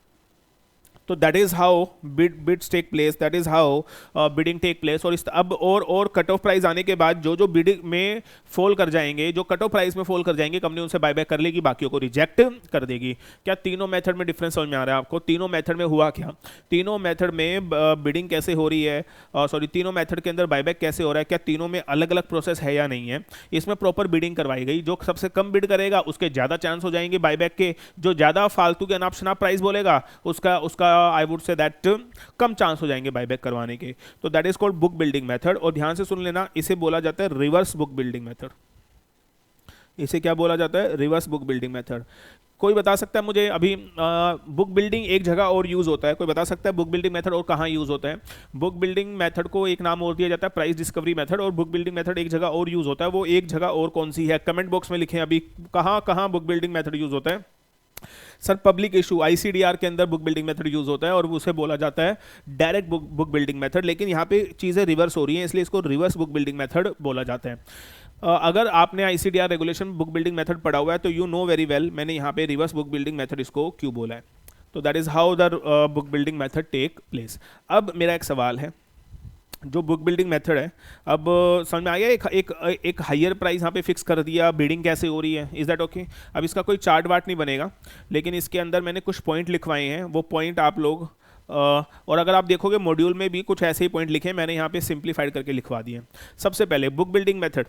तो that is how bids take place, that is how bidding take place. और इस अब और कट ऑफ प्राइस आने के बाद जो बिडिंग में फॉल कर जाएंगे, जो कट ऑफ प्राइस में फॉल कर जाएंगे, कंपनी उनसे बायबैक कर लेगी, बाकियों को रिजेक्ट कर देगी। क्या तीनों मेथड में डिफरेंस समझ में आ रहा है आपको? तीनों मेथड में हुआ क्या, तीनों मेथड में बिडिंग कैसे हो रही है, सॉरी तीनों मेथड के अंदर बायबैक कैसे हो रहा है, क्या तीनों में अलग अलग प्रोसेस है या नहीं है। इसमें प्रॉपर बिडिंग करवाई गई, जो सबसे कम बिड करेगा उसके ज़्यादा चांस हो जाएंगे बायबैक के, जो ज़्यादा फालतू के अनाप शनाप प्राइस बोलेगा उसका आई would say that come chance हो जाएंगे बायबैक करवाने के। तो that is called book building method. और ध्यान से सुन लेना, इसे बोला जाता है रिवर्स बुक बिल्डिंग मेथड। इसे क्या बोला जाता है, रिवर्स बुक बिल्डिंग मेथड। कोई बता सकता है मुझे अभी बुक बिल्डिंग एक जगह और यूज होता है, कोई बता सकता है बुक बिल्डिंग मेथड और कहाँ यूज होता है? बुक बिल्डिंग मेथड को एक नाम और दिया जाता है प्राइस डिस्कवरी मेथड, और बुक बिल्डिंग मेथड एक जगह और यूज होता है। वो एक जगह और कौन सी है, कमेंट बॉक्स में लिखें अभी कहाँ कहाँ बुक बिल्डिंग मेथड यूज होता है। सर पब्लिक इशू आईसीडीआर के अंदर बुक बिल्डिंग मेथड यूज होता है और उसे बोला जाता है डायरेक्ट बुक बिल्डिंग मेथड। लेकिन यहाँ पे चीज़ें रिवर्स हो रही हैं, इसलिए इसको रिवर्स बुक बिल्डिंग मेथड बोला जाता है। अगर आपने ICDR regulation book building method पढ़ा हुआ है तो यू नो वेरी वेल मैंने यहाँ पे रिवर्स बुक बिल्डिंग मेथड इसको क्यों बोला है। तो that is how the book building method take place. अब मेरा एक सवाल है, जो बुक बिल्डिंग मेथड है, अब समझ में आ गया, एक हायर प्राइस यहाँ पे फिक्स कर दिया, बिडिंग कैसे हो रही है, इज दैट ओके? अब इसका कोई चार्ट वार्ट नहीं बनेगा, लेकिन इसके अंदर मैंने कुछ पॉइंट लिखवाए हैं, वो पॉइंट आप लोग और अगर आप देखोगे मॉड्यूल में भी कुछ ऐसे ही पॉइंट लिखे हैं, मैंने यहाँ पे सिंप्लीफाइड करके लिखवा दिए। सबसे पहले बुक बिल्डिंग मेथड,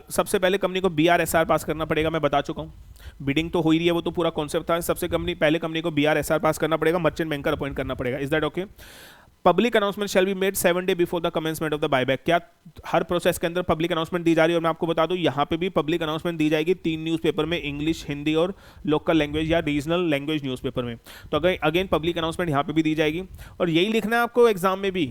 सबसे पहले कंपनी को BRSR पास करना पड़ेगा, मैं बता चुका हूँ। बिडिंग तो हो ही रही है, वो तो पूरा कॉन्सेप्ट था। सबसे पहले कंपनी को BRSR पास करना पड़ेगा, मर्चेंट बैंकर अपॉइंट करना पड़ेगा, is that okay? Public announcement shell be made 7 day before the commencement of the buyback. क्या हर प्रोसेस के अंदर पब्लिक अनाउंसमेंट दी जा रही है? और मैं आपको बता दूं यहाँ पे भी पब्लिक अनाउंसमेंट दी जाएगी 3 न्यूज़पेपर में, इंग्लिश, हिंदी और लोकल लैंग्वेज या रीजनल लैंग्वेज न्यूज़पेपर में। तो अगेन पब्लिक अनाउंसमेंट यहाँ पे भी दी जाएगी, और यही लिखना है आपको एग्जाम में भी,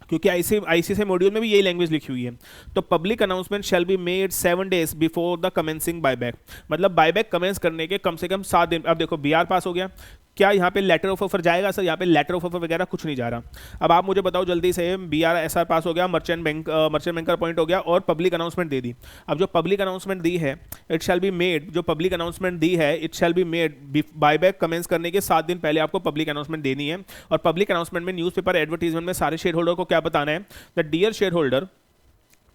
क्योंकि आईसीएसई मॉड्यूल में भी यही लैंग्वेज लिखी हुई है। तो public announcement shell be made 7 days before the commencing buyback, मतलब बायबैक कमेंस करने के कम से कम 7 दिन। अब देखो BR पास हो गया, क्या यहाँ पे लेटर ऑफ ऑफर जाएगा सर? यहाँ पे लेटर ऑफ ऑफर वगैरह कुछ नहीं जा रहा। अब आप मुझे बताओ जल्दी से, BRSR पास हो गया, मर्चेंट बैंकर अपॉइंट हो गया और पब्लिक अनाउंसमेंट दे दी। अब जो पब्लिक अनाउंसमेंट दी है, इट शैल बी मेड, जो पब्लिक अनाउंसमेंट दी है it shall be made buyback commence करने के 7 दिन पहले आपको पब्लिक अनाउंसमेंट देनी है। और पब्लिक अनाउंसमेंट में न्यूज़पेपर एडवर्टीजमेंट में सारे शेयर होल्डर को क्या बताना है? The dear share holder,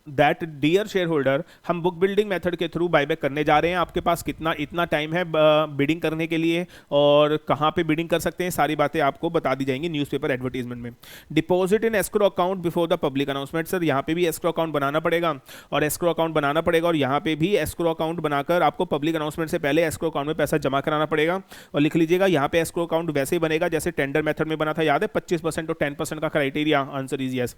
that dear share holder, हम बुक बिल्डिंग मेथड के थ्रू बायबैक करने जा रहे हैं, आपके पास कितना इतना टाइम है बिडिंग करने के लिए और कहाँ पे बिडिंग कर सकते हैं, सारी बातें आपको बता दी जाएंगी न्यूज़पेपर एडवर्टीजमेंट में। Deposit in escrow account before the public announcement, sir यहाँ पे भी एस्क्रो अकाउंट बनाना पड़ेगा और एस्क्रो अकाउंट बनाना पड़ेगा और यहाँ पे भी एस्क्रो अकाउंट बनाकर आपको पब्लिक अनाउंसमेंट से पहले एस्क्रो अकाउंट में पैसा जमा कराना पड़ेगा। और लिख लीजिएगा यहाँ पे एस्क्रो अकाउंट वैसे ही बनेगा जैसे टेंडर मेथड में बना था, याद है 25% और 10% का criteria? Answer is yes.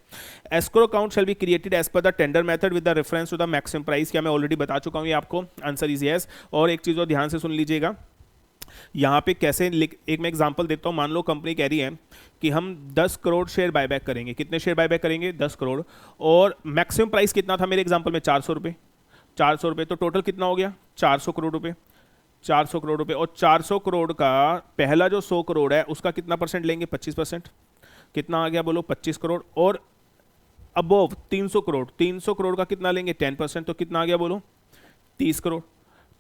Escrow account shall be created as per the tender method with the reference to the maximum price, क्या मैं ऑलरेडी बता चुका हूं ये आपको? Answer is yes. और एक चीज और ध्यान से सुन लीजिएगा, यहां पे कैसे एक मैं एग्जांपल देता हूं। मान लो कंपनी कह रही है कि हम 10 करोड़ शेयर बायबैक करेंगे। कितने शेयर बायबैक करेंगे? 10 करोड़। और मैक्सिमम प्राइस कितना था मेरे एग्जांपल में? 400 रुपये। 400 रुपये, तो टोटल कितना हो गया? 400 करोड़ रुपए। 400 करोड़ रुपए। और 400 करोड़ का पहला जो 100 करोड़ है उसका कितना परसेंट लेंगे? 25%। कितना आ गया बोलो? 25 करोड़। और अबोव 300 करोड़, 300 करोड़ का कितना लेंगे? 10%। तो कितना आ गया बोलो? 30 करोड़।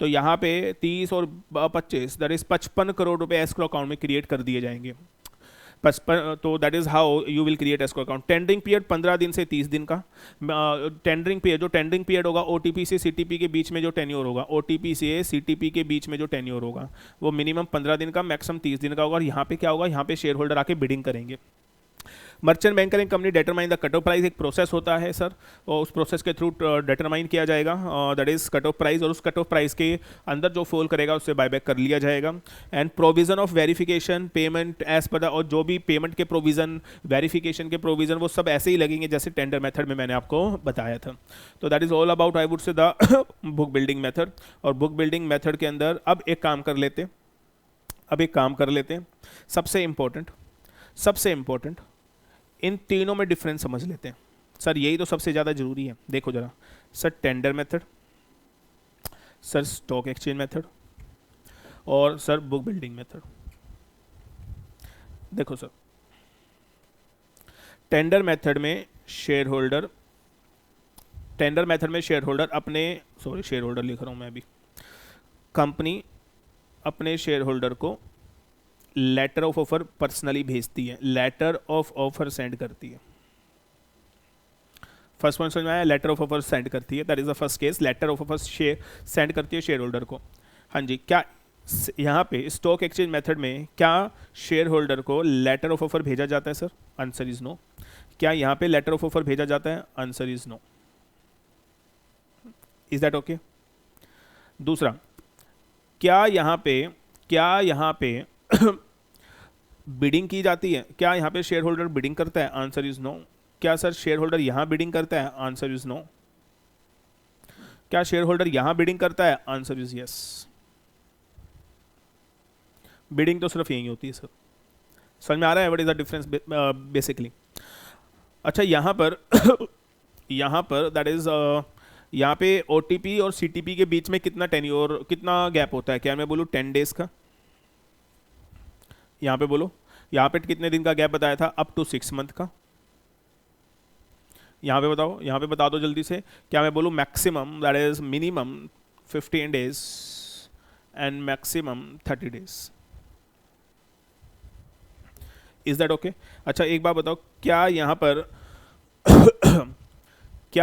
तो यहाँ पे 30 और 25 दैट इज 55 करोड़ रुपए एस्क्रो अकाउंट में क्रिएट कर दिए जाएंगे। 55, तो that is how you will create escrow account. Tendering period 15 दिन से 30 दिन का। टेंडरिंग पीरियड, जो टेंडरिंग पीरियड होगा OTP से CTP के बीच में जो टेन्योर होगा, OTP से CTP के बीच में जो टेन्योर होगा वो मिनिमम 15 दिन का, मैक्सिमम 30 दिन का होगा। और यहाँ पे क्या होगा? यहाँ पे शेयर होल्डर आके बिडिंग करेंगे। Merchant banking company determine the cut off price, एक प्रोसेस होता है सर, और उस प्रोसेस के थ्रू डिटरमाइन किया जाएगा that is cut off price, और उस कट ऑफ प्राइस के अंदर जो फॉल करेगा उससे बायबैक कर लिया जाएगा। And provision of verification payment as per the, और जो भी पेमेंट के प्रोविजन, वेरिफिकेशन के प्रोविजन, वो सब ऐसे ही लगेंगे जैसे टेंडर मेथड में मैंने आपको बताया था। तो that is all about I would से द बुक बिल्डिंग मेथड। और बुक बिल्डिंग मेथड के अंदर अब एक काम कर लेते हैं, सबसे इंपॉर्टेंट इन तीनों में डिफरेंस समझ लेते हैं। सर यही तो सबसे ज़्यादा जरूरी है। देखो जरा sir, tender method, sir stock exchange method, और सर बुक बिल्डिंग मेथड। देखो सर, टेंडर मेथड में शेयर होल्डर अपने, सॉरी शेयर होल्डर लिख रहा हूं मैं अभी, कंपनी अपने शेयर होल्डर को लेटर ऑफ ऑफर पर्सनली भेजती है, लेटर ऑफ ऑफर सेंड करती है। फर्स्ट पॉइंट समझ में आया? लेटर ऑफ ऑफर सेंड करती है, that is the first case. Letter of offer send करती है शेयर होल्डर को। हाँ जी, क्या यहाँ पे स्टॉक एक्सचेंज मेथड में क्या शेयर होल्डर को लेटर ऑफ ऑफर भेजा जाता है सर? Answer is no. क्या यहाँ पे लेटर ऑफ ऑफर भेजा जाता है? Answer is no. Is that okay? दूसरा, क्या यहाँ पे बिडिंग की जाती है? क्या यहाँ पे शेयर होल्डर बिडिंग करता है? Answer is no. क्या सर शेयर होल्डर यहाँ बिडिंग करता है? Answer is no. क्या शेयर होल्डर यहाँ बिडिंग करता है? Answer is yes. बिडिंग तो सिर्फ यही होती है सर। समझ में आ रहा है what is the difference basically? अच्छा, यहाँ पर दैट इज यहाँ पे OTP और CTP के बीच में कितना टेन्योर, कितना गैप होता है? क्या मैं बोलूँ 10 डेज का? यहाँ पे बोलो, यहाँ पे कितने दिन का गैप बताया था? अप टू 6 मंथ का। यहाँ पे बताओ, यहाँ पे बता दो जल्दी से। क्या मैं बोलूँ maximum, that is minimum 15 days and maximum 30 days. Is that okay? अच्छा एक बात बताओ, क्या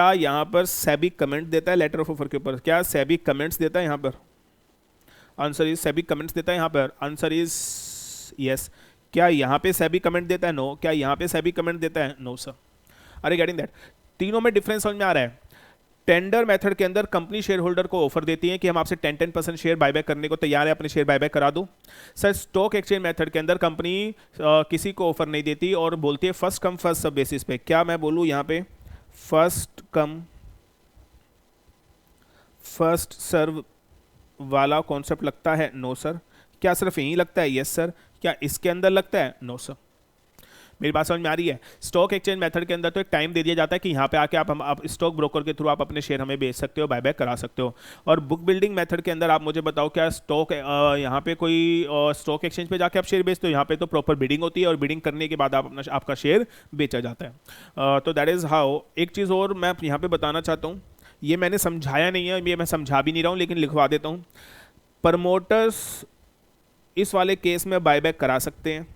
यहाँ पर सेबी कमेंट देता है लेटर ऑफ ऑफर के ऊपर? क्या सेबी कमेंट्स देता है यहाँ पर? आंसर इज सेबी कमेंट्स देता है यहाँ पर? Answer is yes. क्या यहाँ पे सेबी कमेंट देता है? नो। क्या यहाँ पे सेबी कमेंट देता है? No sir. Are getting that? तीनों में डिफरेंस समझ में आ रहा है? टेंडर मेथड के अंदर कंपनी शेयर होल्डर को ऑफर देती है कि हम आपसे 10% शेयर बायबैक करने को तैयार है, अपने शेयर बायबैक करा दो। सर स्टॉक एक्सचेंज मेथड के अंदर कंपनी किसी को ऑफर नहीं देती और बोलती है first come first serve basis पे। क्या मैं बोलूँ यहाँ पे फर्स्ट कम फर्स्ट सर्व वाला कॉन्सेप्ट लगता है? No sir. क्या सिर्फ यही लगता है? Yes sir. क्या इसके अंदर लगता है? No sir. मेरी बात समझ में आ रही है? स्टॉक एक्सचेंज मेथड के अंदर तो एक टाइम दे दिया जाता है कि यहाँ पे आके आप स्टॉक ब्रोकर के थ्रू आप अपने शेयर हमें बेच सकते हो, बायबैक करा सकते हो। और बुक बिल्डिंग मेथड के अंदर आप मुझे बताओ, क्या स्टॉक यहाँ पे कोई स्टॉक एक्सचेंज पे जाके आप शेयर बेचते हो? यहाँ पे तो प्रॉपर बिडिंग होती है और बिडिंग करने के बाद आप अपना आपका शेयर बेचा जाता है। तो दैट इज़ हाउ। एक चीज़ और मैं यहाँ पे बताना चाहता हूँ, ये मैंने समझाया नहीं है, ये मैं समझा भी नहीं रहा हूँ, लेकिन लिखवा देता हूँ। प्रमोटर्स इस वाले केस में बायबैक करा सकते हैं,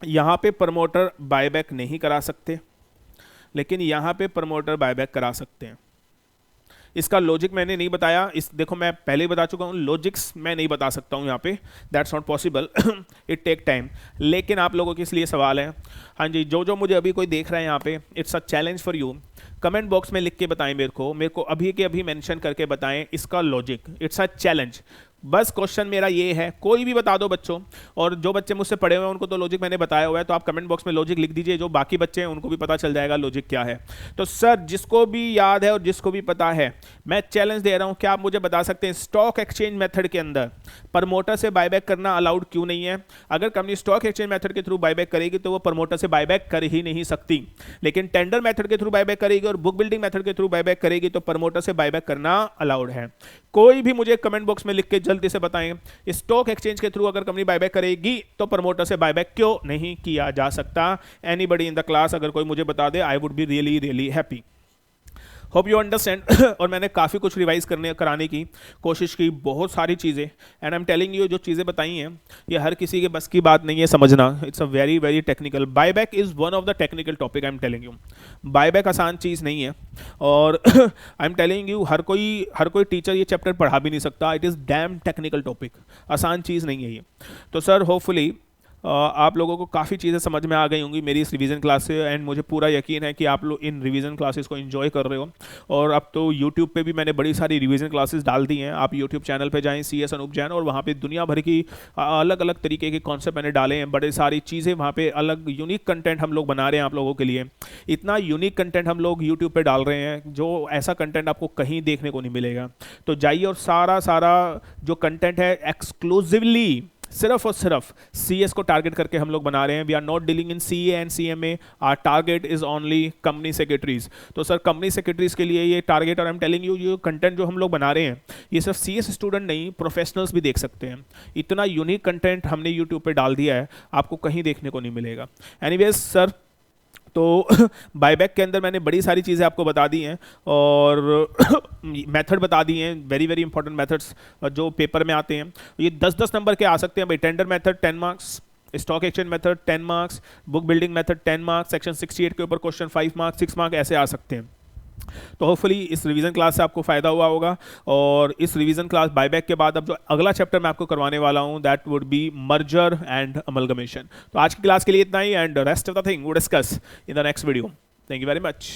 यहाँ पे प्रमोटर बायबैक नहीं करा सकते, लेकिन यहाँ पे प्रमोटर बायबैक करा सकते हैं। इसका लॉजिक मैंने नहीं बताया, इस देखो मैं पहले ही बता चुका हूँ, लॉजिक्स मैं नहीं बता सकता हूँ यहाँ पे, that's not possible, it take time. लेकिन आप लोगों के इसलिए सवाल है। हाँ जी, जो मुझे अभी कोई देख रहा है यहाँ पे, it's a challenge for you, comment box में लिख के बताएं मेरे को अभी के अभी मेंशन करके बताएं इसका लॉजिक। इट्स अ चैलेंज, बस क्वेश्चन मेरा ये है, कोई भी बता दो बच्चों, और जो बच्चे मुझसे पढ़े हुए हैं उनको तो लॉजिक मैंने बताया हुआ है, तो आप कमेंट बॉक्स में लॉजिक लिख दीजिए, जो बाकी बच्चे हैं उनको भी पता चल जाएगा लॉजिक क्या है। तो सर जिसको भी याद है और जिसको भी पता है, मैं चैलेंज दे रहा हूं, क्या आप मुझे बता सकते हैं स्टॉक एक्सचेंज मेथड के अंदर प्रमोटर से बायबैक करना अलाउड क्यों नहीं है? अगर कंपनी स्टॉक एक्सचेंज मेथड के थ्रू बायबैक करेगी तो वो प्रमोटर से बायबैक कर ही नहीं सकती, लेकिन टेंडर मेथड के थ्रू बायबैक करेगी और बुक बिल्डिंग मेथड के थ्रू बायबैक करेगी तो प्रमोटर से बायबैक करना अलाउड है। कोई भी मुझे कमेंट बॉक्स में लिख के जल्दी से बताएं, स्टॉक एक्सचेंज के थ्रू अगर कंपनी बायबैक करेगी तो प्रमोटर से बायबैक क्यों नहीं किया जा सकता? एनीबडी इन द क्लास अगर कोई मुझे बता दे, I would be really really happy. Hope you understand. और मैंने काफ़ी कुछ रिवाइज कराने की कोशिश की, बहुत सारी चीज़ें, and I am telling you, जो चीज़ें बताई हैं ये हर किसी के बस की बात नहीं है समझना। It's a very very technical, buyback is one of the technical topic, I am telling you. Buyback आसान चीज़ नहीं है, और आई एम टेलिंग यू हर कोई टीचर ये चैप्टर पढ़ा भी नहीं सकता। It is dam technical topic, आसान चीज़ नहीं है ये। तो सर होपफुली आप लोगों को काफ़ी चीज़ें समझ में आ गई होंगी मेरी इस रिवीजन क्लास से, एंड मुझे पूरा यकीन है कि आप लोग इन रिवीजन क्लासेस को एंजॉय कर रहे हो। और अब तो यूट्यूब पे भी मैंने बड़ी सारी रिवीजन क्लासेस डाल दी हैं, आप यूट्यूब चैनल पे जाएं CS अनूप जैन, और वहाँ पे दुनिया भर की अलग अलग तरीके के कॉन्सेप्ट मैंने डाले हैं, बड़े सारी चीज़ें वहाँ पे अलग यूनिक कंटेंट हम लोग बना रहे हैं आप लोगों के लिए। इतना यूनिक कंटेंट हम लोग यूट्यूब पर डाल रहे हैं, जो ऐसा कंटेंट आपको कहीं देखने को नहीं मिलेगा। तो जाइए और सारा जो कंटेंट है एक्सक्लूसिवली सिर्फ और सिर्फ CS को टारगेट करके हम लोग बना रहे हैं। We are not dealing in CA and CMA, our target is only company secretaries. तो सर कंपनी सेक्रेटरीज के लिए ये टारगेट, और आई एम टेलिंग यू ये कंटेंट जो हम लोग बना रहे हैं ये सिर्फ CS स्टूडेंट नहीं, प्रोफेशनल्स भी देख सकते हैं। इतना यूनिक कंटेंट हमने यूट्यूब पे डाल दिया है, आपको कहीं देखने को नहीं मिलेगा। एनीवेज सर, तो बायबैक के अंदर मैंने बड़ी सारी चीज़ें आपको बता दी हैं, और मेथड बता दी हैं, वेरी वेरी इंपॉर्टेंट मेथड्स जो पेपर में आते हैं। ये 10-10 नंबर के आ सकते हैं भाई। Tender method 10 marks, stock exchange method 10 marks, book building method 10 marks, section 68 के ऊपर क्वेश्चन 5 मार्क्स, 6 मार्क्स ऐसे आ सकते हैं। तो होपफुली इस रिवीजन क्लास से आपको फायदा हुआ होगा। और इस रिवीजन क्लास बायबैक के बाद अब जो अगला चैप्टर मैं आपको करवाने वाला हूं that would be merger and amalgamation. तो आज की क्लास के लिए इतना ही, and rest of the thing वो discuss in the next video. Thank you very much.